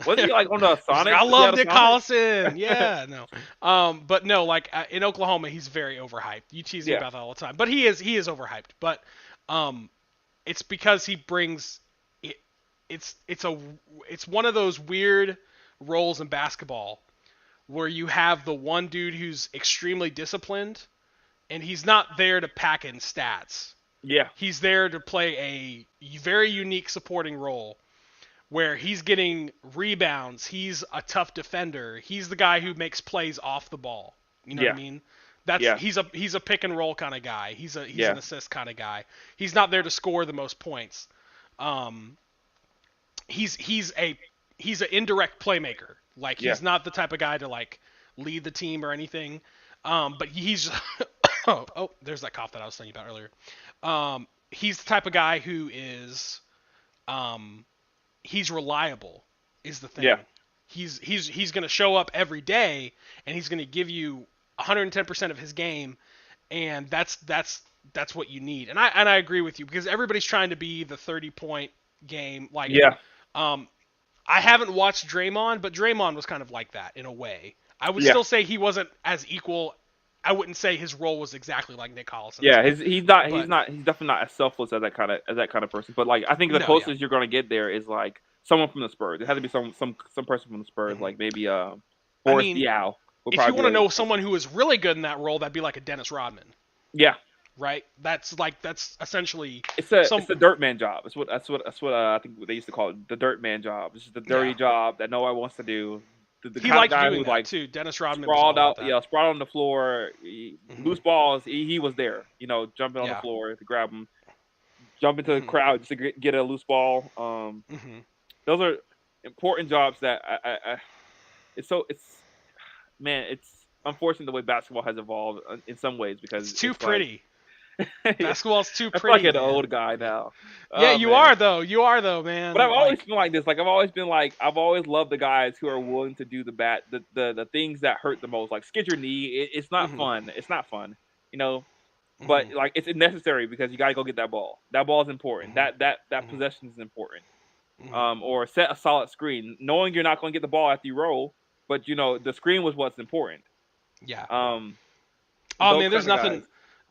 Wasn't he like on the He's like, I Sonics? Is he love out of Nick Sonics? Collison. Yeah, no. But no, like in Oklahoma, he's very overhyped. You tease me Yeah, about that all the time, but he is overhyped. But um, it's because he brings it. It's it's one of those weird roles in basketball where you have the one dude who's extremely disciplined, and he's not there to pack in stats. yeah, He's there to play a very unique supporting role where he's getting rebounds, he's a tough defender, he's the guy who makes plays off the ball. You know what I yeah, mean? That's yeah, he's a pick and roll kind of guy. He's yeah, an assist kind of guy. He's not there to score the most points. Um, he's a he's an indirect playmaker. Like yeah. he's not the type of guy to like lead the team or anything. But he's oh, there's that cough that I was telling you about earlier. He's the type of guy who is um, he's reliable is the thing. Yeah, He's going to show up every day and he's going to give you 110% of his game, and that's what you need. And I agree with you because everybody's trying to be the 30-point game. Like yeah, um, I haven't watched Draymond, but Draymond was kind of like that in a way. I would yeah, still say he wasn't as equal. I wouldn't say his role was exactly like Nick Collison's. yeah. But He's definitely not as selfless as that kind of person. But like, I think the no, yeah. closest you're gonna get there is like someone from the Spurs. It had to be some person from the Spurs, hmm like maybe I Boris mean, Diaw would if you probably be want to the know closest. someone who is really good in that role, that'd be like a Dennis Rodman, Yeah, right? That's essentially it's some the dirt man job. That's what I think they used to call it, the dirt man job. It's just the dirty yeah. job that no one wants to do. The He kind of liked guy doing who that like too. Dennis Rodman was sprawled all about out, that. yeah, sprawled on the floor, hmm loose balls. He was there, jumping on the Yeah. floor to grab them, jump into the hmm crowd just to get a loose ball. hmm Those are important jobs that it's man, it's unfortunate the way basketball has evolved in some ways It's because too it's like pretty. I feel Basketball's too like pretty, an man. old guy now. Yeah, Oh you man. are though. You are though, But I've man. always been like this. Like I've always loved the guys who are willing to do the things that hurt the most. Like skid your knee. It's not hmm fun. It's not fun. You know, but hmm like it's necessary because you got to go get that ball. That ball is important. hmm That hmm possession is important. hmm Or set a solid screen, knowing you're not going to get the ball after you roll, but the screen was what's important. Yeah. Um, Oh those man, kind of guys.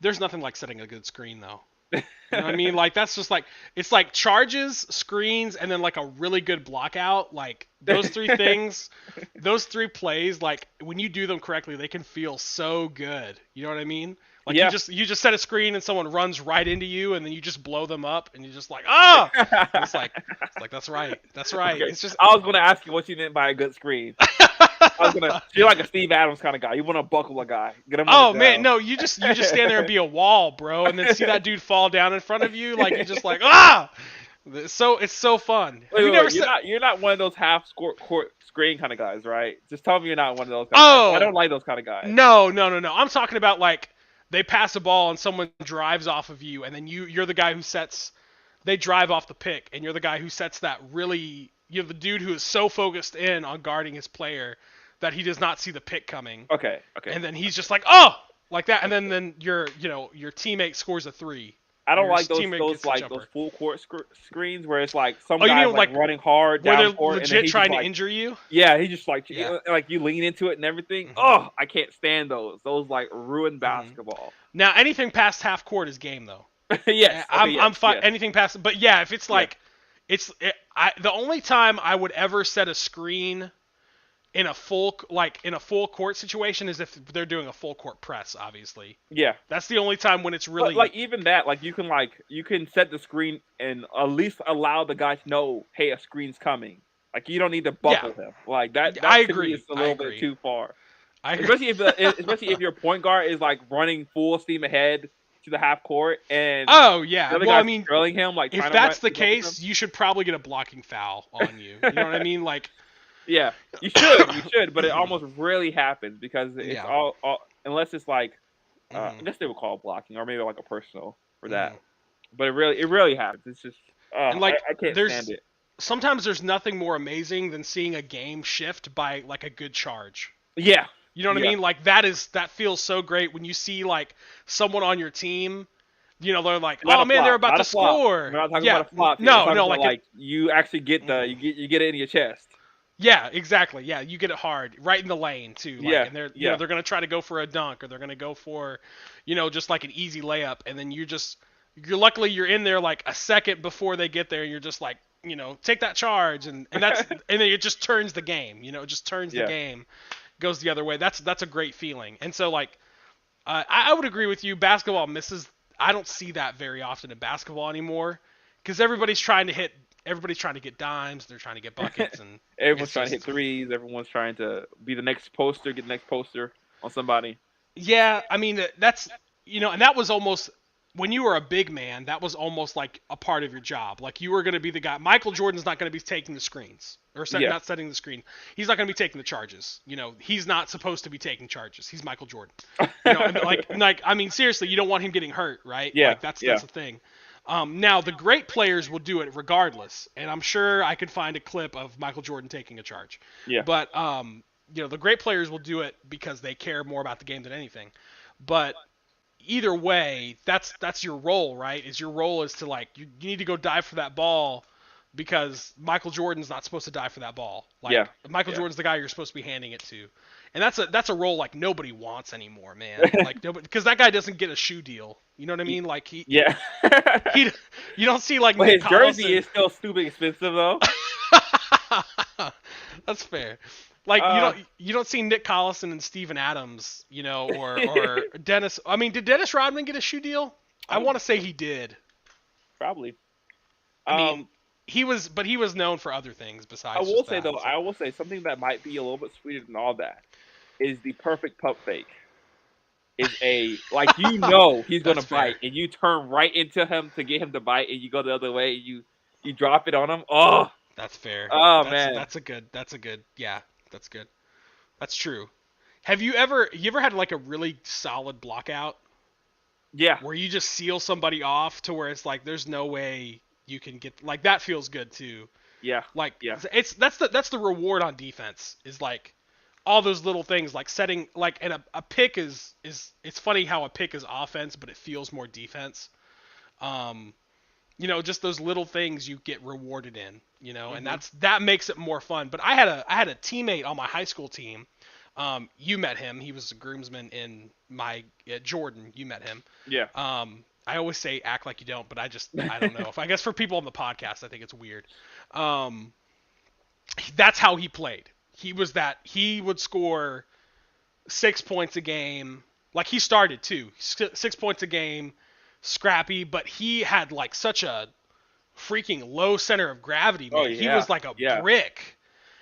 there's nothing like setting a good screen though. You know what I mean? Like that's just like it's like charges, screens, and then like a really good block out. Like those three things, those three plays, like when you do them correctly, they can feel so good. You know what I mean? Like Yeah. you just set a screen and someone runs right into you and then you just blow them up and you're just like, ah! And it's like that's right. That's right. Okay. It's just I was going to ask you what you meant by a good screen. I was gonna. You're like a Steve Adams kind of guy. You want to buckle a guy, get him on Oh the man, ground. no, you just stand there and be a wall, bro, and then see that dude fall down in front of you, like you're just like ah. It's so fun. Have you Wait. never said? You're not one of those half court screen kind of guys, right? Just tell me you're not one of those kind of guys. I Oh don't like those kind of guys. no. I'm talking about like they pass a ball and someone drives off of you, and then you're the guy who sets. They drive off the pick, and you're the guy who sets that really. You're the dude who is so focused in on guarding his player that he does not see the pick coming, Okay. and then he's just like oh like that, and then your teammate scores a three, I or don't your like teammate gets a those jumper. full court screens where it's like some Oh, you guys mean like like running hard where down they're court and then legit he's just trying to like injure you? yeah, he just Yeah. like you lean into it and everything. hmm Oh, I can't stand those. Those like ruin hmm basketball. Now anything past half court is game though. Yes. Okay. I'm Yes. fine. Yes. Anything past, but yeah, if it's Yes. like, the only time I would ever set a screen in a full court situation is if they're doing a full court press. Obviously, Yeah. that's the only time when it's But really. like even that, like you can set the screen and at least allow the guy to know, hey, a screen's coming. Like you don't need to Yeah, buckle him. Like that I to me is agree. a I little bit agree. too far. I agree. Especially if your point guard is like running full steam ahead to the half court and Oh the yeah. other Well, I guy's mean, trailing him, like if trying to run that's the keep up with him. case, you should probably get a blocking foul on you. You know what I mean? Like, Yeah, you should, but it almost rarely happens because it's yeah. all unless it's like I hmm guess they would call it blocking or maybe like a personal for that. hmm But it really happens. It's just And like, I can't stand there's it. sometimes there's nothing more amazing than seeing a game shift by like a good charge. Yeah, You know what I yeah, mean? Like that feels so great when you see like someone on your team They're like, Not oh a man, they're flop. about Not to a flop. score. We're not talking Yeah, about a flop here. We're no, talking no, about like it. like you actually get the Mhm. you get it in your chest. Yeah, exactly. Yeah, you get it hard, right in the lane too. Like, Yeah, and they're yeah, they're gonna try to go for a dunk, or they're gonna go for, just like an easy layup, and then you're luckily you're in there like a second before they get there, and you're just like, take that charge, and that's and then it just turns the game. It just turns the yeah. game, goes the other way. That's a great feeling. And so like, I would agree with you. Basketball misses. I don't see that very often in basketball anymore, because everybody's trying to get dimes. They're trying to get buckets, and Everyone's it's trying to hit just threes. Everyone's trying to be the next poster, get the next poster on somebody. yeah. I mean that's and that was almost when you were a big man. That was almost like a part of your job. Like you were going to be the guy. Michael Jordan's not going to be taking the screens or Yeah, not setting the screen. He's not going to be taking the charges. He's not supposed to be taking charges. He's Michael Jordan. And like I mean seriously, you don't want him getting hurt, right? yeah, Like that's yeah, the thing. Now the great players will do it regardless, and I'm sure I could find a clip of Michael Jordan taking a charge. yeah. But the great players will do it because they care more about the game than anything. But either way, that's your role, right? Is your role is to like you need to go dive for that ball because Michael Jordan's not supposed to dive for that ball. Yeah, Like Michael yeah. Jordan's the guy you're supposed to be handing it to. And that's a role like nobody wants anymore, man. Like nobody, because that guy doesn't get a shoe deal. You know what I mean? Like Yeah. he you don't see like But Nick his jersey Collison. is still stupid expensive though. That's fair. Like Uh, you don't see Nick Collison and Steven Adams, or Dennis. I mean, did Dennis Rodman get a shoe deal? I oh, want to say he did. probably. I mean, Um, but he was known for other things I besides will just say that. though, So. I will say something that might be a little bit sweeter than all that is the perfect pump fake. Is a like he's gonna That's fair. bite and you turn right into him to get him to bite and you go the other way and you drop it on him. Oh, That's fair. oh That's man. that's a good. That's a good. Yeah, that's good. That's true. Have you ever had like a really solid block out Yeah, where you just seal somebody off to where it's like there's no way you can get like that feels good too. yeah, Like yeah, it's that's the reward on defense is like all those little things like setting like and a pick is it's funny how a pick is offense but it feels more defense. Um, just those little things you get rewarded in, and hmm that makes it more fun. But I had a teammate on my high school team. You met him. He was a groomsman in my Jordan. You met him. yeah. I always say act like you don't, but I don't know. If I guess for people on the podcast, I think it's weird. Um, that's how he played. He would score 6 points a game. Like he started too, 6 points a game, scrappy, but he had like such a freaking low center of gravity, Oh man. He yeah, was like a yeah, brick.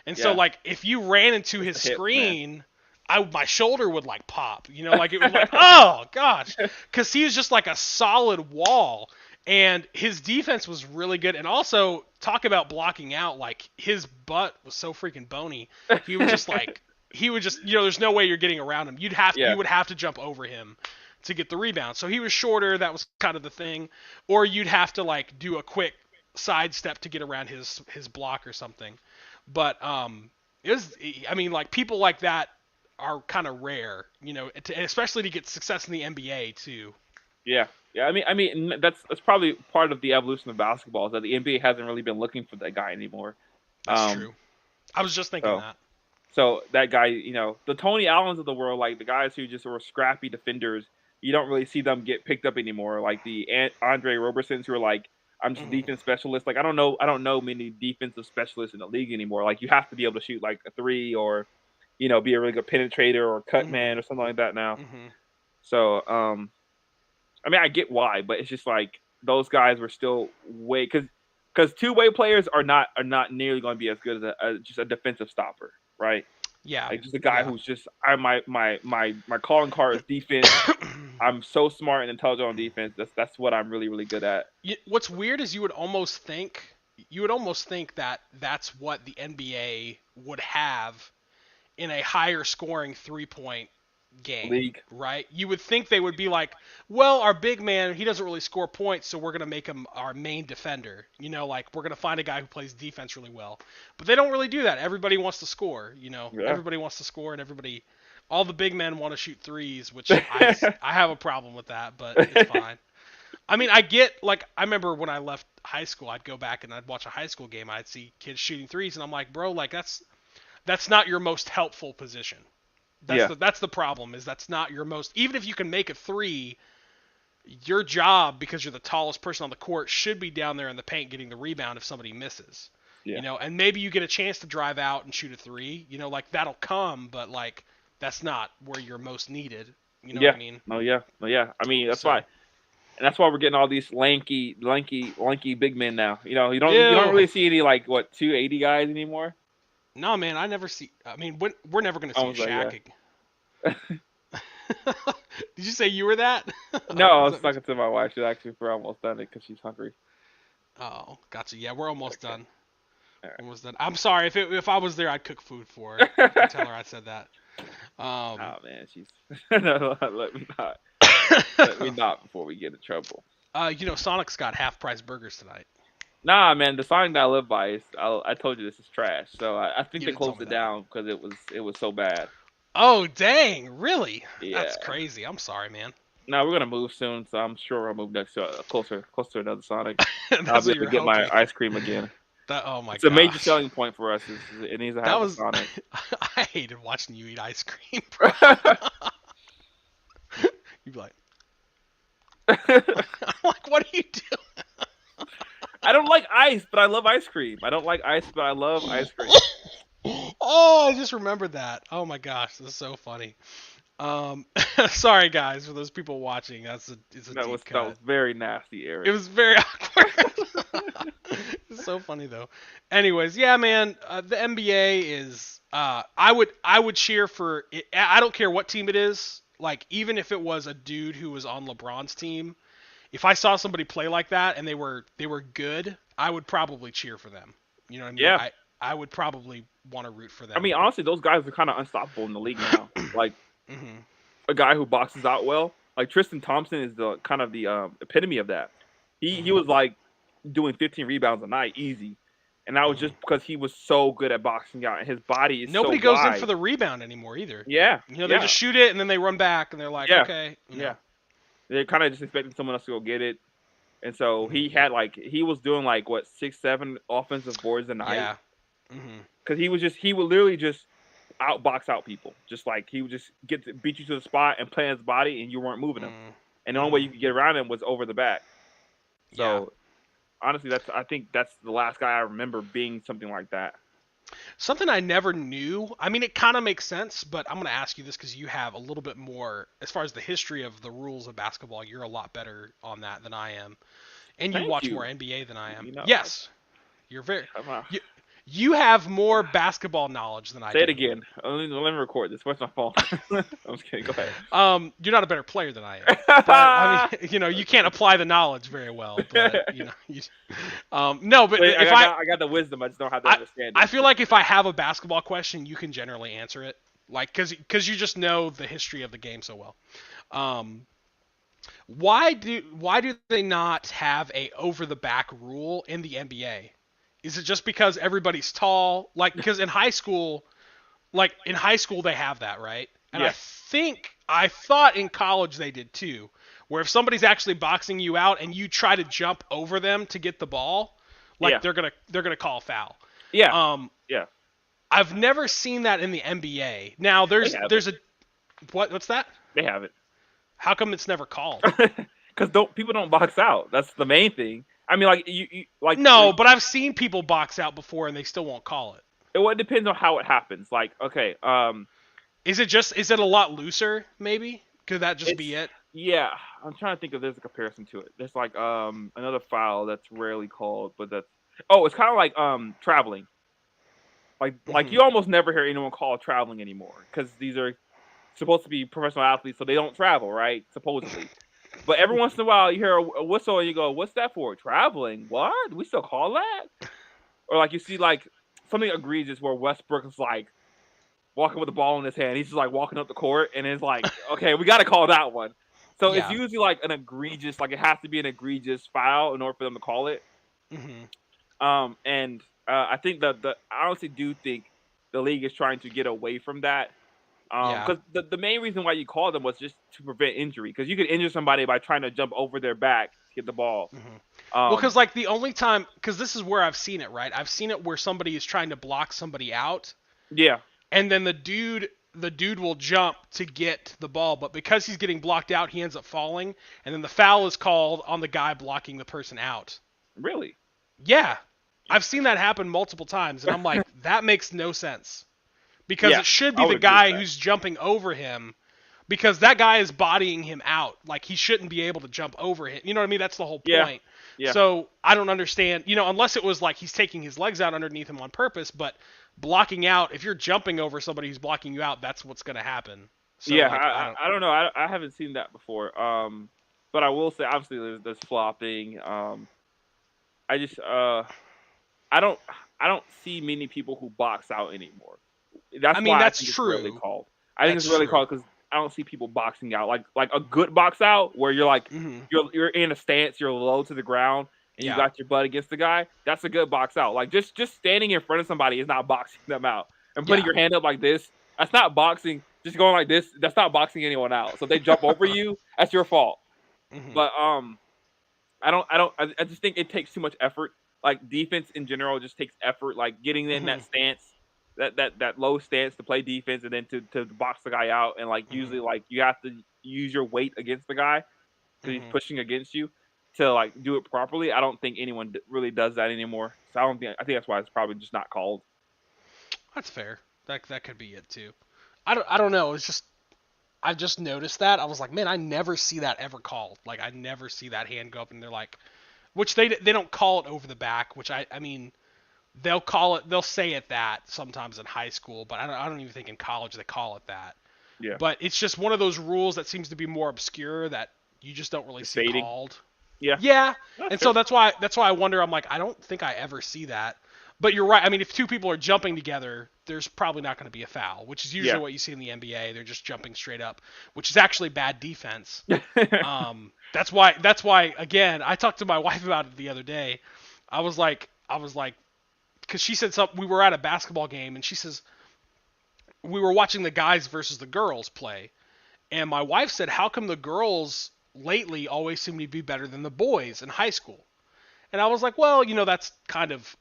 And so yeah. like if you ran into Just his the hips, man. screen, my shoulder would like pop, like it was like, oh gosh, cuz he was just like a solid wall and his defense was really good and also talk about blocking out, like his butt was so freaking bony. He would just like he would just, there's no way you're getting around him. Yeah, You would have to jump over him to get the rebound. So he was shorter, that was kind of the thing, or you'd have to like do a quick sidestep to get around his block or something. But it was, I mean, like people like that are kind of rare, especially to get success in the NBA too. yeah, yeah. That's probably part of the evolution of basketball is that the NBA hasn't really been looking for that guy anymore. That's Um, true. I was just thinking so that. so that guy, the Tony Allens of the world, like the guys who just were scrappy defenders, you don't really see them get picked up anymore. Like the Andre Robersons who are like, I'm just a Hmm. defense specialist. Like I don't know many defensive specialists in the league anymore. Like you have to be able to shoot like a three or, be a really good penetrator or cut Hmm. man or something like that now. Hmm. So I get why, but it's just like those guys were still way because two-way players are not nearly going to be as good as just a defensive stopper, right? Yeah. Like just a guy Yeah. who's just my calling card is defense. I'm so smart and intelligent on defense. That's what I'm really really good at. What's weird is you would almost think that that's what the NBA would have in a higher scoring 3-point game, League. right? You would think they would be like, well, our big man, he doesn't really score points, so we're going to make him our main defender. Like we're going to find a guy who plays defense really well. But they don't really do that. Everybody wants to score, Yeah. Everybody wants to score and all the big men want to shoot threes, which I have a problem with that, but it's fine. I mean, I get like I remember when I left high school, I'd go back and I'd watch a high school game. I'd see kids shooting threes, and I'm like, bro, like that's not your most helpful position. Yeah, That's the problem is that's not your most. Even if you can make a three, your job because you're the tallest person on the court should be down there in the paint getting the rebound if somebody misses. yeah, And maybe you get a chance to drive out and shoot a three. Like that'll come, but like that's not where you're most needed. You know what yeah. I mean? No, yeah, no, yeah. I mean, that's why, So, and that's why we're getting all these lanky big men now. You don't ew. really see any like 280 guys anymore. No, man, I never see. I mean, we're never gonna I see a was like, Shaq yeah. again. Did you say you were that? No, I Was was that what talking to my wife. She's actually we're almost done it because she's hungry. Oh, gotcha. Yeah, we're almost Okay. done. All Almost done. I'm sorry if I was there, I'd cook food for her. You can right. tell her I said that. Oh Um, man, she's no, let me not. Let me not before we get in trouble. Sonic's got half price burgers tonight. Nah, man, the song that I live by is I told you this is trash. So I think You they didn't tell closed me it that. down because it was so bad. Oh, dang! Really? That's Yeah. crazy. I'm sorry, man. Now we're gonna move soon, so I'm sure I'll move next to closer to another Sonic. I'll That's be what able to you're get my hoping. ice cream again. Oh my It's a major gosh. selling point for us. Is it needs to That have a was. Sonic. I hated watching you eat ice cream, bro. You'd be like, I'm like, what are you I don't like ice, but I love ice cream. I don't like ice, but I love ice cream. doing? Oh, I just remembered that. Oh my gosh, this is so funny. Um, sorry guys for those people watching. It's a deep That cut. was very nasty, It Eric. was very awkward. It's so funny though. Anyways, yeah, man, the NBA is. I would cheer for it. I don't care what team it is. Like even if it was a dude who was on LeBron's team, if I saw somebody play like that and they were good, I would probably cheer for them. You know what I mean? Yeah, I would probably want to root for I them. mean honestly, those guys are kind of unstoppable in the league now. Like Hmm. a guy who boxes out well. Like Tristan Thompson is the kind of the epitome of that. He Hmm. was like doing 15 rebounds a night easy, and that was Hmm. just because he was so good at boxing out, and his body is so Nobody goes in for wide. the rebound anymore either. Yeah, They yeah, just shoot it and then they run back and they're like, yeah, okay. yeah. They're kind of just expecting someone else to go get it, and so he was doing like what 6, 7 offensive boards a night Yeah. Hmm. because he would literally just outbox out people, just like he would just beat you to the spot and play his body, and you weren't moving him, and the only way Hmm. you could get around him was over the back. Yeah. So honestly, I think that's the last guy I remember being something like that. Something I never knew. I mean, it kind of makes sense, but I'm going to ask you this because you have a little bit more, as far as the history of the rules of basketball, you're a lot better on that than I am. And you Thank watch more you. NBA than I am. You know, Yes, you're very. I'm a, You, you have more basketball knowledge than I say it do. again. Let me record this. Where's my phone? I'm just kidding. Go ahead. You're not a better player than I am. But I mean, you can't apply the knowledge very well. But no. But Wait, if I got the wisdom. I just don't have the I, I understanding. feel like if I have a basketball question, you can generally answer it, like because you just know the history of the game so well. Um, why do they not have a over the back rule in the NBA? Is it just because everybody's tall? Like because in high school they have that, right? And Yeah, I thought in college they did too, where if somebody's actually boxing you out and you try to jump over them to get the ball, like yeah, they're gonna call a foul. yeah, Um, yeah. I've never seen that in the NBA. Now They have it. there's a what's that? They have it. How come it's never called? Because don't people don't box out. That's the main thing. I mean, like you No, but I've seen people box out before and they still won't call it. it depends on how it happens. Like, okay, Is it a lot looser maybe? Could that just it's be it? yeah. I'm trying to think if there's a comparison to it. There's like another foul that's rarely called, but that's it's kind of like traveling. Like Hmm. you almost never hear anyone call traveling anymore because these are supposed to be professional athletes, so they don't travel, right? Supposedly. But every once in a while, you hear a whistle and you go, "What's that for? Traveling? What? Do we still call that?" Or like you see like something egregious where Westbrook is like walking with the ball in his hand. He's just like walking up the court, and it's like, okay, we got to call that one. So it's Yeah. usually like an egregious, like it has to be an egregious foul in order for them to call it. Hmm. And I think I honestly do think the league is trying to get away from that. Yeah. Because the main reason why you call them was just to prevent injury. Because you could injure somebody by trying to jump over their back to get the ball. Hmm. Well, Um, because like the only time, because this is where I've seen it, right? I've seen it where somebody is trying to block somebody out, yeah, and then the dude will jump to get the ball, but because he's getting blocked out, he ends up falling, and then the foul is called on the guy blocking the person out. really. Yeah, I've seen that happen multiple times, and I'm like, that makes no sense because Yeah, it should I be would the agree with guy that. who's jumping over him because that guy is bodying him out. Like he shouldn't be able to jump over him. You know what I mean? That's the whole Yeah, point. yeah, So I don't understand, unless it was like he's taking his legs out underneath him on purpose, but blocking out, if you're jumping over somebody who's blocking you out, that's what's going to happen. So yeah. like I don't. I don't know. I haven't seen that before. But I will say, obviously, there's flopping. I just I don't I don't see many people who box out anymore. I That's mean, why I that's think it's rarely true. called. I think That's it's rarely true. called because I don't see people boxing out like a good box out where you're like Hmm. you're in a stance, you're low to the ground, and you Yeah. got your butt against the guy. That's a good box out. Like just standing in front of somebody is not boxing them out, and putting Yeah. your hand up like this. That's not boxing. Just going like this. That's not boxing anyone out. So if they jump over you, that's your fault. Hmm. But I just think it takes too much effort. Like defense in general just takes effort. Like getting in Hmm. that stance, that low stance to play defense, and then to box the guy out. And like Hmm. usually, like you have to use your weight against the guy because he's Hmm. pushing against you to like do it properly. I don't think anyone really does that anymore. So I don't think. I think that's why it's probably just not called. That's fair. That could be it too. I don't know. It's just I've just noticed that. I was like, man, I never see that ever called. Like I never see that hand go up, and they're like, which they don't call it over the back. Which I mean, they'll say it that sometimes in high school, but I don't even think in college they call it that. Yeah, But it's just one of those rules that seems to be more obscure that you just don't really just see fading. called. Yeah, Yeah, that's and so fair. that's why I wonder. I'm like, I don't think I ever see that. But you're right. I mean, if two people are jumping together, there's probably not going to be a foul, which is usually Yeah. what you see in the NBA. They're just jumping straight up, which is actually bad defense. That's why again, I talked to my wife about it the other day. I was like, because she said something. We were at a basketball game, and she says we were watching the guys versus the girls play, and my wife said, how come the girls lately always seem to be better than the boys in high school? And I was like, well, that's kind of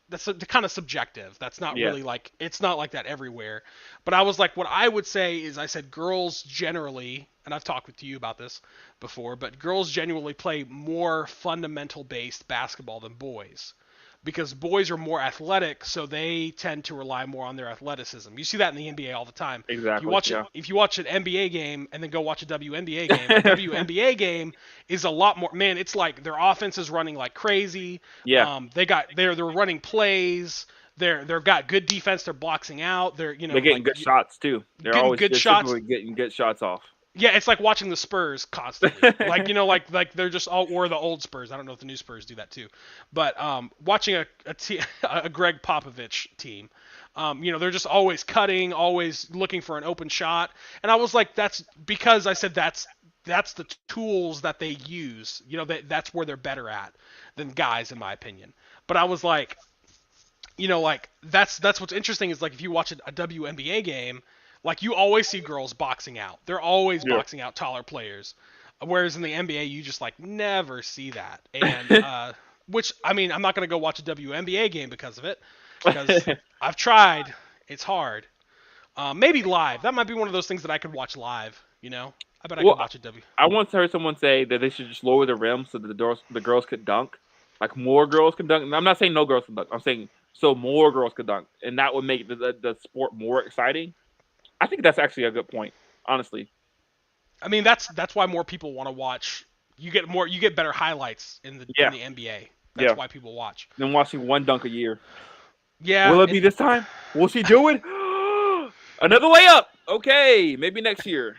that's kind of subjective. That's not Yeah. really like it's not like that everywhere. But I was like, what I would say is, I said girls generally, and I've talked with you about this before, but girls generally play more fundamental based basketball than boys. Because boys are more athletic, so they tend to rely more on their athleticism. You see that in the NBA all the time. If you Exactly. watch it, Yeah. if you watch an NBA game and then go watch a WNBA game, a WNBA game is a lot more. Man, it's like their offense is running like crazy. Yeah. They're running plays. They've got good defense. They're boxing out. They're They're getting good shots too. getting good They're shots. typically getting good shots off. Yeah, it's like watching the Spurs constantly. Like like they're just all, or the old Spurs. I don't know if the new Spurs do that too, but watching a Greg Popovich team, they're just always cutting, always looking for an open shot, and I was like, that's because I said that's the tools that they use. That's where they're better at than guys, in my opinion. But I was like, like that's what's interesting is like if you watch a WNBA game, like you always see girls boxing out. They're always Yeah. boxing out taller players, whereas in the NBA you just like never see that. And which I mean, I'm not gonna go watch a WNBA game because of it, because I've tried. It's hard. Maybe live. That might be one of those things that I could watch live. I bet I could Well, watch a W. I once heard someone say that they should just lower the rim so that the girls could dunk. Like more girls could dunk. And I'm not saying no girls can dunk. I'm saying so more girls could dunk, and that would make the sport more exciting. I think that's actually a good point, honestly. I mean, that's why more people want to watch. You get better highlights in Yeah. the NBA. That's Yeah. why people watch. Then watching one dunk a year. Yeah, Will it be and this time? Will she do it? Another layup. Okay, maybe next year.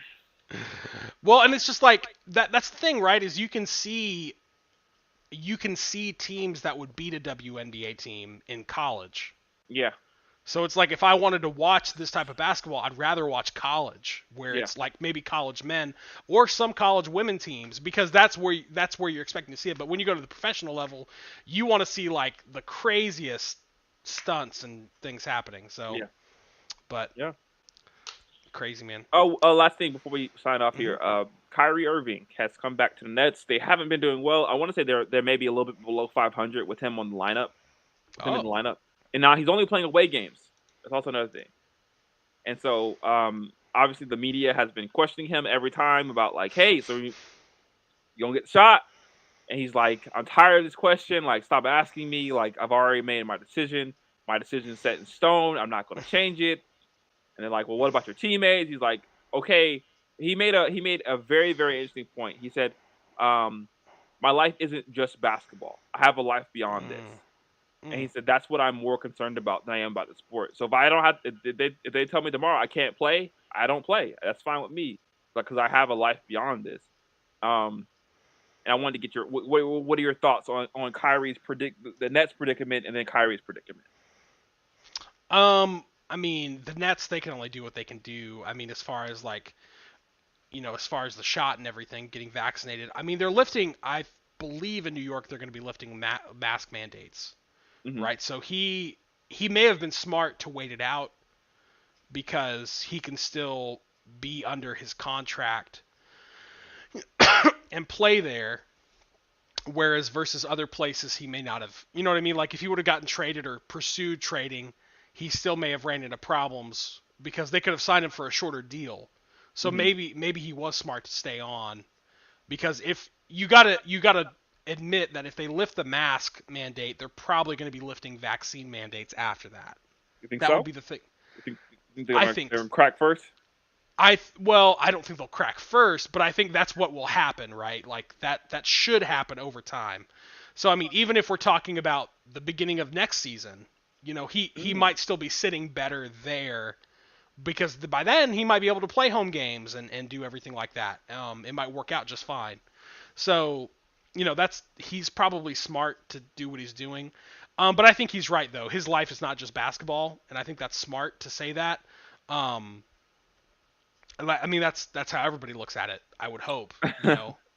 well, and it's just like that's the thing, right? Is you can see teams that would beat a WNBA team in college. Yeah. So it's like if I wanted to watch this type of basketball, I'd rather watch college, where Yeah. it's like maybe college men or some college women teams, because that's where you're expecting to see it. But when you go to the professional level, you want to see like the craziest stunts and things happening. So, Yeah. but Yeah. crazy, man. Oh, last thing before we sign off Hmm. here. Kyrie Irving has come back to the Nets. They haven't been doing well. I want to say they're maybe a little bit below 500 with him on the lineup, with him in the Oh. lineup. And now he's only playing away games. That's also another thing. And so, obviously, the media has been questioning him every time about like, hey, so you gonna get shot? And he's like, I'm tired of this question. Like, stop asking me. Like, I've already made my decision. My decision is set in stone. I'm not gonna change it. And they're like, well, what about your teammates? He's like, okay. He made a very, very interesting point. He said, um, my life isn't just basketball. I have a life beyond this. Mm, And he mm. said that's what I'm more concerned about than I am about the sport. So if I don't have, if they tell me tomorrow I can't play, I don't play. That's fine with me, because I have a life beyond this. Um, and I wanted to get your what are your thoughts on Kyrie's the Nets predicament and then Kyrie's predicament? I mean, the Nets, they can only do what they can do. I mean, as far as like, as far as the shot and everything, getting vaccinated. I mean, they're lifting. I believe in New York, they're going to be lifting mask mandates, Hmm. right? So he may have been smart to wait it out because he can still be under his contract and play there. Whereas versus other places, he may not have. You know what I mean? Like if he would have gotten traded or pursued trading, he still may have ran into problems because they could have signed him for a shorter deal. So Hmm. maybe he was smart to stay on because if you gotta admit that if they lift the mask mandate, they're probably going to be lifting vaccine mandates after that. You think That would so? be the thing. You think I they're think gonna crack first? well, I don't think they'll crack first, but I think that's what will happen, right? Like that should happen over time. So I mean, even if we're talking about the beginning of next season, he Mm. might still be sitting better there because by then he might be able to play home games and do everything like that. It might work out just fine. So, he's probably smart to do what he's doing. But I think he's right though. His life is not just basketball, and I think that's smart to say that. Um, I mean, that's how everybody looks at it. I would hope,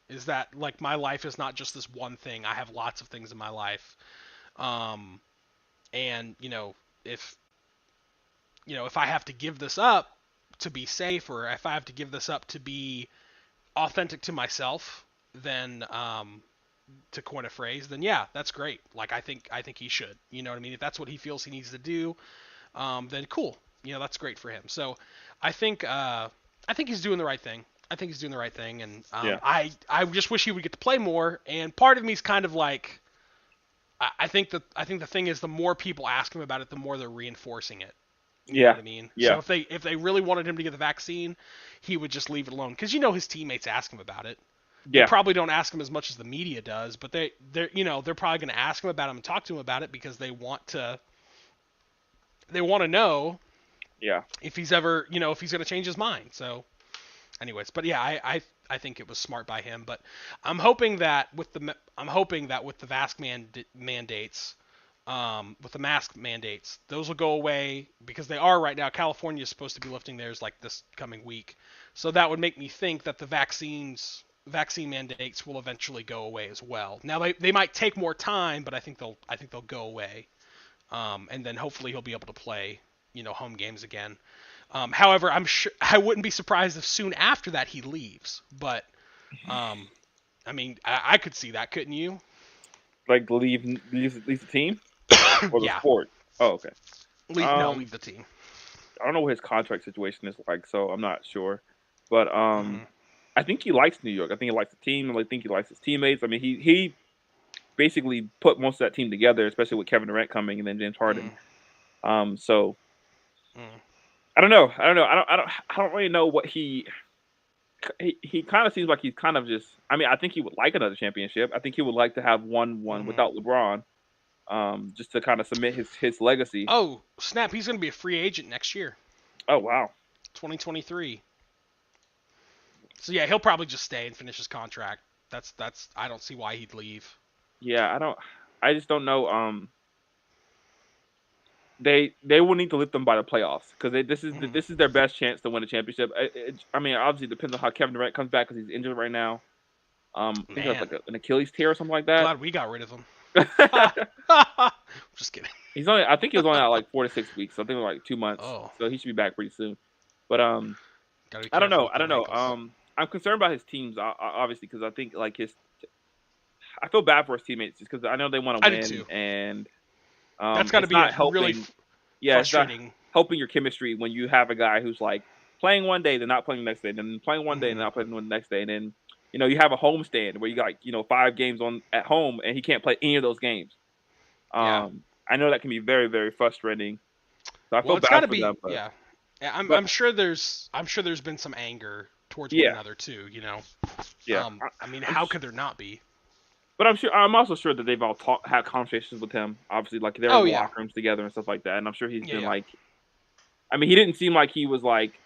is that like my life is not just this one thing. I have lots of things in my life. Um, and if if I have to give this up to be safe, or if I have to give this up to be authentic to myself, then to coin a phrase, then yeah, that's great. Like I think he should. You know what I mean? If that's what he feels he needs to do, then cool. That's great for him. So I think he's doing the right thing. I think he's doing the right thing, and Yeah. I just wish he would get to play more. And part of me is kind of like, I think the thing is, the more people ask him about it, the more they're reinforcing it. You know Yeah. what I mean? So Yeah. if they really wanted him to get the vaccine, he would just leave it alone because his teammates ask him about it. They Yeah. probably don't ask him as much as the media does, but they're probably going to ask him about him and talk to him about it because they want to know Yeah. if he's ever, if he's going to change his mind. So, anyways, but yeah, I think it was smart by him. But I'm hoping that with the mandates, with the mask mandates, those will go away because they are right now. California is supposed to be lifting theirs like this coming week, so that would make me think that the vaccine mandates will eventually go away as well. Now they might take more time, but I think they'll go away. And then hopefully he'll be able to play, home games again. However, I'm sure I wouldn't be surprised if soon after that he leaves. But um, I mean, I could see that, couldn't you? Like leave the team or the Yeah, sport. Oh, okay. leave no, Um, leave the team. I don't know what his contract situation is like, so I'm not sure. But Hmm. I think he likes New York. I think he likes the team. I think he likes his teammates. I mean, he basically put most of that team together, especially with Kevin Durant coming and then James Harden. Mm, So mm. I don't know. I don't really know what he kind of seems like he's kind of just. I mean, I think he would like another championship. I think he would like to have one Hmm. without LeBron, just to kind of cement his legacy. Oh snap! He's going to be a free agent next year, Oh wow. 2023. So yeah, he'll probably just stay and finish his contract. That's. I don't see why he'd leave. Yeah, I don't. I just don't know. They will need to lift them by the playoffs because Hmm. this is their best chance to win a championship. I mean, obviously, it depends on how Kevin Durant comes back because he's injured right now. I think that's Man, like an Achilles tear or something like that. glad we got rid of him. Just kidding. I think he was only out like 4 to 6 weeks. So I think it was like 2 months. Oh. So he should be back pretty soon. But Gotta be I don't careful know. with I the don't know. wrinkles. I'm concerned about his teams, obviously, because I think like his. I feel bad for his teammates just because I know they want to I did win, too. and That's got to it's be not a really helping. Yeah, it's not frustrating. helping your chemistry when you have a guy who's like playing one day, then not playing the next day, then playing one day and Hmm. not playing the next day, and then you have a home stand where you got 5 games on at home and he can't play any of those games. Yeah. I know that can be very very frustrating. So I Well, feel it's got bad to for them, be. Yeah. Yeah, I'm, but I'm sure there's been some anger towards one yeah, another too. yeah. I mean, I'm how could there not be? But I'm also sure that they've all had conversations with him. Obviously, like they're in Oh the yeah. locker rooms together and stuff like that. And I'm sure he's Yeah, been yeah. like, I mean, he didn't seem like he was like,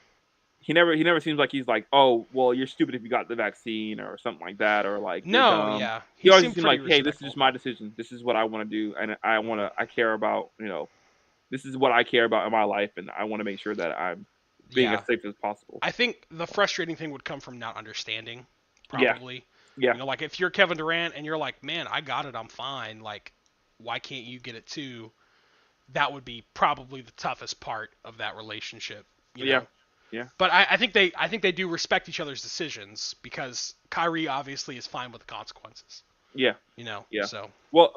he never seems like he's like, oh, well, you're stupid if you got the vaccine or something like that, or like you're No, dumb. yeah. He He always seemed seemed pretty like, hey, this is respectful. just my decision. This is what I want to do, and Hmm. I care about, this is what I care about in my life, and I want to make sure that I'm being as Yeah. safe as possible. I think the frustrating thing would come from not understanding, Yeah, probably. yeah, Like if you're Kevin Durant and you're like, man, I got it, I'm fine. Like, why can't you get it too? That would be probably the toughest part of that relationship. You yeah, know. yeah, But I think they do respect each other's decisions because Kyrie obviously is fine with the consequences. yeah, yeah. So Well,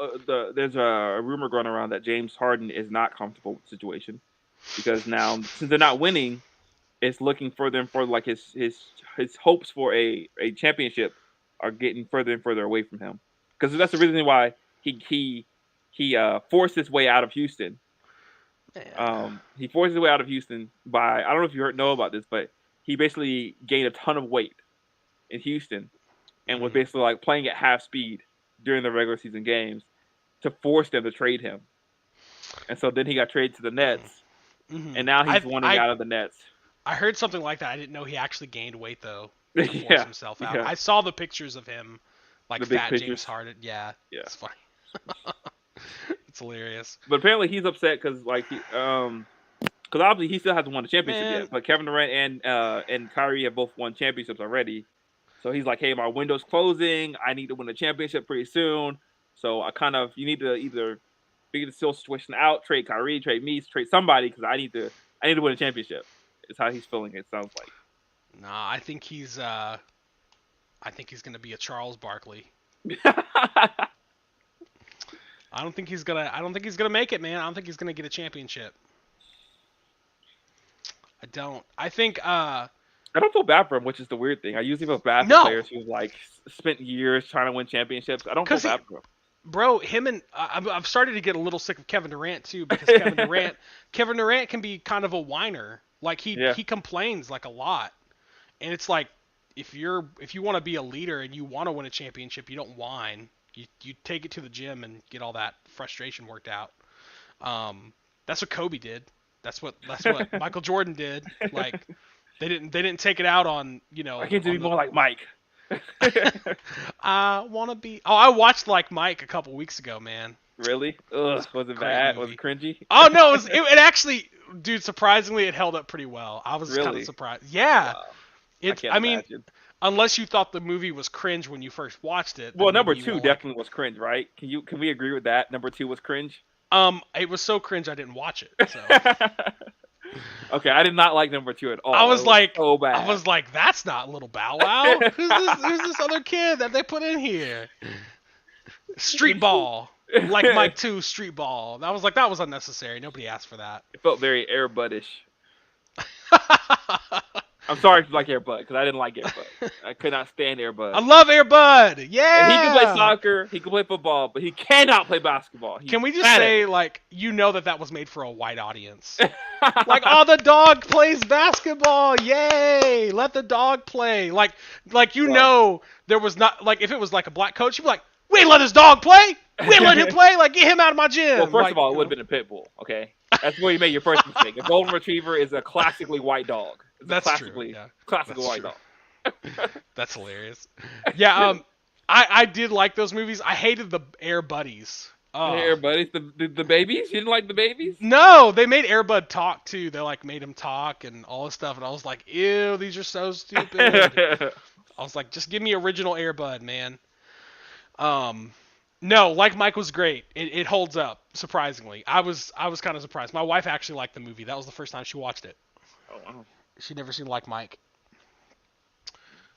there's a rumor going around that James Harden is not comfortable with the situation because now since they're not winning, it's looking further and further like his hopes for a championship are getting further and further away from him. Because that's the reason why he forced his way out of Houston. man, He forced his way out of Houston by I don't know if know about this, but he basically gained a ton of weight in Houston and was mm, basically like playing at half speed during the regular season games to force them to trade him. And so then he got traded to the mm, Nets, and mm. now I he's wanting I out of the Nets. I heard something like that. I didn't know he actually gained weight though to force Yeah, himself out. yeah. I saw the pictures of him, like The big fat James pictures. Harden. Yeah, Yeah. it's funny. It's hilarious. But apparently he's upset because because obviously he still hasn't won a championship yet. Man, But Kevin Durant and Kyrie have both won championships already. So he's like, hey, my window's closing. I need to win a championship pretty soon. So you need to either figure the still situation out, trade Kyrie, trade me, trade somebody because I need to win a championship. Is how he's feeling. It sounds like. nah, I think he's gonna be a Charles Barkley. I don't think he's gonna make it, man. I don't think he's gonna get a championship. I don't. I think I don't feel bad for him, which is the weird thing. I usually feel bad for no, players who like spent years trying to win championships. I don't feel cuz bad for him. bro, him and I've started to get a little sick of Kevin Durant too because Kevin Durant can be kind of a whiner. Like he Yeah, he complains like a lot. And it's like if you want to be a leader and you want to win a championship, you don't whine. You take it to the gym and get all that frustration worked out. That's what Kobe did. That's what Michael Jordan did. Like they didn't take it out on I can't be on the more like Mike. I want to be. Oh, I watched Like Mike a couple weeks ago, man. Really? It Ugh, was was a it great bad? Was it movie. cringy? Oh no, it actually, dude. Surprisingly, it held up pretty well. I was kind of Really? surprised. Yeah, Wow. I it's. can't I mean, imagine. unless you thought the movie was cringe when you first watched it, Well, then maybe number you two won't like it. definitely was cringe, right? Can we agree with that? Number two was cringe. It was so cringe I didn't watch it. So Okay, I did not like number two at I all. It was was like, so I bad. was like, that's not Little Bow Wow. Who's this? Who's this other kid that they put in here? Street it Ball, like Mike 2, Street Ball. I was like, that was unnecessary. Nobody asked for that. felt very Air Buddish. I'm sorry if you like Air Bud because I didn't like Air Bud. I could not stand Air I Bud. love Air Bud. And he can play Yeah. soccer, he can play football, but he cannot play basketball. He's Can we just bad at say, it. like, that was made for a white audience? Like, oh, the dog plays basketball. Yay! Let the dog play. Like Well, there was not like if it was like a black coach, you'd be like, we ain't let his dog play. We ain't let him play. Like, get him out of my well, gym. first Like, of all, it would have been a pit bull. Okay, that's where you made your first mistake. A golden retriever is a classically white dog. It's a that's true. Yeah, classical that's white true. dog. That's hilarious. Yeah. I did like those movies. I hated the Air Buddies. Hey, buddies, the babies. You didn't like the babies? No, they made Airbud talk too. They like made him talk and all this stuff, and I was like, ew, these are so stupid. I was like, just give me original Airbud, man. Um, no, Like Mike was great. It holds up surprisingly. I was kind of surprised. My wife actually liked the movie. That was the first time she watched it. Oh wow. She'd never seen Like Mike.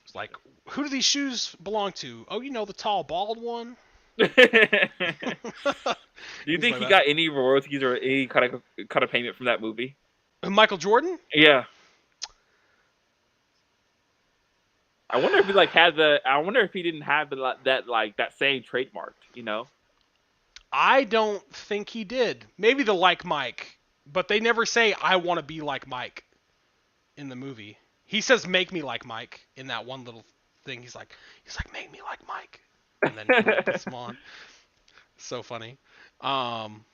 It's like, who do these shoes belong to? Oh, the tall, bald one. Do you He's think like he that. got any royalties or any kind of payment from that movie? Michael Jordan? Yeah. I wonder if he like had the. I wonder if he didn't have that same trademarked. I don't think he did. Maybe the like Mike, but they never say I want to be like Mike in the movie. He says make me like Mike in that one little thing. He's like make me like Mike, and then he like puts him on. So funny. Um,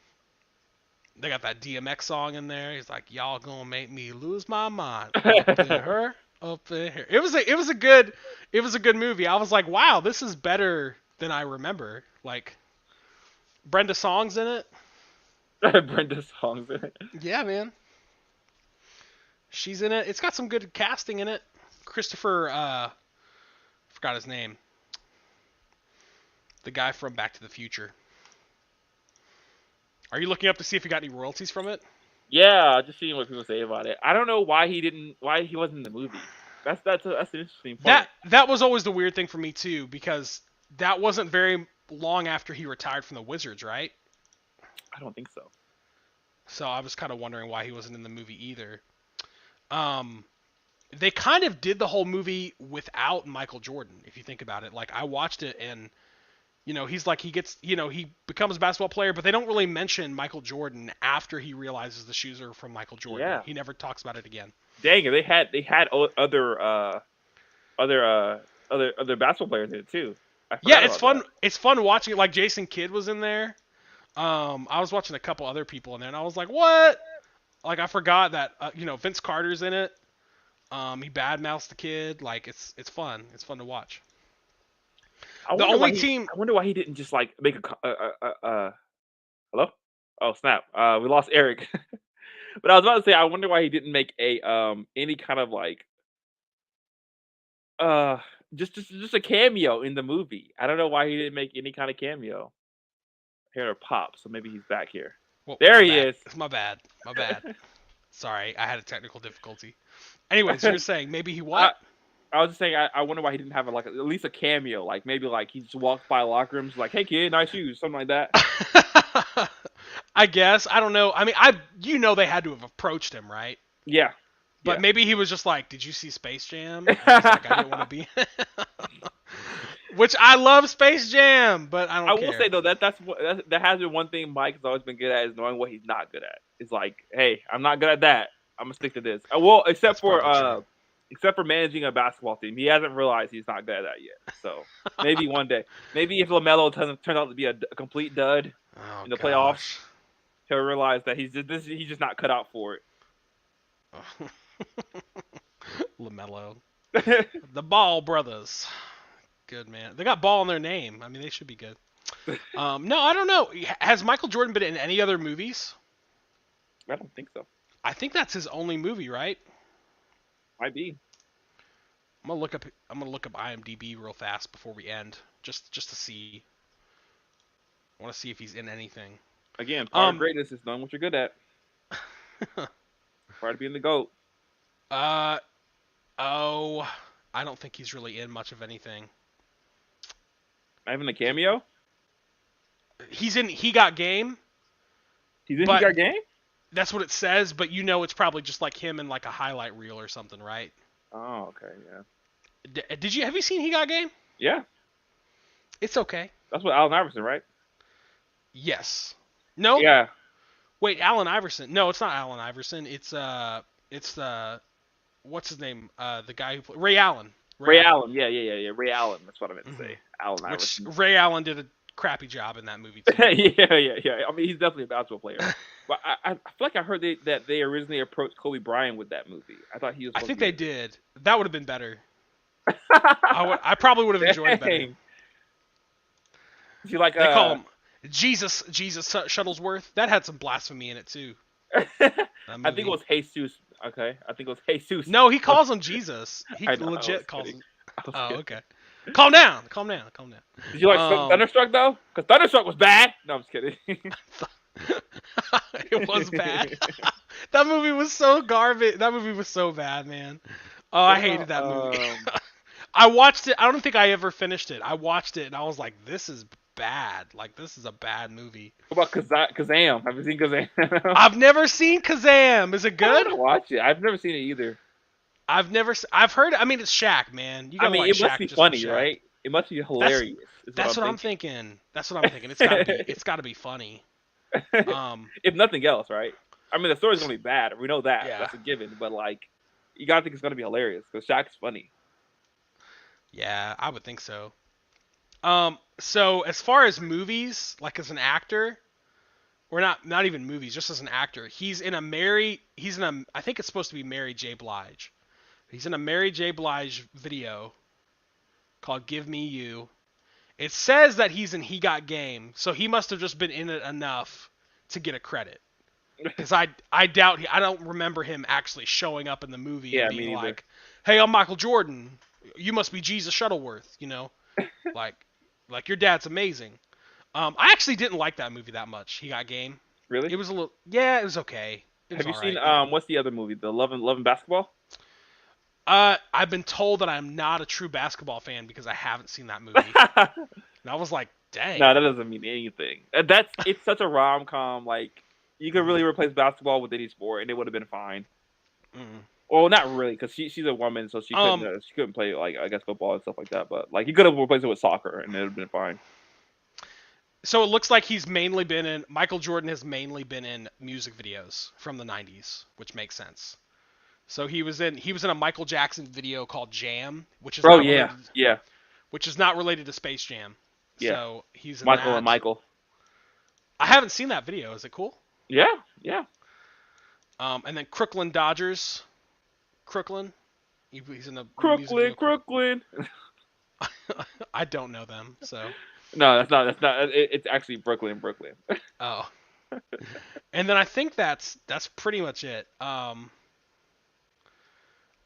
they got that DMX song in there. He's like y'all gonna make me lose my mind up in her, up in here. It was a good movie. I was like wow, this is better than I remember. Like Brenda Song's in it. Brenda songs in it. Yeah, man. She's in it. It's got some good casting in it. Christopher, forgot his name. The guy from Back to the Future. Are you looking up to see if he got any royalties from it? Yeah, just seeing what people say about it. I don't know why he wasn't in the movie. That's an interesting point. That was always the weird thing for me too, because that wasn't very long after he retired from the Wizards, right? I don't think so. So I was kind of wondering why he wasn't in the movie either. They kind of did the whole movie without Michael Jordan, if you think about it. Like I watched it and he's like he becomes a basketball player, but they don't really mention Michael Jordan after he realizes the shoes are from Michael Jordan. Yeah. He never talks about it again. Dang it, they had other basketball players in it too. Yeah, it's fun. That. It's fun watching it. Like Jason Kidd was in there. I was watching a couple other people in there, and I was like, what? Like I forgot that Vince Carter's in it. He badmouths the kid. Like it's fun. It's fun to watch. I wonder why he didn't just like make hello? Oh snap! We lost Eric. But I was about to say, I wonder why he didn't make any kind of like just a cameo in the movie. I don't know why he didn't make any kind of cameo. Here pop, so maybe he's back here. Well, there he is. It's my bad. Sorry, I had a technical difficulty. Anyways, you're saying maybe he what? I was just saying, I wonder why he didn't have at least a cameo. Like maybe like he just walks by locker rooms, like, "Hey kid, nice shoes," something like that. I guess I don't know. I mean, they had to have approached him, right? Yeah. But maybe he was just like, "Did you see Space Jam?" And he's like, "I didn't want to be." Which I love Space Jam, but I don't care. I will say though that has been one thing Mike has always been good at is knowing what he's not good at. It's like, hey, I'm not good at that. I'm gonna stick to this. Well, except for managing a basketball team, he hasn't realized he's not good at that yet. So maybe one day, maybe if LaMelo turns out to be a complete dud in the playoffs, he'll realize that he's just not cut out for it. LaMelo, the Ball brothers. Good man. They got ball in their name. I mean, they should be good. No, I don't know. Has Michael Jordan been in any other movies? I don't think so. I think that's his only movie, right? Might be. I'm gonna look up IMDb real fast before we end, just to see. I want to see if he's in anything. Again, part of greatness is knowing what you're good at. Part of being the GOAT. I don't think he's really in much of anything. Not even a cameo? He's in He Got Game. He's in He Got Game? That's what it says, but it's probably just like him in like a highlight reel or something, right? Oh, okay, yeah. Have you seen He Got Game? Yeah. It's okay. That's what Allen Iverson, right? Yes. No? Yeah. Wait, Allen Iverson. No, it's not Allen Iverson. It's what's his name? The guy who played Ray Allen. Ray Allen. Yeah. Ray Allen. That's what I meant to say. Allen Iverson. Which Ray Allen did a crappy job in that movie too. yeah. I mean, he's definitely a basketball player. But I feel like I heard that they originally approached Kobe Bryant with that movie. I thought he was. I think they did. That would have been better. I probably would have enjoyed it better. Did you like? They call him Jesus Shuttlesworth. That had some blasphemy in it too. I think it was Jesus. Okay, I think it was Jesus. No, he calls him Jesus. He legit calls him. Oh, okay. Calm down. Did you like Thunderstruck though? Because Thunderstruck was bad. No, I'm just kidding. It was bad. That movie was so garbage. That movie was so bad, man. Oh, I hated that movie. I watched it. I don't think I ever finished it. I watched it and I was like, this is bad. Like, this is a bad movie. What about Kazam? Have you seen Kazam? I've never seen Kazam. Is it I good? want to watch it. I've never seen it either. I've heard. I mean, it's Shaq, man. You I gotta mean, like it must Shaq be just funny, for Shaq. right? It must be hilarious. That's what I'm thinking. That's what I'm thinking. It's gotta be. It's gotta be funny. If nothing else, right? I mean, the story's gonna be bad. We know that. Yeah. That's a given. But like, you gotta think it's gonna be hilarious because Shaq's funny. Yeah, I would think so. So as far as movies, like as an actor, or not even movies, just as an actor, he's in a I think it's supposed to be Mary J. Blige. He's in a Mary J. Blige video called "Give Me You." It says that he's in He Got Game, so he must have just been in it enough to get a credit. Because I doubt I don't remember him actually showing up in the movie and being like, "Hey, I'm Michael Jordan. You must be Jesus Shuttleworth." You know, like your dad's amazing. I actually didn't like that movie that much. He Got Game. Really? It was it was okay. Have you seen right. what's the other movie? The Love and Basketball? I've been told that I'm not a true basketball fan because I haven't seen that movie. And I was like, dang. No, that doesn't mean anything. It's such a rom-com. Like, you could really replace basketball with any sport, and it would have been fine. Mm. Well, not really, because she's a woman, so she couldn't play, like, I guess, football and stuff like that. But like, you could have replaced it with soccer, and it would have been fine. So it looks like Michael Jordan has mainly been in music videos from the 90s, which makes sense. So he was in a Michael Jackson video called Jam, which is which is not related to Space Jam. Yeah. So he's in Michael that. and Michael. I haven't seen that video. Is it cool? Yeah. And then Crooklyn Dodgers. Crooklyn. He's in the Crooklyn. I don't know them, so. No, that's not. It's actually Brooklyn. Oh. And then I think that's pretty much it.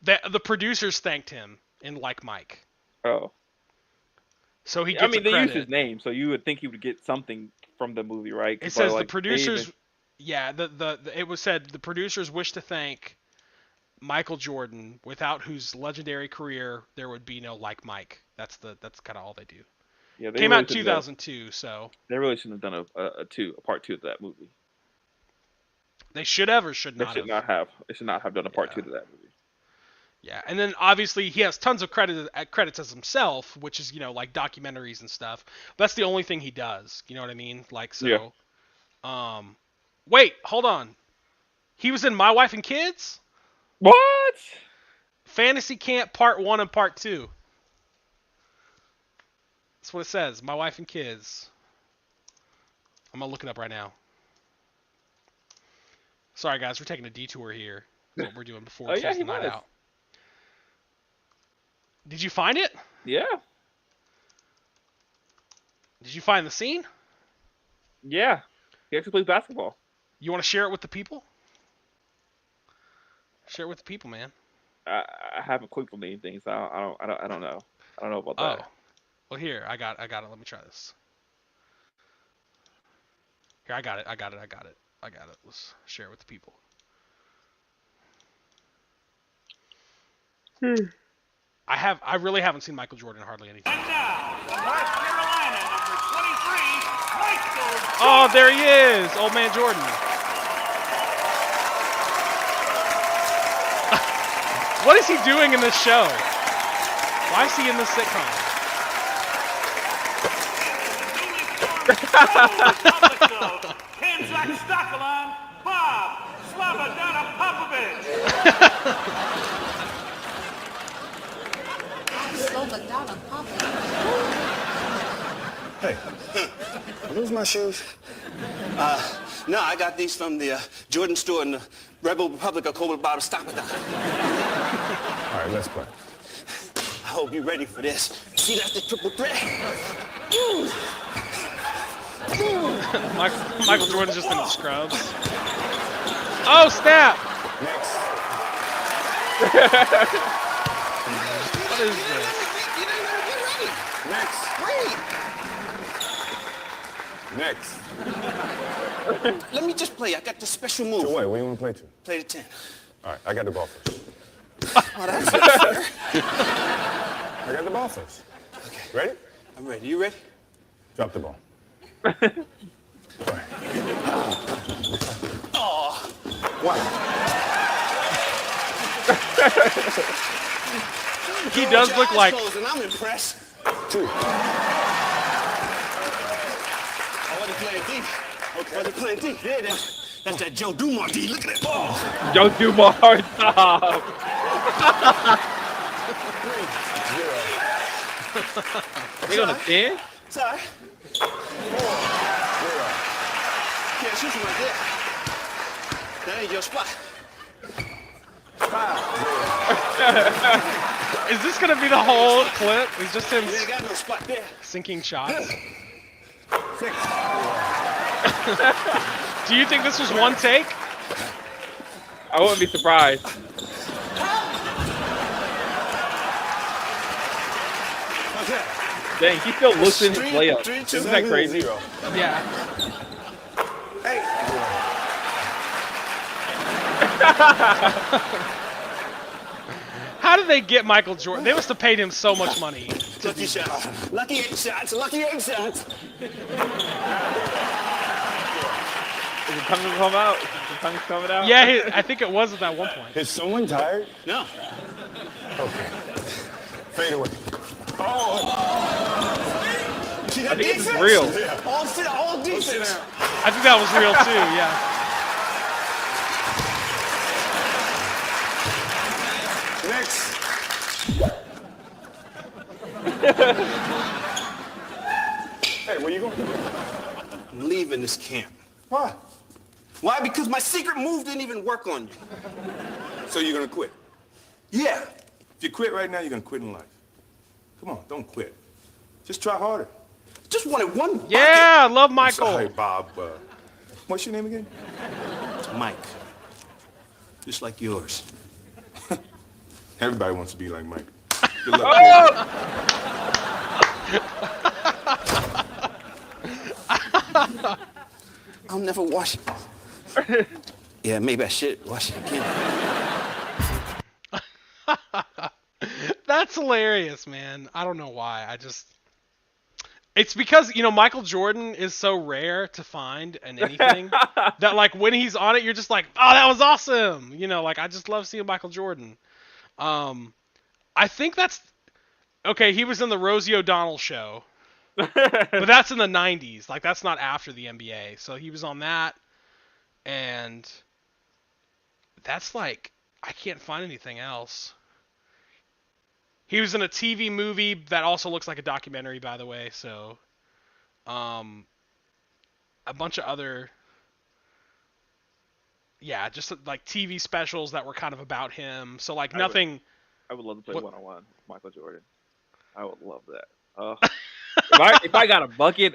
The producers thanked him in Like Mike. Oh. So he gets they credit. used his name, so you would think he would get something from the movie, right? It says the producers. Yeah, it was said the producers wish to thank Michael Jordan, without whose legendary career there would be no Like Mike. That's kind of all they do. Yeah, they came out in 2002, so they really shouldn't have done a part two of that movie. They should have or should not have. They should not have done a part two to that movie. Yeah, and then obviously he has tons of credits as himself, which is, like documentaries and stuff. But that's the only thing he does. You know what I mean? Like, so. Yeah. Wait, hold on. He was in My Wife and Kids? What? Fantasy Camp Part 1 and Part 2. That's what it says. My Wife and Kids. I'm gonna look it up right now. Sorry guys, we're taking a detour here. That's what we're doing before we close the night out. Did you find it? Yeah. Did you find the scene? Yeah. He actually plays basketball. You want to share it with the people? Share it with the people, man. I haven't clicked on anything, so I don't know. I don't know about that. Oh. Well, here, I got it. Let me try this. Here, I got it. Let's share it with the people. I really haven't seen Michael Jordan hardly anything. And now, North Carolina, number 23, Michael Jordan. Oh, there he is, old man Jordan. What is he doing in this show? Why is he in this sitcom? Kanzak Stockholm, Bob Slobodana Popovich. Slobodana Popovich. Hey, are those my shoes? No, I got these from the Jordan store in the Rebel Republic of Cold Bottle Stockholm. All right, let's play. I hope you're ready for this. See, that's the triple threat. Michael Jordan's just in the scrubs. Oh, snap! Next. What is this? Next. Let me just play. I got this special move. So wait, what do you want to play to? Play the 10. All right, I got the ball first. Oh, that's not fair. I got the ball first. Okay. Ready? I'm ready. You ready? Drop the ball. Oh. One. He does Your look eyes like. closed, and I'm impressed. Two. I wasn't playing deep. Okay. I wasn't playing deep. Yeah, that's that Joe Dumars D. Look at that ball. Joe Dumars. Stop. 3-0. They gonna 10? Sorry. 4-0. Can't shoot from right there. That ain't your spot. 5-0. Is this gonna be the whole clip? It's just him You ain't got no spot there. sinking shots. 6-0. Do you think this was one take? I wouldn't be surprised. What's that? Dang, he still looks in his layup. Three, two, Isn't that crazy? 0. Yeah. 8. How did they get Michael Jordan? They must have paid him so much money. Lucky shots. Lucky 8 shots. Lucky 8 shots. Is the tongue come out? Is the tongue coming out? Yeah, I think it was at that one point. Is someone tired? No. Okay. Fade away. See that I think this is defense? real. All defense. I think that was real too. Yeah. Next. Hey, where you going? I'm leaving this camp. Why? Why? Because my secret move didn't even work on you. So you're gonna quit? Yeah. If you quit right now, you're gonna quit in life. Come on, don't quit. Just try harder. Just wanted one bucket. Yeah, I love I'm Michael. sorry, Bob. What's your name again? It's Mike. Just like yours. Everybody wants to be like Mike. Good luck. I'll never wash it. Yeah, maybe I should wash it again. That's hilarious, man. I don't know why. It's because, Michael Jordan is so rare to find in anything that, like, when he's on it, you're just like, oh, that was awesome. I just love seeing Michael Jordan. I think okay, he was in the Rosie O'Donnell show, but that's in the 90s. Like, that's not after the NBA. So he was on that, and that's like, I can't find anything else. He was in a TV movie that also looks like a documentary, by the way. So, a bunch of other, just like TV specials that were kind of about him. So like nothing. I would love to play What- one-on-one with Michael Jordan. I would love that. If I got a bucket,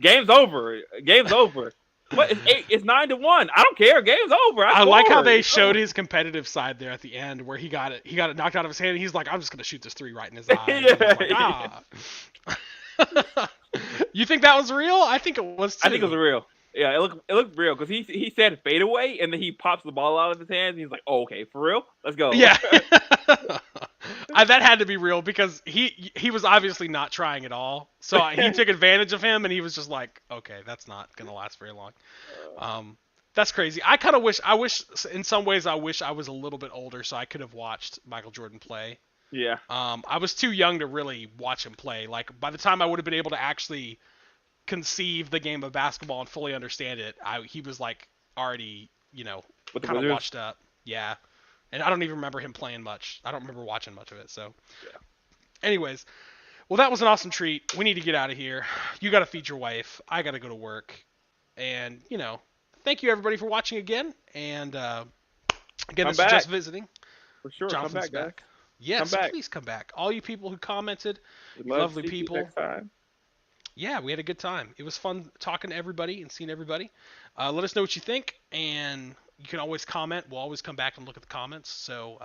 game's over. Game's over. What? It's 9-1. I don't care. Game's over. I like how scored. they showed his competitive side there at the end, where he got it knocked out of his hand, and he's like, "I'm just gonna shoot this 3 right in his eye." Yeah. Like, You think that was real? I think it was too. I think it was real. Yeah, it looked real because he said fade away and then he pops the ball out of his hands and he's like, "Oh, okay, for real? Let's go." Yeah. That had to be real because he was obviously not trying at all. So he took advantage of him, and he was just like, "Okay, that's not gonna last very long." That's crazy. I wish in some ways I wish I was a little bit older so I could have watched Michael Jordan play. Yeah. I was too young to really watch him play. Like, by the time I would have been able to actually conceive the game of basketball and fully understand it, he was like already, With the kind of Wizards? washed up. Yeah. And I don't even remember him playing much. I don't remember watching much of it. So, Yeah. Anyways, well, that was an awesome treat. We need to get out of here. You got to feed your wife. I got to go to work. And, thank you everybody for watching again. And again, Come this back. is just visiting. For sure. Jonathan's Come back, guys. Yes, Come back. please come back. All you people who commented, We'd love to lovely see you people. next time. Yeah, we had a good time. It was fun talking to everybody and seeing everybody. Let us know what you think, and you can always comment. We'll always come back and look at the comments. So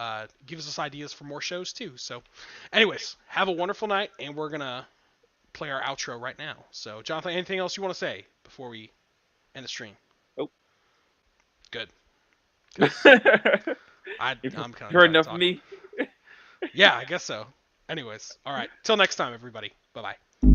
give us ideas for more shows too. So anyways, have a wonderful night, and we're going to play our outro right now. So Jonathan, anything else you want to say before we end the stream? Nope. Good. I'm kind of Heard enough of me. Yeah, I guess so. Anyways, all right. Till next time, everybody. Bye bye.